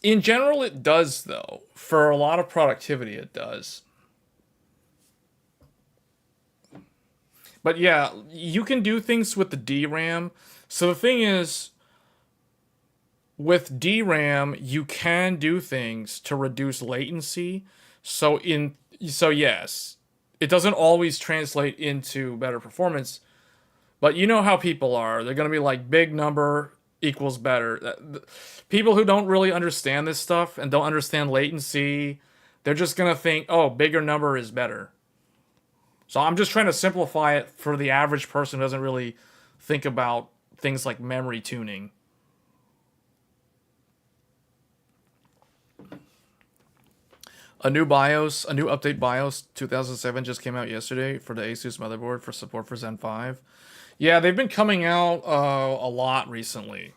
In general, it does, though. For a lot of productivity, it does. But yeah, you can do things with the DRAM. So the thing is, with DRAM, you can do things to reduce latency. So yes, it doesn't always translate into better performance. But you know how people are. They're going to be like, big number equals better. People who don't really understand this stuff and don't understand latency, they're just going to think, oh, bigger number is better. So I'm just trying to simplify it for the average person who doesn't really think about things like memory tuning. A new update BIOS 2007 just came out yesterday for the Asus motherboard for support for Zen 5. Yeah, they've been coming out a lot recently.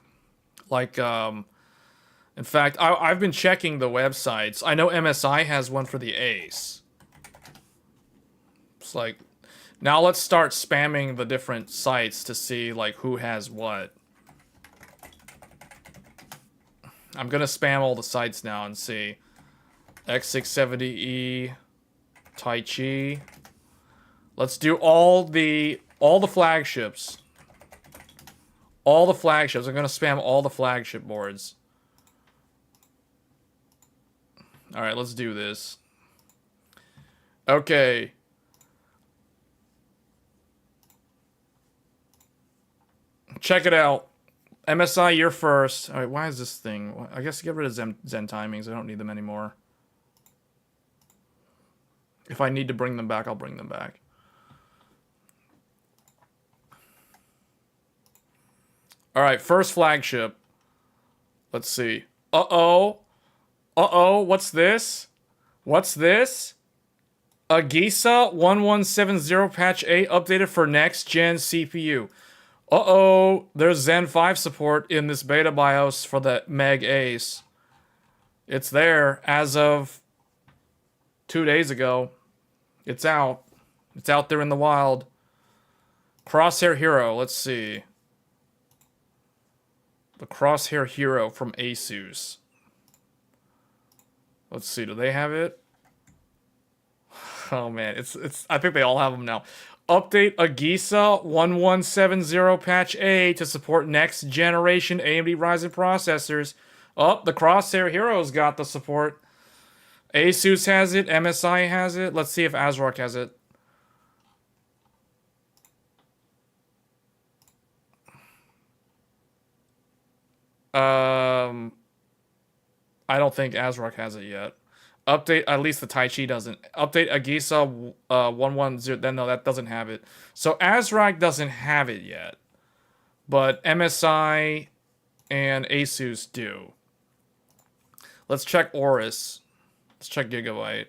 Like, in fact, I've been checking the websites. I know MSI has one for the Ace. It's like, now let's start spamming the different sites to see, like, who has what. I'm gonna spam all the sites now and see. X670E, Tai Chi. Let's do all the flagships. All the flagships. I'm gonna spam all the flagship boards. Alright, let's do this. Okay. Check it out. MSI, you're first. Alright, why is this thing? I guess get rid of Zen timings. I don't need them anymore. If I need to bring them back, I'll bring them back. Alright, first flagship. Let's see. Uh-oh. Uh-oh, what's this? What's this? A GISA 1170 patch 8 updated for next gen CPU. Uh-oh, there's Zen 5 support in this beta BIOS for the Meg Ace. It's there as of 2 days ago. It's out. It's out there in the wild. Crosshair Hero, let's see. The Crosshair Hero from Asus. Let's see, do they have it? Oh man, it's I think they all have them now. Update Agisa 1170 patch A to support next generation AMD Ryzen processors. Oh, the Crosshair Hero's got the support. Asus has it, MSI has it. Let's see if ASRock has it. I don't think ASRock has it yet. Update, at least the Taichi doesn't. Update Agisa 110. Then no, that doesn't have it. So ASRock doesn't have it yet, but MSI and Asus do. Let's check Aorus. Let's check Gigabyte.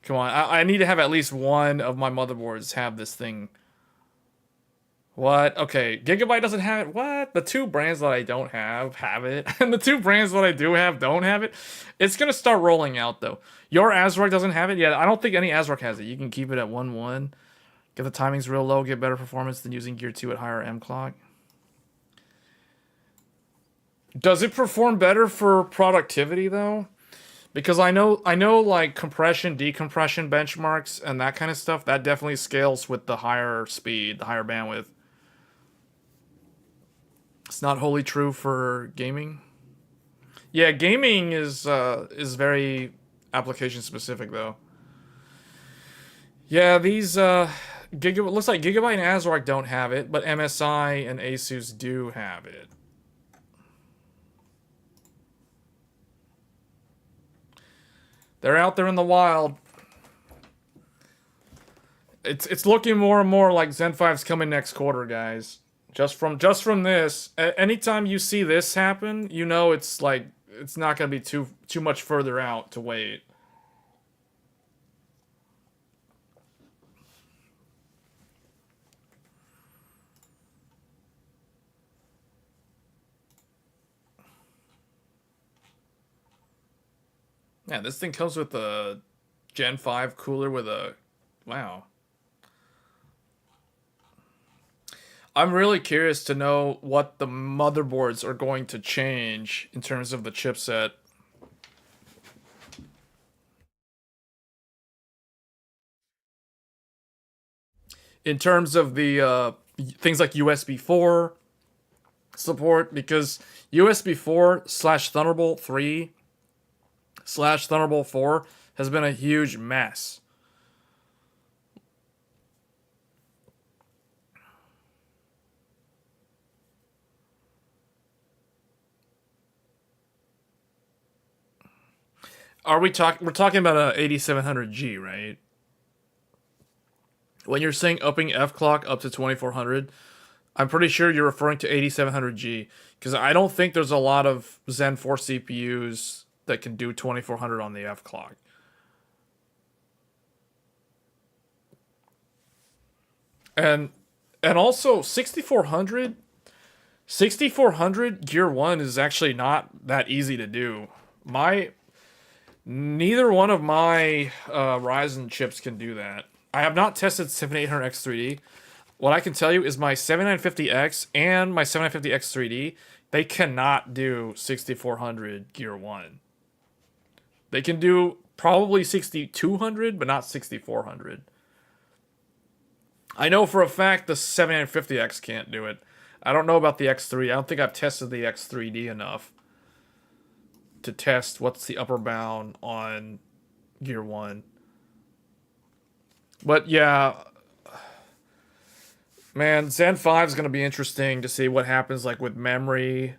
Come on, I need to have at least one of my motherboards have this thing. What? Okay, Gigabyte doesn't have it. What? The two brands that I don't have it. And the two brands that I do have don't have it. It's going to start rolling out, though. Your ASRock doesn't have it yet. I don't think any ASRock has it. You can keep it at 1.1. Get the timings real low. Get better performance than using Gear 2 at higher M clock. Does it perform better for productivity, though? Because I know like compression, decompression benchmarks and that kind of stuff, that definitely scales with the higher speed, the higher bandwidth. It's not wholly true for gaming. Yeah, gaming is very application specific though. Yeah, these looks like Gigabyte and ASRock don't have it, but MSI and Asus do have it. They're out there in the wild. It's looking more and more like Zen 5's coming next quarter, guys. Just from this, anytime you see this happen, you know it's like it's not gonna be too much further out to wait. Yeah, this thing comes with a Gen 5 cooler with a... Wow. I'm really curious to know what the motherboards are going to change in terms of the chipset. In terms of the things like USB 4 support, because USB 4 / Thunderbolt 3 / Thunderbolt 4 has been a huge mess. We're talking about a 8700G, right? When you're saying upping F clock up to 2400, I'm pretty sure you're referring to 8700G, because I don't think there's a lot of Zen 4 CPUs that can do 2400 on the F clock. And also 6400 Gear 1 is actually not that easy to do. Neither one of my Ryzen chips can do that. I have not tested 7800X3D. What I can tell you is my 7950X and my 7950X3D, they cannot do 6400 Gear 1. They can do probably 6200, but not 6400. I know for a fact the 7950X can't do it. I don't know about the X3. I don't think I've tested the X3D enough to test what's the upper bound on Gear 1. But yeah, man, Zen 5 is going to be interesting to see what happens like with memory.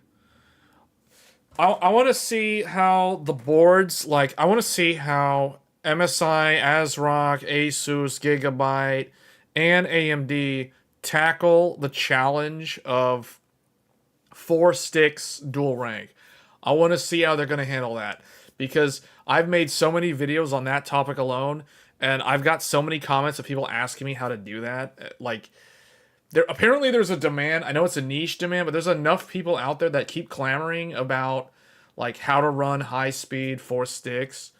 I want to see how the boards, like, I want to see how MSI, ASRock, Asus, Gigabyte, and AMD tackle the challenge of 4 sticks dual rank. I want to see how they're going to handle that, because I've made so many videos on that topic alone, and I've got so many comments of people asking me how to do that. Like, apparently there's a demand. I know it's a niche demand, but there's enough people out there that keep clamoring about like how to run high speed 4 sticks,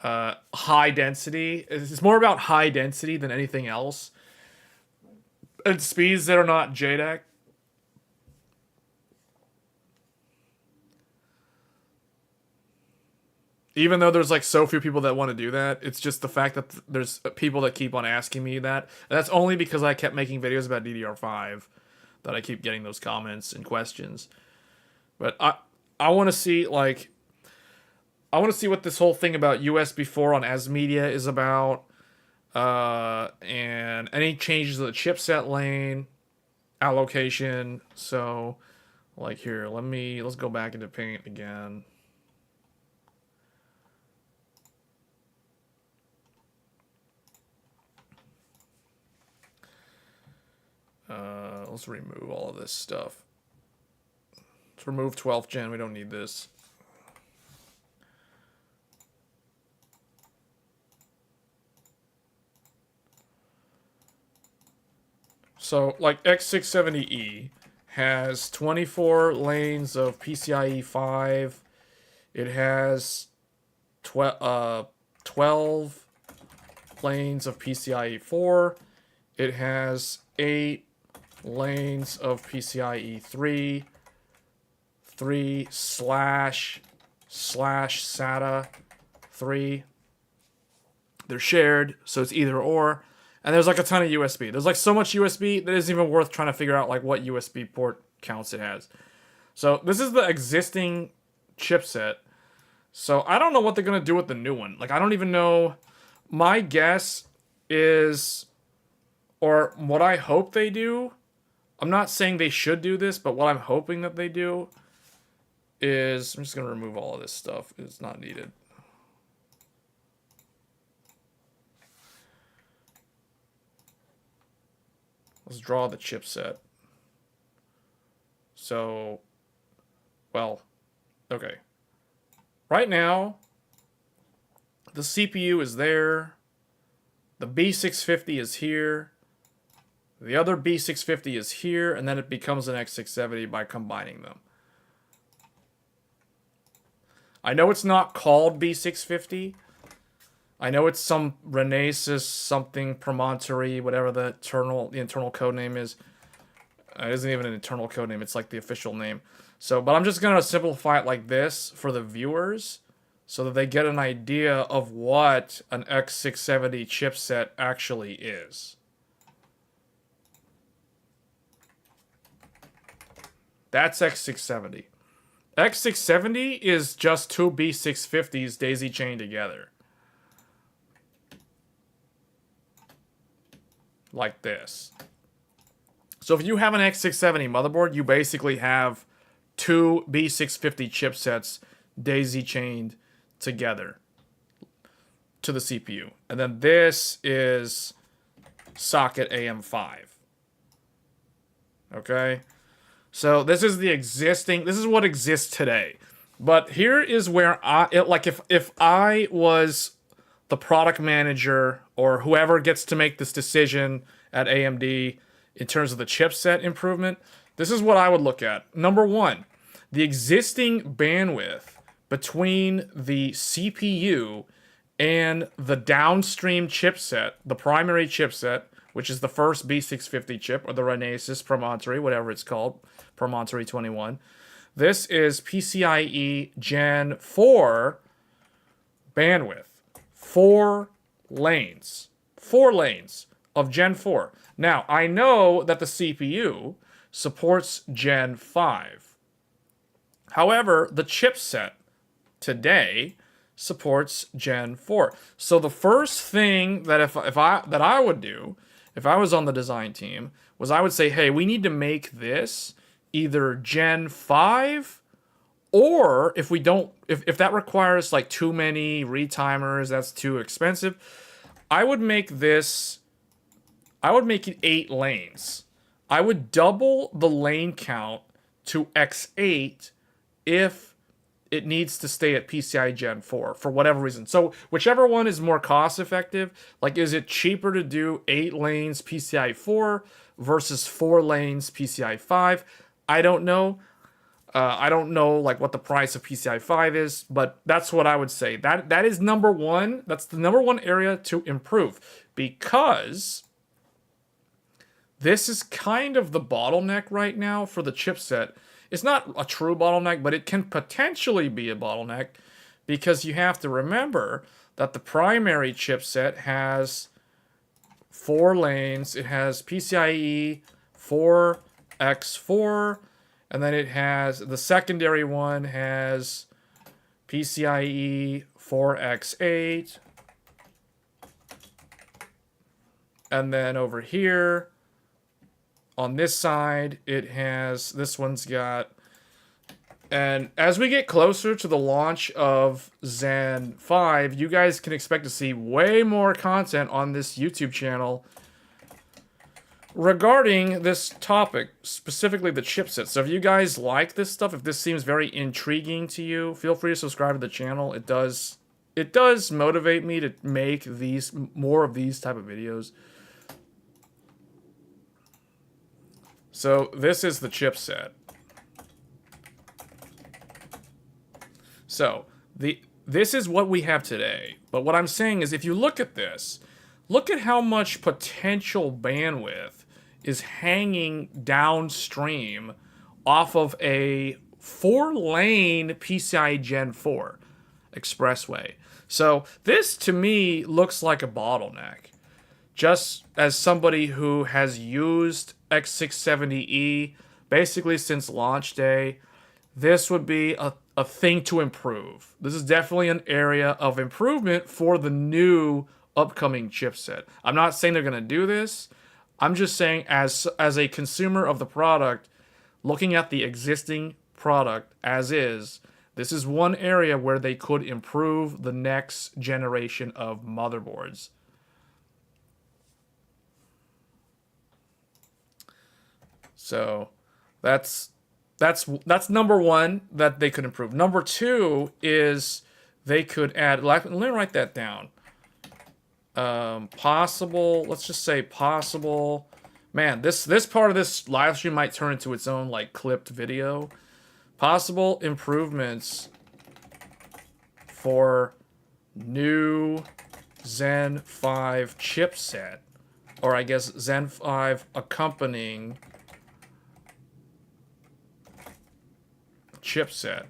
high density. It's more about high density than anything else, and speeds that are not JDAC. Even though there's like so few people that want to do that, it's just the fact that there's people that keep on asking me that. And that's only because I kept making videos about DDR5 that I keep getting those comments and questions. But I want to see like I want to see what this whole thing about USB 4 on as media is about, and any changes to the chipset lane allocation. So, like here, let's go back into Paint again. Let's remove all of this stuff. Let's remove 12th gen. We don't need this. So, like X670E has 24 lanes of PCIe 5. It has 12 lanes of PCIe 4. It has 8 lanes of PCIe 3, 3//SATA 3. They're shared, so it's either or. And there's like a ton of USB. There's like so much USB that isn't even worth trying to figure out like what USB port counts it has. So this is the existing chipset. So I don't know what they're going to do with the new one. Like I don't even know. My guess is, or what I hope they do, I'm not saying they should do this, but what I'm hoping that they do is, I'm just going to remove all of this stuff. It's not needed. Let's draw the chipset. So, well, okay. Right now, the CPU is there. The B650 is here. The other B650 is here, and then it becomes an X670 by combining them. I know it's not called B650. I know it's some Renesas something Promontory, whatever the internal code name is. It isn't even an internal code name. It's like the official name. So, but I'm just going to simplify it like this for the viewers so that they get an idea of what an X670 chipset actually is. That's X670. X670 is just two B650s daisy-chained together. Like this. So if you have an X670 motherboard, you basically have two B650 chipsets daisy-chained together to the CPU. And then this is socket AM5. Okay? So this is the existing, this is what exists today. But here is where if I was the product manager or whoever gets to make this decision at AMD in terms of the chipset improvement, this is what I would look at. Number one, the existing bandwidth between the CPU and the downstream chipset, the primary chipset, which is the first B650 chip, or the Renesas Promontory, whatever it's called, Promontory 21. This is PCIe Gen 4 bandwidth. 4 lanes. 4 lanes of Gen 4. Now, I know that the CPU supports Gen 5. However, the chipset today supports Gen 4. So the first thing that I would do if I was on the design team was I would say, hey, we need to make this either Gen 5, or if we don't, if that requires like too many retimers, that's too expensive, I would make it 8 lanes. I would double the lane count to X8 if it needs to stay at PCI Gen 4 for whatever reason. So whichever one is more cost effective, like is it cheaper to do 8 lanes PCI 4 versus 4 lanes PCI 5. I don't know. I don't know like what the price of PCI 5 is, but that's what I would say. That is number one. That's the number one area to improve, because this is kind of the bottleneck right now for the chipset. It's not a true bottleneck, but it can potentially be a bottleneck, because you have to remember that the primary chipset has 4 lanes. It has PCIe 4x4, and then it has the secondary one has PCIe 4x8. And then over here on this side, it has, this one's got, and as we get closer to the launch of Zen 5, you guys can expect to see way more content on this YouTube channel regarding this topic, specifically the chipset. So if you guys like this stuff, if this seems very intriguing to you, feel free to subscribe to the channel. It does motivate me to make more of these type of videos. So this is the chipset. So this is what we have today. But what I'm saying is, if you look at this, look at how much potential bandwidth is hanging downstream off of a 4-lane PCI Gen 4 expressway. So this, to me, looks like a bottleneck. Just as somebody who has used X670E basically since launch day, this would be a thing to improve. This is definitely an area of improvement for the new upcoming chipset. I'm not saying they're going to do this. I'm just saying, as a consumer of the product, looking at the existing product as is, this is one area where they could improve the next generation of motherboards. So that's number one that they could improve. Number two is they could add, let me write that down. Possible, let's just say possible. Man, this part of this live stream might turn into its own like clipped video. Possible improvements for new Zen 5 chipset, or I guess Zen 5 accompanying chipset.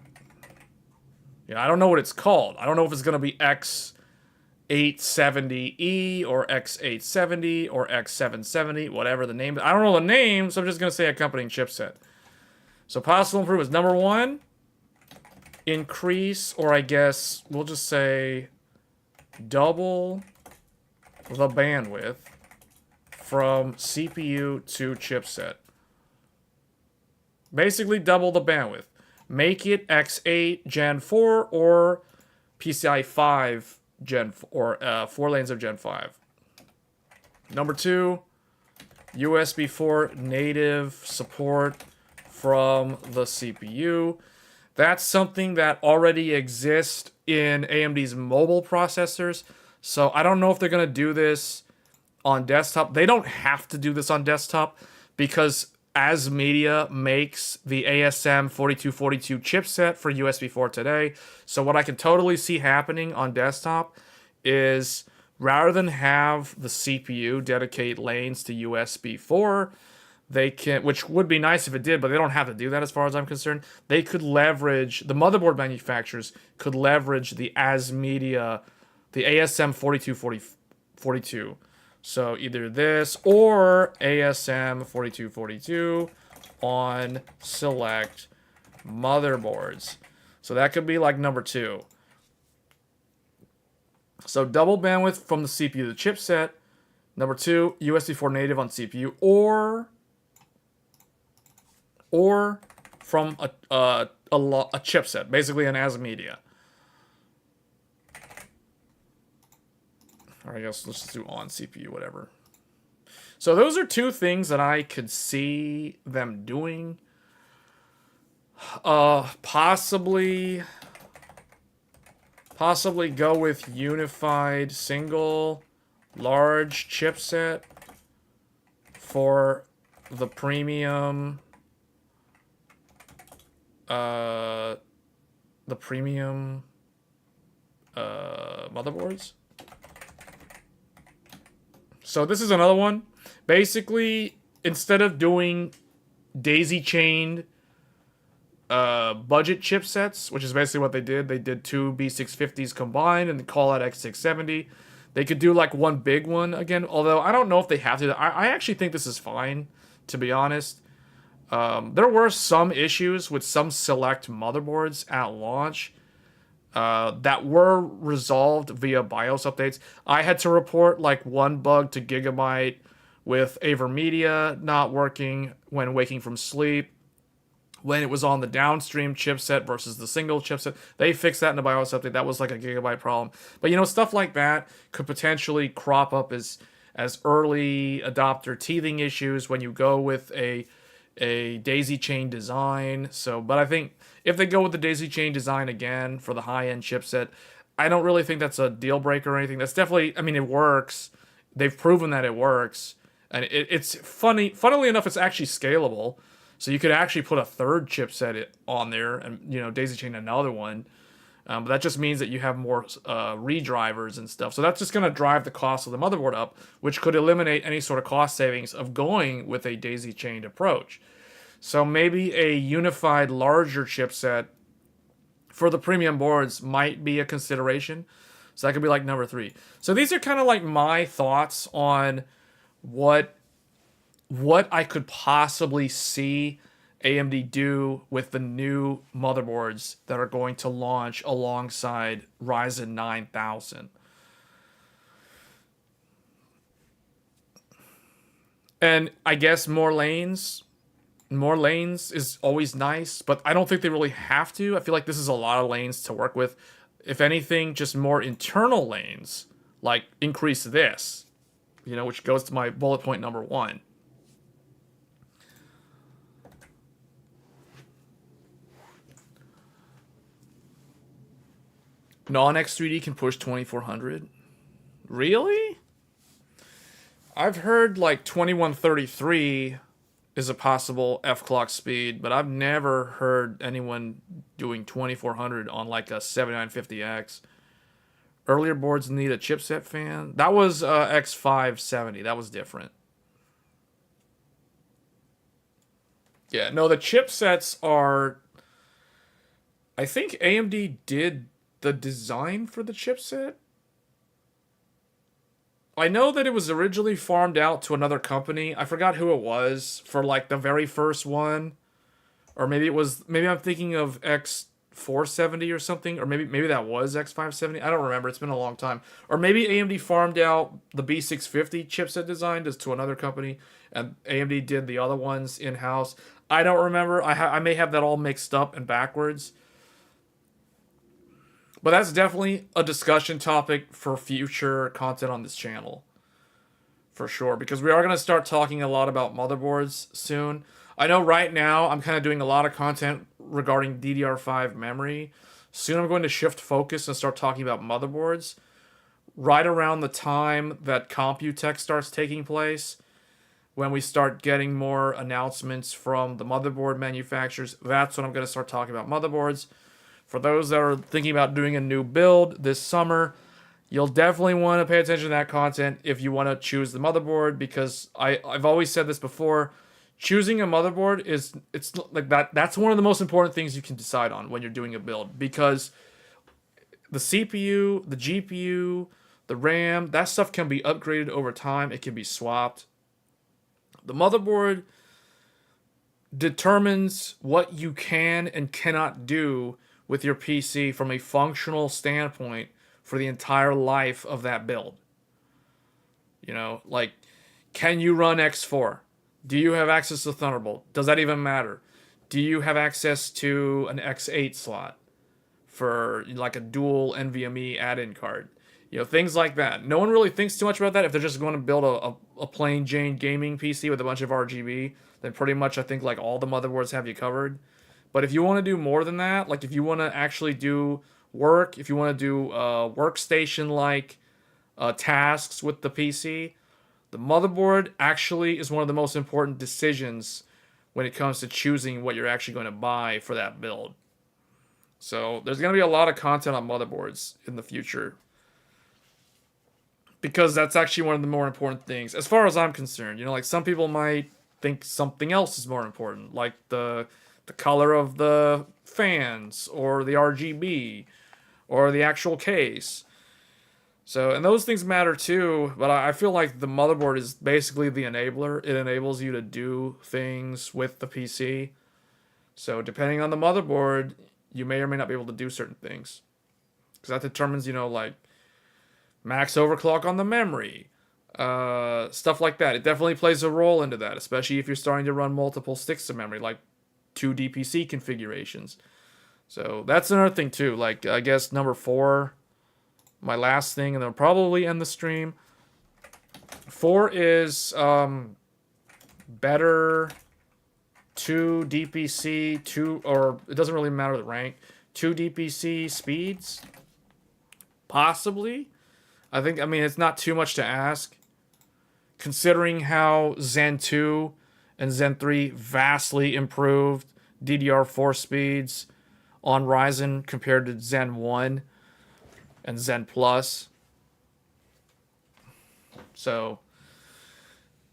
Yeah, I don't know what it's called. I don't know if it's going to be X870E or X870 or X770, whatever the name. I don't know the name, so I'm just going to say accompanying chipset. So possible improvements. Number one, increase, or I guess we'll just say double the bandwidth from CPU to chipset. Basically double the bandwidth. Make it X8 Gen 4 or PCI 5 Gen 4, 4 lanes of Gen 5. Number two, USB 4 native support from the CPU. That's something that already exists in AMD's mobile processors. So I don't know if they're going to do this on desktop. They don't have to do this on desktop because ASMedia makes the ASM 4242 chipset for USB 4 today. So what I can totally see happening on desktop is, rather than have the CPU dedicate lanes to USB 4, they can, which would be nice if it did, but they don't have to do that as far as I'm concerned. They could leverage, the motherboard manufacturers could leverage the ASMedia, the ASM 4242. So either this or ASM 4242 on select motherboards. So that could be like number two. So double bandwidth from the CPU to the chipset. Number two, USB 4 native on CPU, or from a chipset, basically an ASMedia. Or I guess let's just do on CPU, whatever. So those are two things that I could see them doing. Possibly go with unified single large chipset for the premium motherboards. So this is another one. Basically, instead of doing daisy-chained budget chipsets, which is basically what they did two B650s combined and call it X670. They could do like one big one again, although I don't know if they have to. I actually think this is fine, to be honest. There were some issues with some select motherboards at launch that were resolved via BIOS updates. I had to report like one bug to Gigabyte with AverMedia not working when waking from sleep. When it was on the downstream chipset versus the single chipset, they fixed that in the BIOS update. That was like a Gigabyte problem. But you know, stuff like that could potentially crop up as early adopter teething issues when you go with a daisy chain design. So, but I think if they go with the daisy chain design again for the high-end chipset, I don't really think that's a deal breaker or anything. That's definitely, I mean, it works. They've proven that it works. And it's funnily enough, it's actually scalable. So you could actually put a third chipset on there and, you know, daisy chain another one. But that just means that you have more redrivers and stuff. So that's just going to drive the cost of the motherboard up, which could eliminate any sort of cost savings of going with a daisy-chained approach. So maybe a unified, larger chipset for the premium boards might be a consideration. So that could be like number 3. So these are kind of like my thoughts on what I could possibly see AMD do with the new motherboards that are going to launch alongside Ryzen 9000. And I guess more lanes is always nice, but I don't think they really have to. I feel like this is a lot of lanes to work with. If anything, just more internal lanes, like increase this, you know, which goes to my bullet point number 1. Non-X3D can push 2400. Really? I've heard like 2133 is a possible F-clock speed, but I've never heard anyone doing 2400 on like a 7950X. Earlier boards need a chipset fan. That was X570. That was different. Yeah, no, the chipsets are... I think AMD did the design for the chipset. I know that it was originally farmed out to another company. I forgot who it was for like the very first one. Or maybe I'm thinking of X470 or something, or maybe that was X570. I don't remember. It's been a long time. Or maybe AMD farmed out the B650 chipset design to another company and AMD did the other ones in-house. I don't remember. I may have that all mixed up and backwards. But that's definitely a discussion topic for future content on this channel. For sure. Because we are going to start talking a lot about motherboards soon. I know right now I'm kind of doing a lot of content regarding DDR5 memory. Soon I'm going to shift focus and start talking about motherboards. Right around the time that Computech starts taking place, when we start getting more announcements from the motherboard manufacturers, that's when I'm going to start talking about motherboards. For those that are thinking about doing a new build this summer, you'll definitely want to pay attention to that content if you want to choose the motherboard, because I've always said this before, choosing a motherboard it's like that's one of the most important things you can decide on when you're doing a build, because the CPU, the GPU, the RAM, that stuff can be upgraded over time. It can be swapped. The motherboard determines what you can and cannot do with your PC from a functional standpoint for the entire life of that build. You know, like, can you run X4? Do you have access to Thunderbolt? Does that even matter? Do you have access to an X8 slot for like a dual NVMe add-in card? You know, things like that. No one really thinks too much about that. If they're just going to build a plain Jane gaming PC with a bunch of RGB, then pretty much I think like all the motherboards have you covered. But if you want to do more than that, like if you want to actually do work, if you want to do workstation-like tasks with the PC, The motherboard actually is one of the most important decisions when it comes to choosing what you're actually going to buy for that build. So there's going to be a lot of content on motherboards in the future, because that's actually one of the more important things as far as I'm concerned. You know, like some people might think something else is more important, like the color of the fans or the RGB or the actual case. So, and those things matter too, but I feel like the motherboard is basically the enabler. It enables you to do things with the PC. So, depending on the motherboard, you may or may not be able to do certain things. Because that determines, you know, like max overclock on the memory, stuff like that. It definitely plays a role into that, especially if you're starting to run multiple sticks of memory, like 2 DPC configurations. So, that's another thing too. Like, I guess number 4, my last thing, and then I'll probably end the stream. 4 is better 2 DPC, 2, or it doesn't really matter the rank, 2 DPC speeds? Possibly. I mean, it's not too much to ask, considering how Zen 2 and Zen 3 vastly improved DDR4 speeds on Ryzen compared to Zen 1 and Zen Plus. So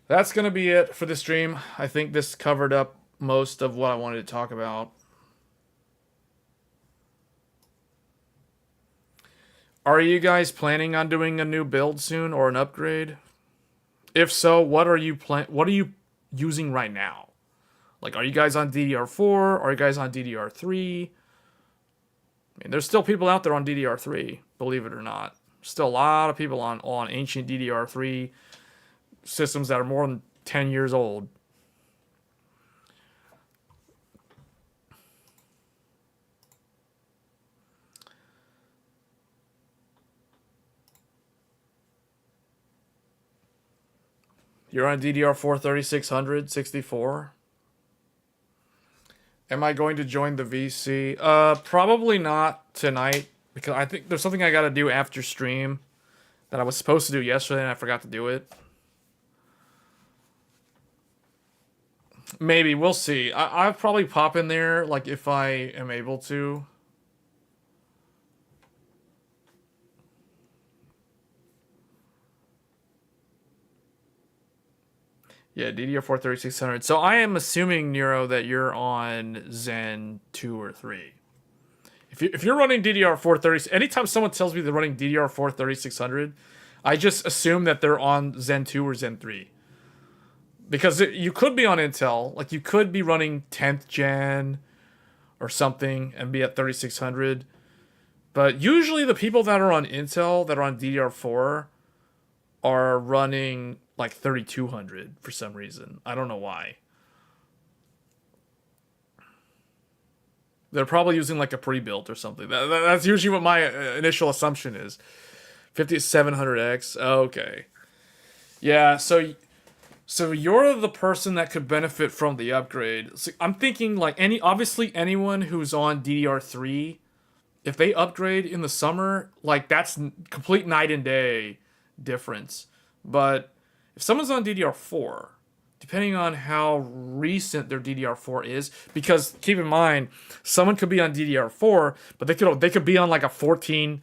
that's going to be it for the stream. I think this covered up most of what I wanted to talk about. Are you guys planning on doing a new build soon or an upgrade? If so, what are you using right now? Like, are you guys on DDR4? Are you guys on DDR3? I mean, there's still people out there on DDR3, believe it or not. Still a lot of people on ancient DDR3 systems that are more than 10 years old. You're on DDR4 3600, 64. Am I going to join the VC? Probably not tonight, because I think there's something I gotta do after stream that I was supposed to do yesterday and I forgot to do it. Maybe, we'll see. I'll probably pop in there, like, if I am able to. Yeah, DDR4 3600. So I am assuming, Nero, that you're on Zen 2 or 3. If you're running DDR4 30, anytime someone tells me they're running DDR4 3600, I just assume that they're on Zen 2 or Zen 3. Because you could be on Intel, like you could be running 10th gen or something and be at 3600. But usually the people that are on Intel that are on DDR4 are running like 3200 for some reason. I don't know why. They're probably using like a pre-built or something. That's usually what my initial assumption is. 5700X. Okay. Yeah, so you're the person that could benefit from the upgrade. So I'm thinking like obviously anyone who's on DDR3, if they upgrade in the summer, like that's complete night and day difference. But if someone's on DDR4, depending on how recent their DDR4 is, because keep in mind, someone could be on DDR4, but they could be on like a 14th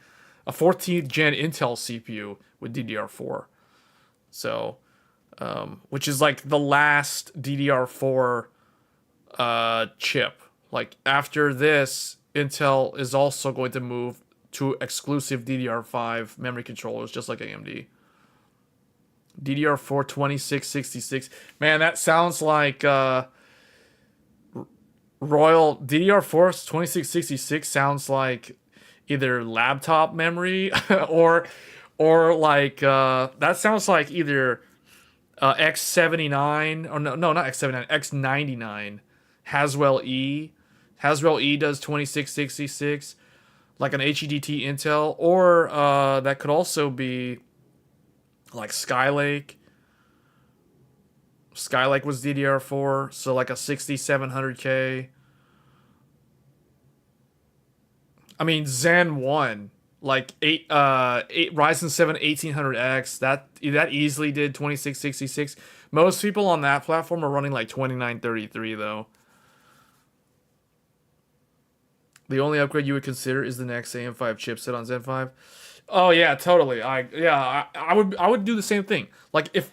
gen Intel CPU with DDR4. So, which is like the last DDR4 chip. Like after this, Intel is also going to move to exclusive DDR5 memory controllers, just like AMD. DDR4 2666. Man, that sounds like Royal DDR4 2666 sounds like either laptop memory or like that sounds like either X79 or no, not X79, X99 Haswell E. Haswell E does 2666 like an HEDT Intel, or that could also be like Skylake. Skylake was DDR4, so like a 6700K. I mean, Zen 1 Like Ryzen 7 1800X, that easily did 2666. Most people on that platform are running like 2933 though. The only upgrade you would consider is the next AM5 chipset on Zen 5. Oh yeah, totally. I would do the same thing. Like if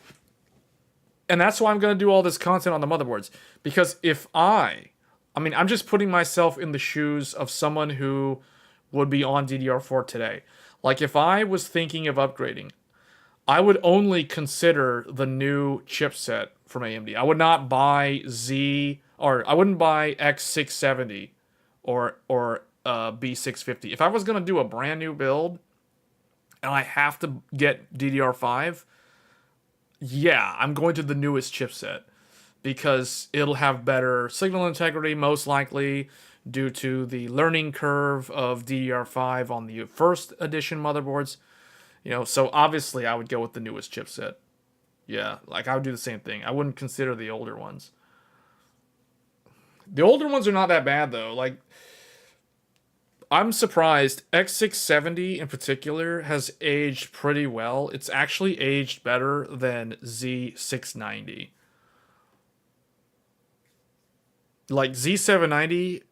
and that's why I'm going to do all this content on the motherboards because if I mean, I'm just putting myself in the shoes of someone who would be on DDR4 today. Like if I was thinking of upgrading, I would only consider the new chipset from AMD. I would not buy I wouldn't buy X670 or B650. If I was going to do a brand new build and I have to get DDR5, yeah, I'm going to the newest chipset because it'll have better signal integrity, most likely, due to the learning curve of DDR5 on the first edition motherboards. So obviously I would go with the newest chipset. Yeah, like I would do the same thing. I wouldn't consider the older ones. The older ones are not that bad though. Like I'm surprised X670 in particular has aged pretty well. It's actually aged better than Z690. Like Z790,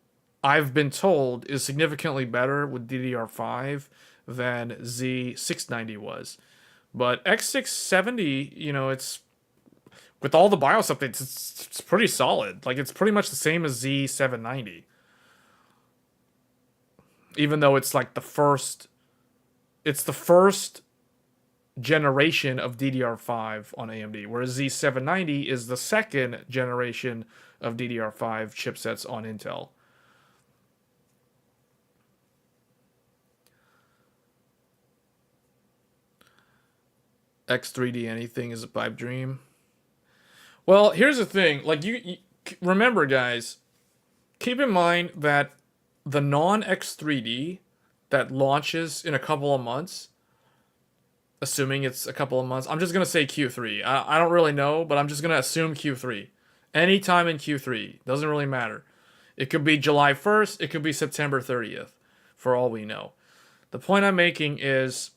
I've been told is significantly better with DDR5 than Z690 was. But X670, it's with all the BIOS updates, it's pretty solid. Like it's pretty much the same as Z790. Even though it's like it's the first generation of DDR5 on AMD, whereas Z790 is the second generation of DDR5 chipsets on Intel. X3D anything is a pipe dream. Well, here's the thing. Like you remember, guys, keep in mind that the non-X3D that launches in a couple of months, assuming it's a couple of months, I'm just going to say Q3. I don't really know, but I'm just going to assume Q3. Anytime in Q3. Doesn't really matter. It could be July 1st. It could be September 30th, for all we know. The point I'm making is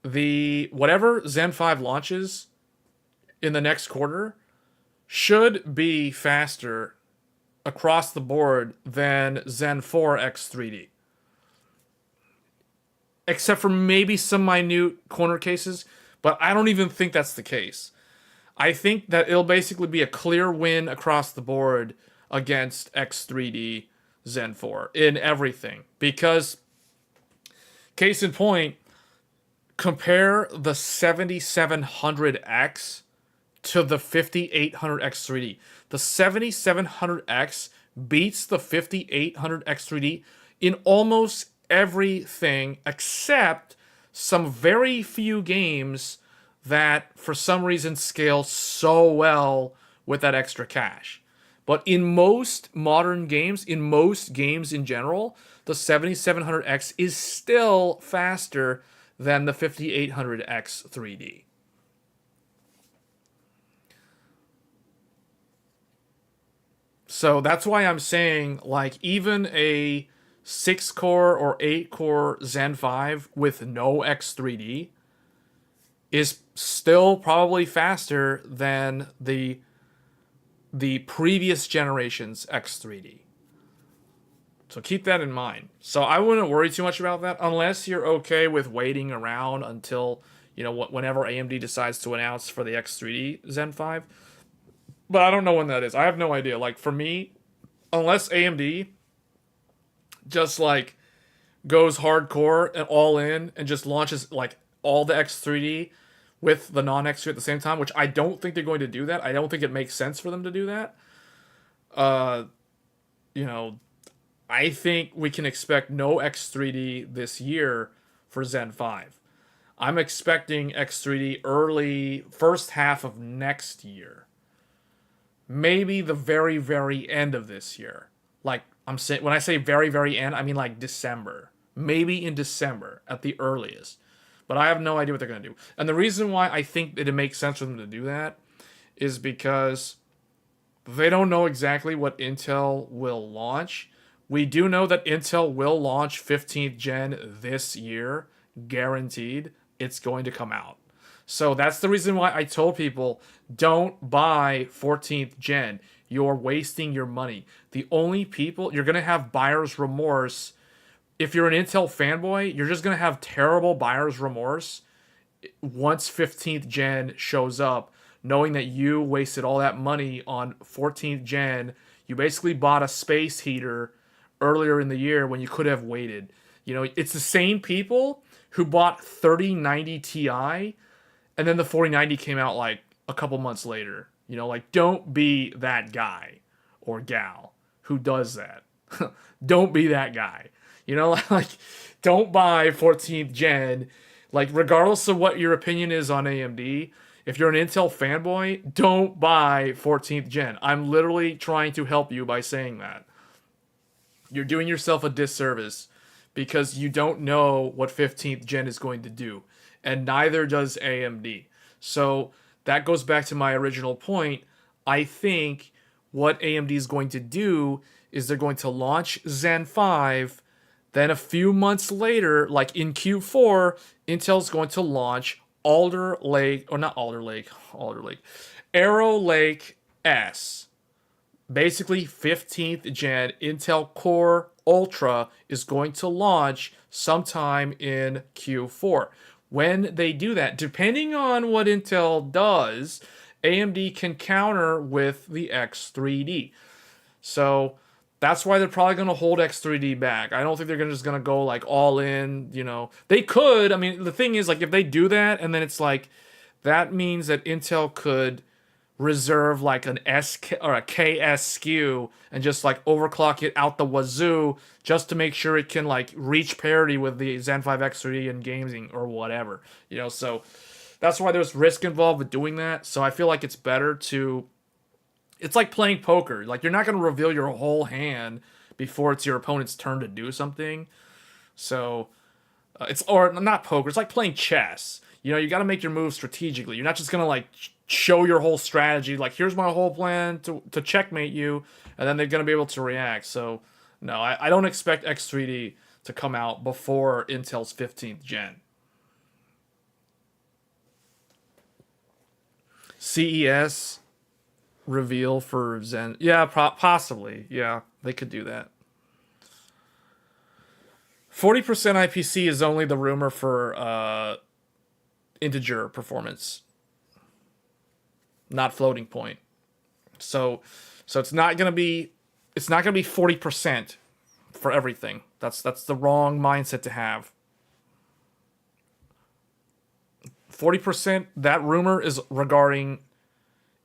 whatever Zen 5 launches in the next quarter should be faster across the board than Zen 4 X3D. Except for maybe some minute corner cases, but I don't even think that's the case. I think that it'll basically be a clear win across the board against X3D Zen 4 in everything. Because, case in point, compare the 7700X to the 5800X3D. The 7700X beats the 5800X3D in almost everything except some very few games that for some reason scale so well with that extra cache. But in most modern games, in most games in general, the 7700X is still faster than the 5800X 3D. So that's why I'm saying, like, even a 6-core or 8-core Zen 5 with no X3D is still probably faster than the previous generation's X3D. So keep that in mind. So I wouldn't worry too much about that unless you're okay with waiting around until, whenever AMD decides to announce for the X3D Zen 5. But I don't know when that is. I have no idea. Like, for me, unless AMD just, like, goes hardcore and all in and just launches, like, all the X3D with the non-X3 at the same time, which I don't think they're going to do that. I don't think it makes sense for them to do that. I think we can expect no X3D this year for Zen 5. I'm expecting X3D early first half of next year. Maybe the very, very end of this year. Like, I'm saying, when I say very, very end, I mean like December. Maybe in December at the earliest. But I have no idea what they're going to do. And the reason why I think that it makes sense for them to do that is because they don't know exactly what Intel will launch, We do know that Intel will launch 15th gen this year, guaranteed. It's going to come out. So that's the reason why I told people don't buy 14th gen. You're wasting your money. The only people you're going to have buyer's remorse. If you're an Intel fanboy, you're just going to have terrible buyer's remorse once 15th gen shows up, knowing that you wasted all that money on 14th gen. You basically bought a space heater earlier in the year when you could have waited. You know, it's the same people who bought 3090 Ti and then the 4090 came out like a couple months later. You know, like, don't be that guy or gal who does that. Don't be that guy. You know, like, don't buy 14th gen. Like, regardless of what your opinion is on AMD, if you're an Intel fanboy, don't buy 14th gen. I'm literally trying to help you by saying that. You're doing yourself a disservice because you don't know what 15th gen is going to do, and neither does AMD. So that goes back to my original point. I think what AMD is going to do is they're going to launch Zen 5, then a few months later, like in Q4, Intel's going to launch Alder Lake Arrow Lake S. Basically, 15th gen Intel Core Ultra is going to launch sometime in Q4. When they do that, depending on what Intel does, AMD can counter with the X3D. So that's why they're probably going to hold X3D back. I don't think they're just going to go like all in, you know. They could. I mean, the thing is, like, if they do that and then it's like, that means that Intel could reserve like an SK or a KS SKU and just like overclock it out the wazoo just to make sure it can like reach parity with the Zen 5 X3D in gaming or whatever, you know. So that's why there's risk involved with doing that. So I feel like it's better to, it's like playing poker. Like, you're not going to reveal your whole hand before it's your opponent's turn to do something. So it's, or not poker, it's like playing chess. You know, you got to make your moves strategically. You're not just going to like show your whole strategy, like, here's my whole plan to checkmate you, and then they're going to be able to react. So no, I don't expect X3D to come out before Intel's 15th gen. CES reveal for Zen. Yeah, possibly. Yeah, they could do that. 40% IPC is only the rumor for integer performance, not floating point. So it's not gonna be 40% for everything. That's the wrong mindset to have. 40%, that rumor is regarding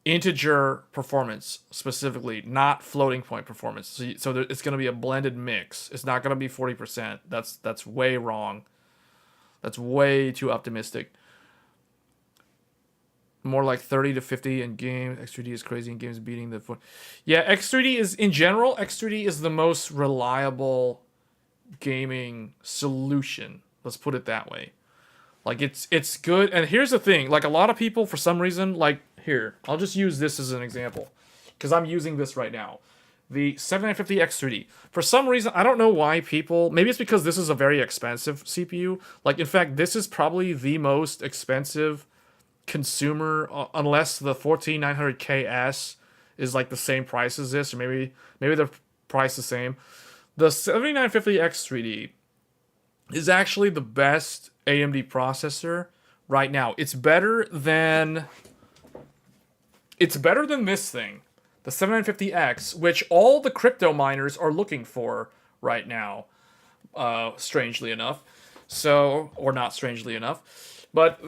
integer performance specifically, not floating point performance. So it's going to be a blended mix. It's not going to be 40%. That's way wrong. That's way too optimistic. More like 30 to 50 in games. X3D is crazy in games, beating the... Yeah, X3D is, in general, X3D is the most reliable gaming solution. Let's put it that way. Like, it's good. And here's the thing. Like, a lot of people, for some reason, like, here, I'll just use this as an example, because I'm using this right now. The 7950 X3D. For some reason, I don't know why people... Maybe it's because this is a very expensive CPU. Like, in fact, this is probably the most expensive consumer, unless the 14900KS is like the same price as this, or maybe they're priced the same. The 7950 X3D is actually the best AMD processor right now. It's better than this thing, the 7950X, which all the crypto miners are looking for right now, strangely enough. So, or not strangely enough. But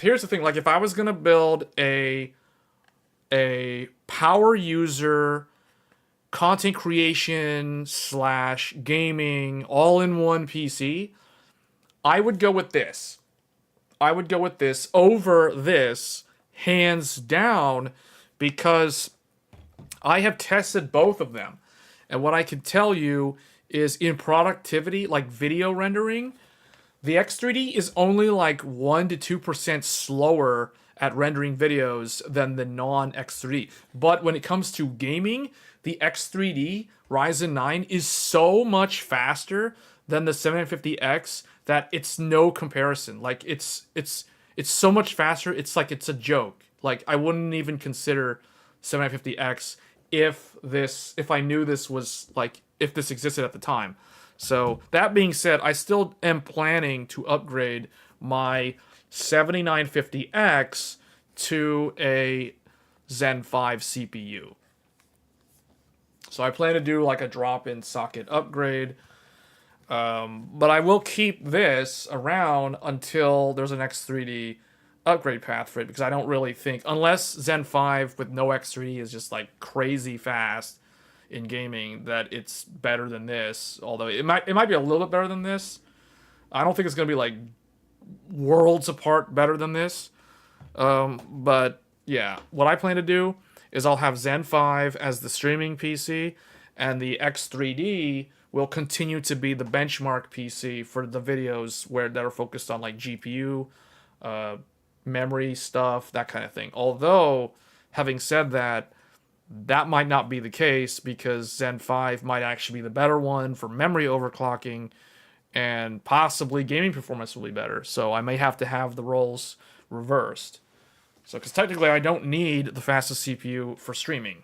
here's the thing, like, if I was going to build a power user content creation / gaming all-in-one PC, I would go with this. I would go with this over this, hands down, because I have tested both of them. And what I can tell you is, in productivity, like video rendering, the X3D is only like 1 to 2% slower at rendering videos than the non-X3D. But when it comes to gaming, the X3D Ryzen 9 is so much faster than the 7950X that it's no comparison. Like it's so much faster. It's like it's a joke. Like I wouldn't even consider 7950X if I knew this was like if this existed at the time. So that being said, I still am planning to upgrade my 7950X to a Zen 5 CPU. So I plan to do like a drop-in socket upgrade. But I will keep this around until there's an X3D upgrade path for it, because I don't really think, unless Zen 5 with no X3D is just like crazy fast in gaming, that it's better than this. Although it might be a little bit better than this. I don't think it's gonna be like worlds apart better than this. But yeah, what I plan to do is I'll have Zen 5 as the streaming PC, and the X3D will continue to be the benchmark PC for the videos that are focused on like GPU, memory stuff, that kind of thing. Although, having said that, that might not be the case, because Zen 5 might actually be the better one for memory overclocking, and possibly gaming performance will be better. So I may have to have the roles reversed. So, because technically I don't need the fastest CPU for streaming,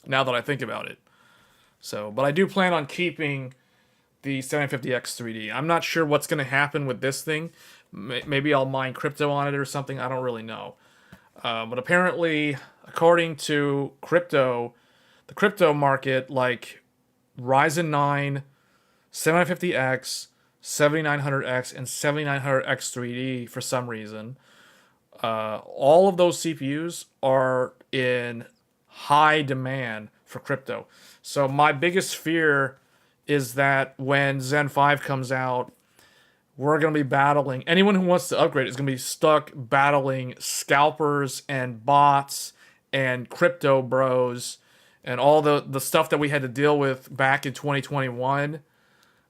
now that I think about it. So, but I do plan on keeping the 750X 3D. I'm not sure what's going to happen with this thing. Maybe I'll mine crypto on it or something. I don't really know. But apparently, according to the crypto market, like Ryzen 9, 750X, 7900X, and 7900X 3D, for some reason, all of those CPUs are in high demand for crypto. So my biggest fear is that when Zen 5 comes out, we're going to be battling, anyone who wants to upgrade is going to be stuck battling scalpers and bots and crypto bros and all the stuff that we had to deal with back in 2021.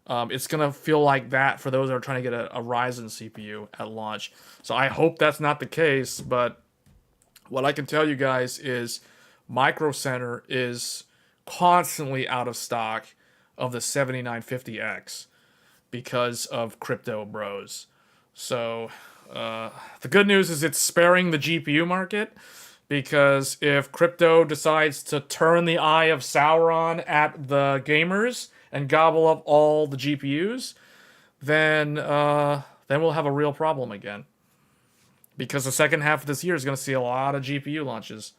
It's going to feel like that for those that are trying to get a Ryzen CPU at launch. So I hope that's not the case, but what I can tell you guys is Micro Center is constantly out of stock of the 7950X because of crypto bros. So the good news is it's sparing the GPU market, because if crypto decides to turn the eye of Sauron at the gamers and gobble up all the GPUs, then we'll have a real problem again. Because the second half of this year is going to see a lot of GPU launches.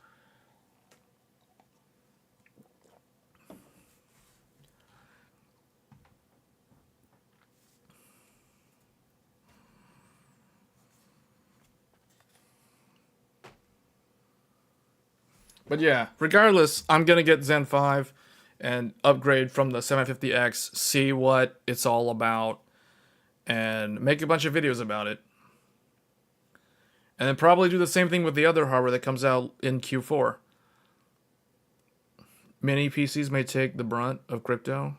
But yeah, regardless, I'm going to get Zen 5 and upgrade from the 750X, see what it's all about, and make a bunch of videos about it. And then probably do the same thing with the other hardware that comes out in Q4. Mini PCs may take the brunt of crypto.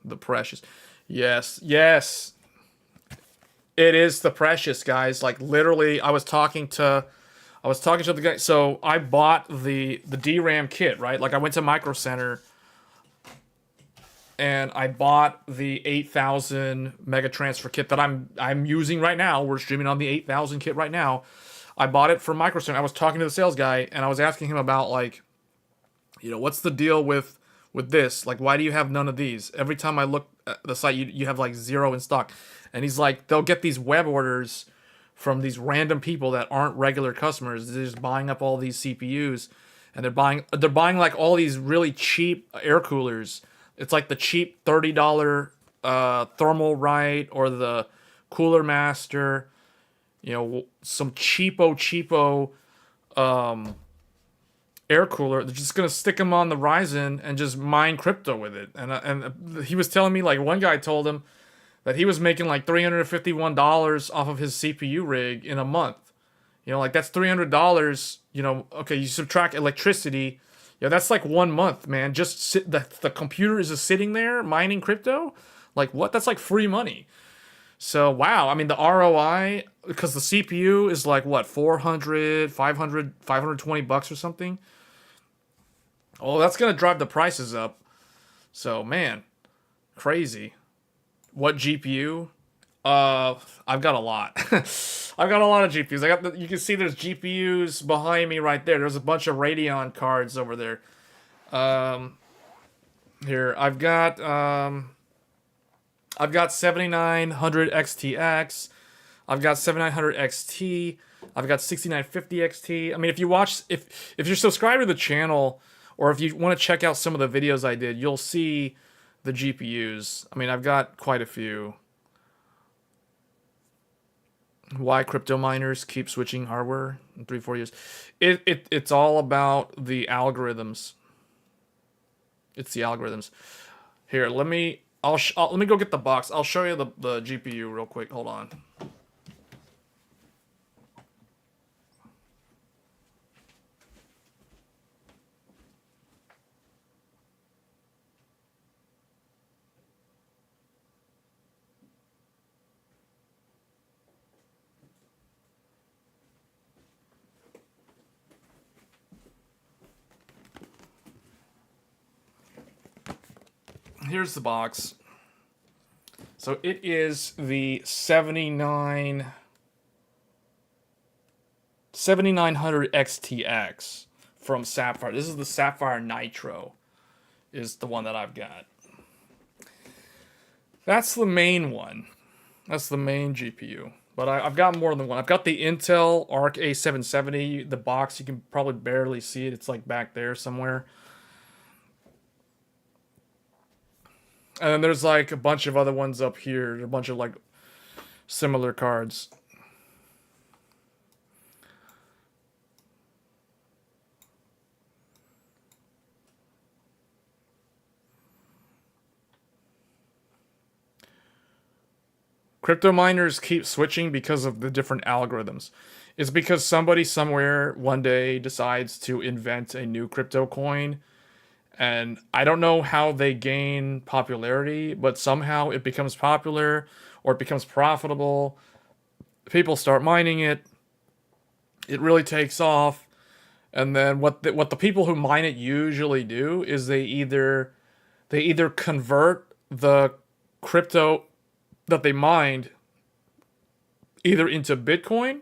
The precious. Yes, yes. It is the precious, guys. Like, literally, I was talking to the guy. So I bought the DRAM kit, right? Like, I went to Micro Center and I bought the 8000 mega transfer kit that I'm using right now. We're streaming on the 8000 kit right now. I bought it from Micro Center. I was talking to the sales guy and I was asking him about, like, you know, what's the deal with this? Like, why do you have none of these? Every time I look at the site, you have like 0 in stock. And he's like, they'll get these web orders from these random people that aren't regular customers. They're just buying up all these CPUs, and they're buying like all these really cheap air coolers. It's like the cheap $30 Thermal Right or the Cooler Master, you know, some cheapo air cooler. They're just gonna stick them on the Ryzen and just mine crypto with it. And he was telling me, like, one guy told him that he was making like $351 off of his CPU rig in a month. You know, like, that's $300, you know, okay, you subtract electricity, you know, that's like 1 month, man. Just the computer is just sitting there mining crypto. Like, what? That's like free money. So, wow, I mean, the ROI, because the CPU is like, what, 400, 500, 520 bucks or something? Oh, that's going to drive the prices up. So, man, crazy. What GPU? I've got a lot. I've got a lot of GPUs. You can see there's GPUs behind me right there. There's a bunch of Radeon cards over there. Here, I've got 7900 XTX. I've got 7900 XT. I've got 6950 XT. I mean, if you're subscribed to the channel, or if you want to check out some of the videos I did, you'll see the GPUs. I mean, I've got quite a few. Why crypto miners keep switching hardware in 3-4 years? It's all about the algorithms. It's the algorithms. Here, let me go get the box. I'll show you the GPU real quick. Hold on. Here's the box. So it is the 7900 XTX from Sapphire. This is the Sapphire Nitro, is the one that I've got. That's the main one. That's the main GPU. But I've got more than one. I've got the Intel Arc A770. The box, you can probably barely see it. It's like back there somewhere. And then there's like a bunch of other ones up here. A bunch of like similar cards. Crypto miners keep switching because of the different algorithms. It's because somebody somewhere one day decides to invent a new crypto coin. And I don't know how they gain popularity, but somehow it becomes popular or it becomes profitable. People start mining it. It really takes off. And then what the people who mine it usually do is they either convert the crypto that they mined either into Bitcoin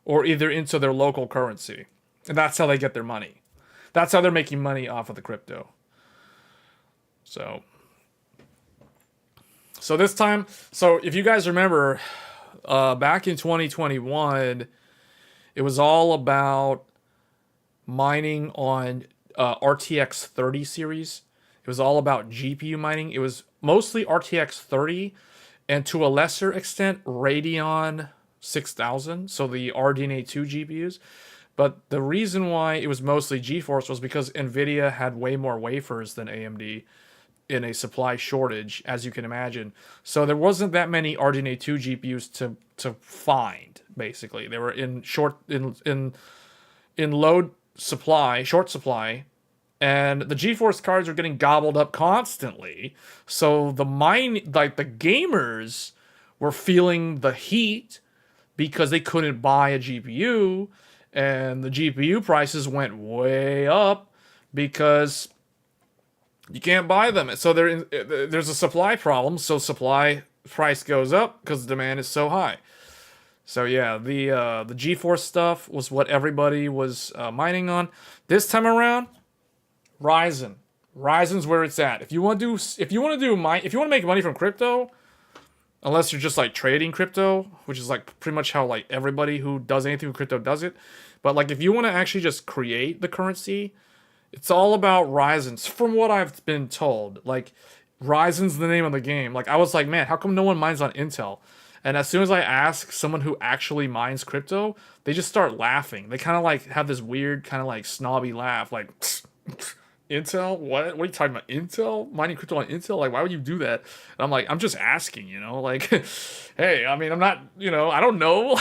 or either into their local currency. And that's how they get their money. That's how they're making money off of the crypto. So this time, if you guys remember, back in 2021, it was all about mining on RTX 30 series. It was all about GPU mining. It was mostly RTX 30 and to a lesser extent Radeon 6000, so the RDNA 2 GPUs. But the reason why it was mostly GeForce was because NVIDIA had way more wafers than AMD in a supply shortage, as you can imagine. So there wasn't that many RDNA 2 GPUs to find, basically. They were in short supply, and the GeForce cards were getting gobbled up constantly. So the gamers were feeling the heat because they couldn't buy a GPU, and the GPU prices went way up because you can't buy them. So there's a supply problem, so supply price goes up because demand is so high. So yeah, the GeForce stuff was what everybody was mining on. This time around, Ryzen. Ryzen's where it's at. If you want to make money from crypto, unless you're just like trading crypto, which is like pretty much how like everybody who does anything with crypto does it. But like if you want to actually just create the currency, it's all about Ryzen's, from what I've been told. Like, Ryzen's the name of the game. Like, I was like, man, how come no one mines on Intel? And as soon as I ask someone who actually mines crypto, they just start laughing. They kind of like have this weird kind of like snobby laugh. Like, Intel? What are you talking about? Intel? Mining crypto on Intel? Like, why would you do that? And I'm like, I'm just asking, Like, hey, I mean, I'm not, I don't know.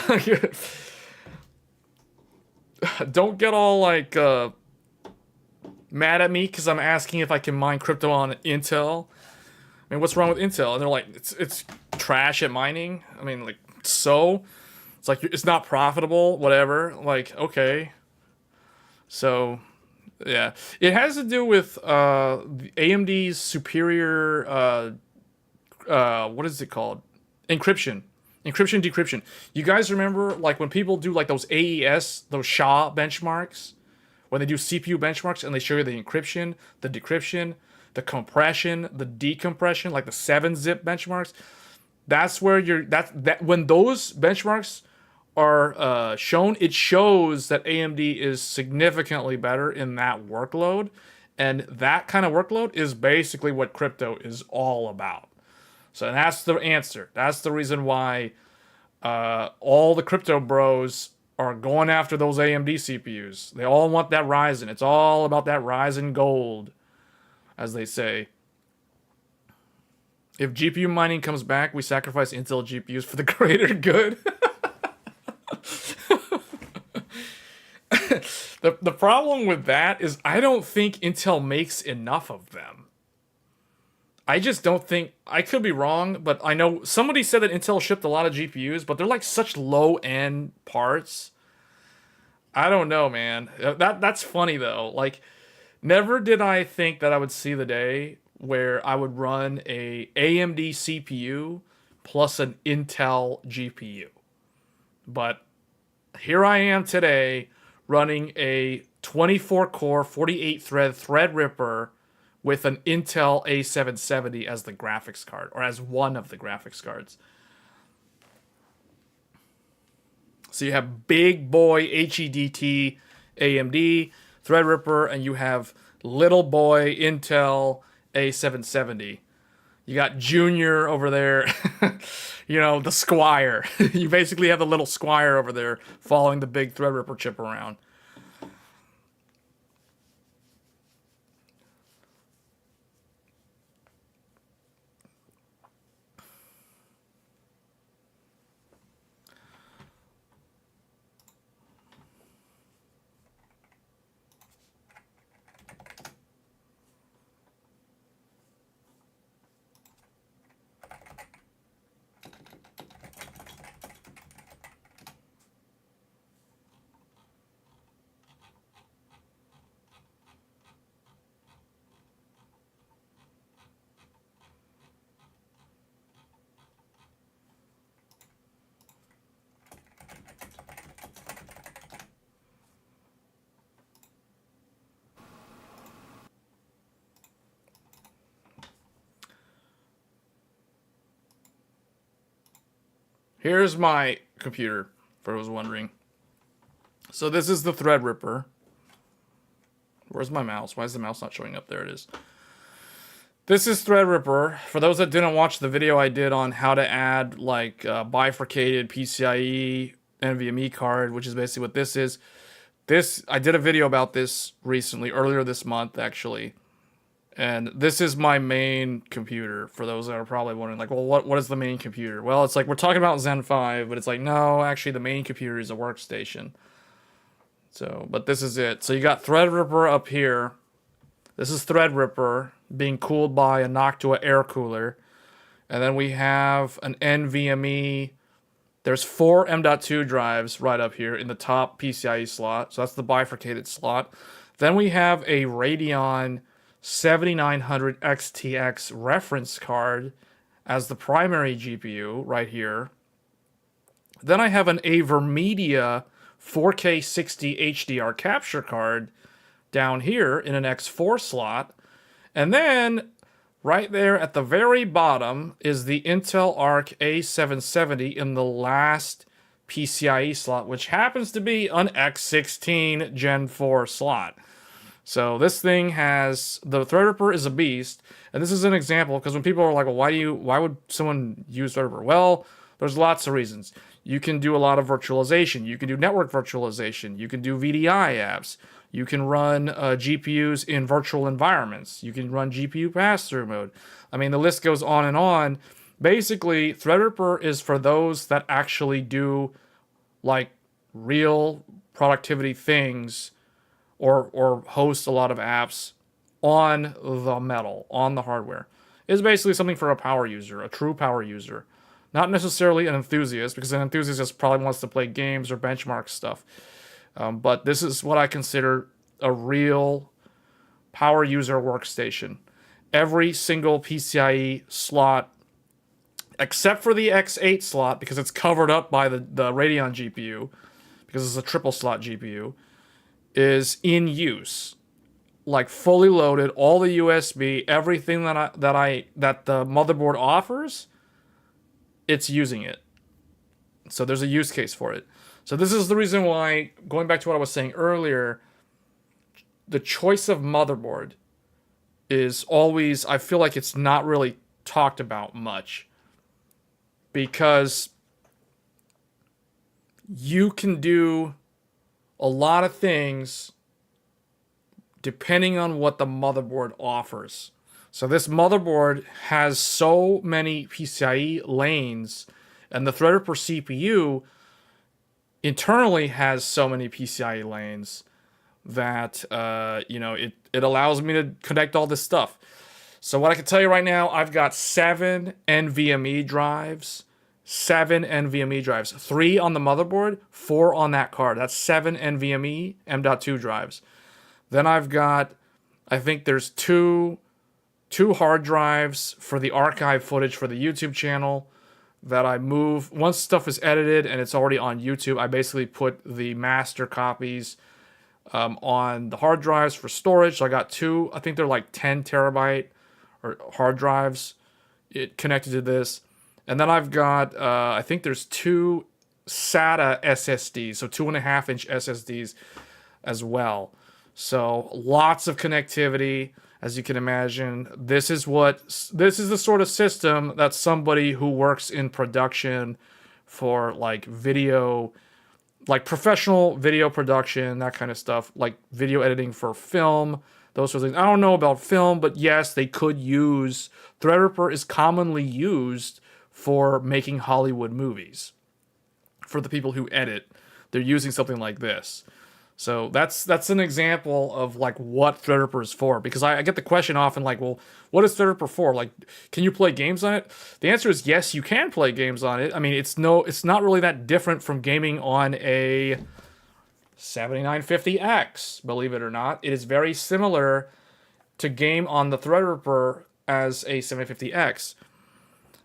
Don't get all like, mad at me because I'm asking if I can mine crypto on Intel. I mean, what's wrong with Intel? And they're like, it's trash at mining. I mean, like, so it's like it's not profitable, whatever. Like, okay. So, yeah, it has to do with AMD's superior what is it called? Encryption. Encryption, decryption. You guys remember, like, when people do, like, those AES, those SHA benchmarks? When they do CPU benchmarks and they show you the encryption, the decryption, the compression, the decompression, like the 7-zip benchmarks. That's where that when those benchmarks are shown, it shows that AMD is significantly better in that workload. And that kind of workload is basically what crypto is all about. So that's the answer. That's the reason why all the crypto bros are going after those AMD CPUs. They all want that Ryzen. It's all about that Ryzen gold, as they say. If GPU mining comes back, we sacrifice Intel GPUs for the greater good. The problem with that is I don't think Intel makes enough of them. I just don't think, I could be wrong, but I know somebody said that Intel shipped a lot of GPUs, but they're like such low-end parts. I don't know, man. That's funny though. Like, never did I think that I would see the day where I would run a AMD CPU plus an Intel GPU. But here I am today running a 24-core, 48-thread Threadripper with an Intel A770 as the graphics card, or as one of the graphics cards. So you have big boy HEDT AMD Threadripper, and you have little boy Intel A770. You got Junior over there, you know, the Squire. You basically have the little Squire over there following the big Threadripper chip around. Here's my computer, for those wondering. So this is the Threadripper. Where's my mouse? Why is the mouse not showing up? There it is. This is Threadripper. For those that didn't watch the video I did on how to add like bifurcated PCIe NVMe card, which is basically what this is. I did a video about this recently, earlier this month actually. And this is my main computer, for those that are probably wondering, like, well, what is the main computer? Well, it's like, we're talking about Zen 5, but it's like, no, actually, the main computer is a workstation. So, but this is it. So you got Threadripper up here. This is Threadripper being cooled by a Noctua air cooler. And then we have an NVMe. There's 4 M.2 drives right up here in the top PCIe slot. So that's the bifurcated slot. Then we have a Radeon 7900 XTX reference card as the primary GPU right here. Then I have an Avermedia 4K 60 HDR capture card down here in an X4 slot. And then right there at the very bottom is the Intel Arc A770 in the last PCIe slot, which happens to be an X16 Gen 4 slot. So this thing has, the Threadripper is a beast, and this is an example, because when people are like, well, why would someone use Threadripper? Well, there's lots of reasons. You can do a lot of virtualization. You can do network virtualization. You can do VDI apps. You can run GPUs in virtual environments. You can run GPU pass-through mode. I mean, the list goes on and on. Basically, Threadripper is for those that actually do, like, real productivity things, or host a lot of apps on the metal, on the hardware. It's basically something for a power user, a true power user. Not necessarily an enthusiast, because an enthusiast just probably wants to play games or benchmark stuff. But this is what I consider a real power user workstation. Every single PCIe slot, except for the X8 slot, because it's covered up by the Radeon GPU, because it's a triple slot GPU, is in use. Like fully loaded, all the USB, everything that the motherboard offers, it's using it. So there's a use case for it. So this is the reason why, going back to what I was saying earlier, the choice of motherboard is always, I feel like it's not really talked about much. Because you can do a lot of things depending on what the motherboard offers. So this motherboard has so many PCIe lanes, and the Threadripper CPU internally has so many PCIe lanes that it allows me to connect all this stuff. So what I can tell you right now, I've got 7 NVMe drives. 7 NVMe drives. 3 on the motherboard, 4 on that card. That's 7 NVMe M.2 drives. Then I've got, I think there's two hard drives for the archive footage for the YouTube channel that I move. Once stuff is edited and it's already on YouTube, I basically put the master copies on the hard drives for storage. So I got 2, I think they're like 10 terabyte or hard drives connected to this. And then I've got, I think there's 2 SATA SSDs, so 2.5-inch SSDs as well. So lots of connectivity, as you can imagine. This is the sort of system that somebody who works in production for like video, like professional video production, that kind of stuff, like video editing for film, those sorts of things. I don't know about film, but yes, they could use, Threadripper is commonly used for making Hollywood movies. For the people who edit, they're using something like this. So that's an example of like what Threadripper is for. Because I get the question often like, well, what is Threadripper for? Like, can you play games on it? The answer is yes, you can play games on it. I mean, it's not really that different from gaming on a 7950X, believe it or not. It is very similar to game on the Threadripper as a 7050X.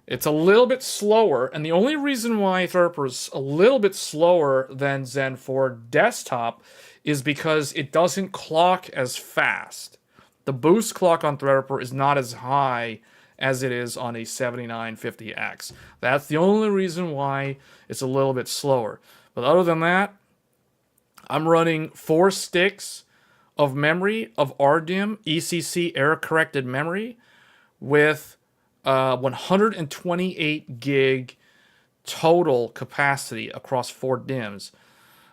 It's a little bit slower, and the only reason why Threadripper is a little bit slower than Zen 4 desktop is because it doesn't clock as fast. The boost clock on Threadripper is not as high as it is on a 7950X. That's the only reason why it's a little bit slower. But other than that, I'm running 4 sticks of memory of RDIMM ECC error-corrected memory with 128 gig total capacity across 4 DIMMs.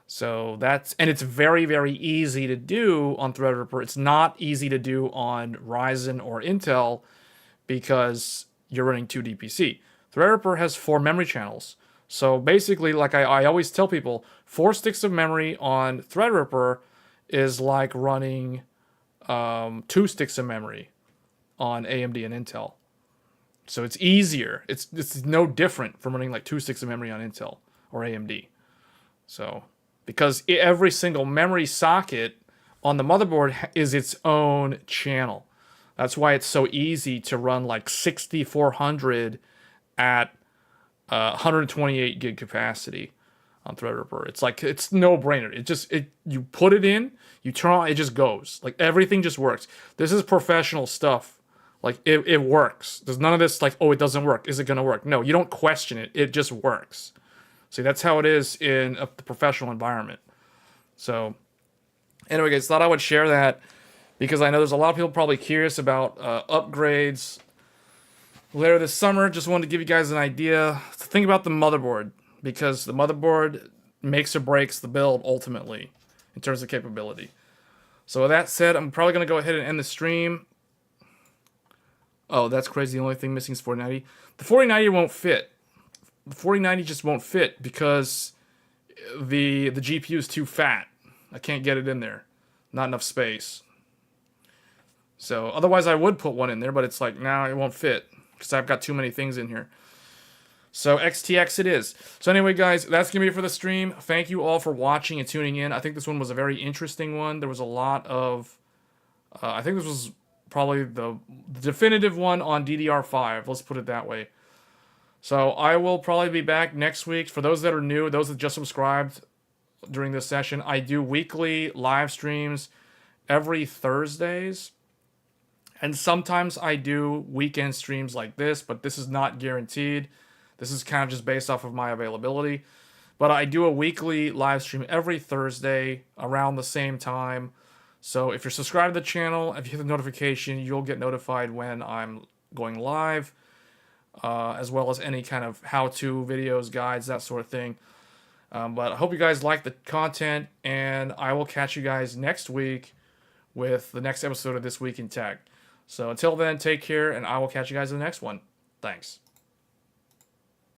So and it's very, very easy to do on Threadripper. It's not easy to do on Ryzen or Intel because you're running 2D PC. Threadripper has 4 memory channels. So basically, like I always tell people, 4 sticks of memory on Threadripper is like running 2 sticks of memory on AMD and Intel. So it's easier. It's no different from running like 2 sticks of memory on Intel or AMD. So because every single memory socket on the motherboard is its own channel. That's why it's so easy to run like 6400 at 128 gig capacity on Threadripper. It's like, it's no brainer. You put it in, you turn on, it just goes. Like everything just works. This is professional stuff. Like, it works. There's none of this, like, oh, it doesn't work. Is it going to work? No, you don't question it. It just works. See, that's how it is in the professional environment. So, anyway, guys, thought I would share that because I know there's a lot of people probably curious about upgrades later this summer. Just wanted to give you guys an idea to think about the motherboard, because the motherboard makes or breaks the build, ultimately, in terms of capability. So, with that said, I'm probably going to go ahead and end the stream. Oh, that's crazy. The only thing missing is 4090. The 4090 won't fit. The 4090 just won't fit because the GPU is too fat. I can't get it in there. Not enough space. So, otherwise I would put one in there, but it's like, nah, it won't fit because I've got too many things in here. So XTX it is. So anyway, guys, that's going to be it for the stream. Thank you all for watching and tuning in. I think this one was a very interesting one. There was a lot of... I think this was probably the definitive one on DDR5. Let's put it that way. So I will probably be back next week. For those that are new, those that just subscribed during this session, I do weekly live streams every Thursdays. And sometimes I do weekend streams like this, but this is not guaranteed. This is kind of just based off of my availability. But I do a weekly live stream every Thursday around the same time. So if you're subscribed to the channel, if you hit the notification, you'll get notified when I'm going live, as well as any kind of how-to videos, guides, that sort of thing. But I hope you guys like the content, and I will catch you guys next week with the next episode of This Week in Tech. So until then, take care, and I will catch you guys in the next one. Thanks.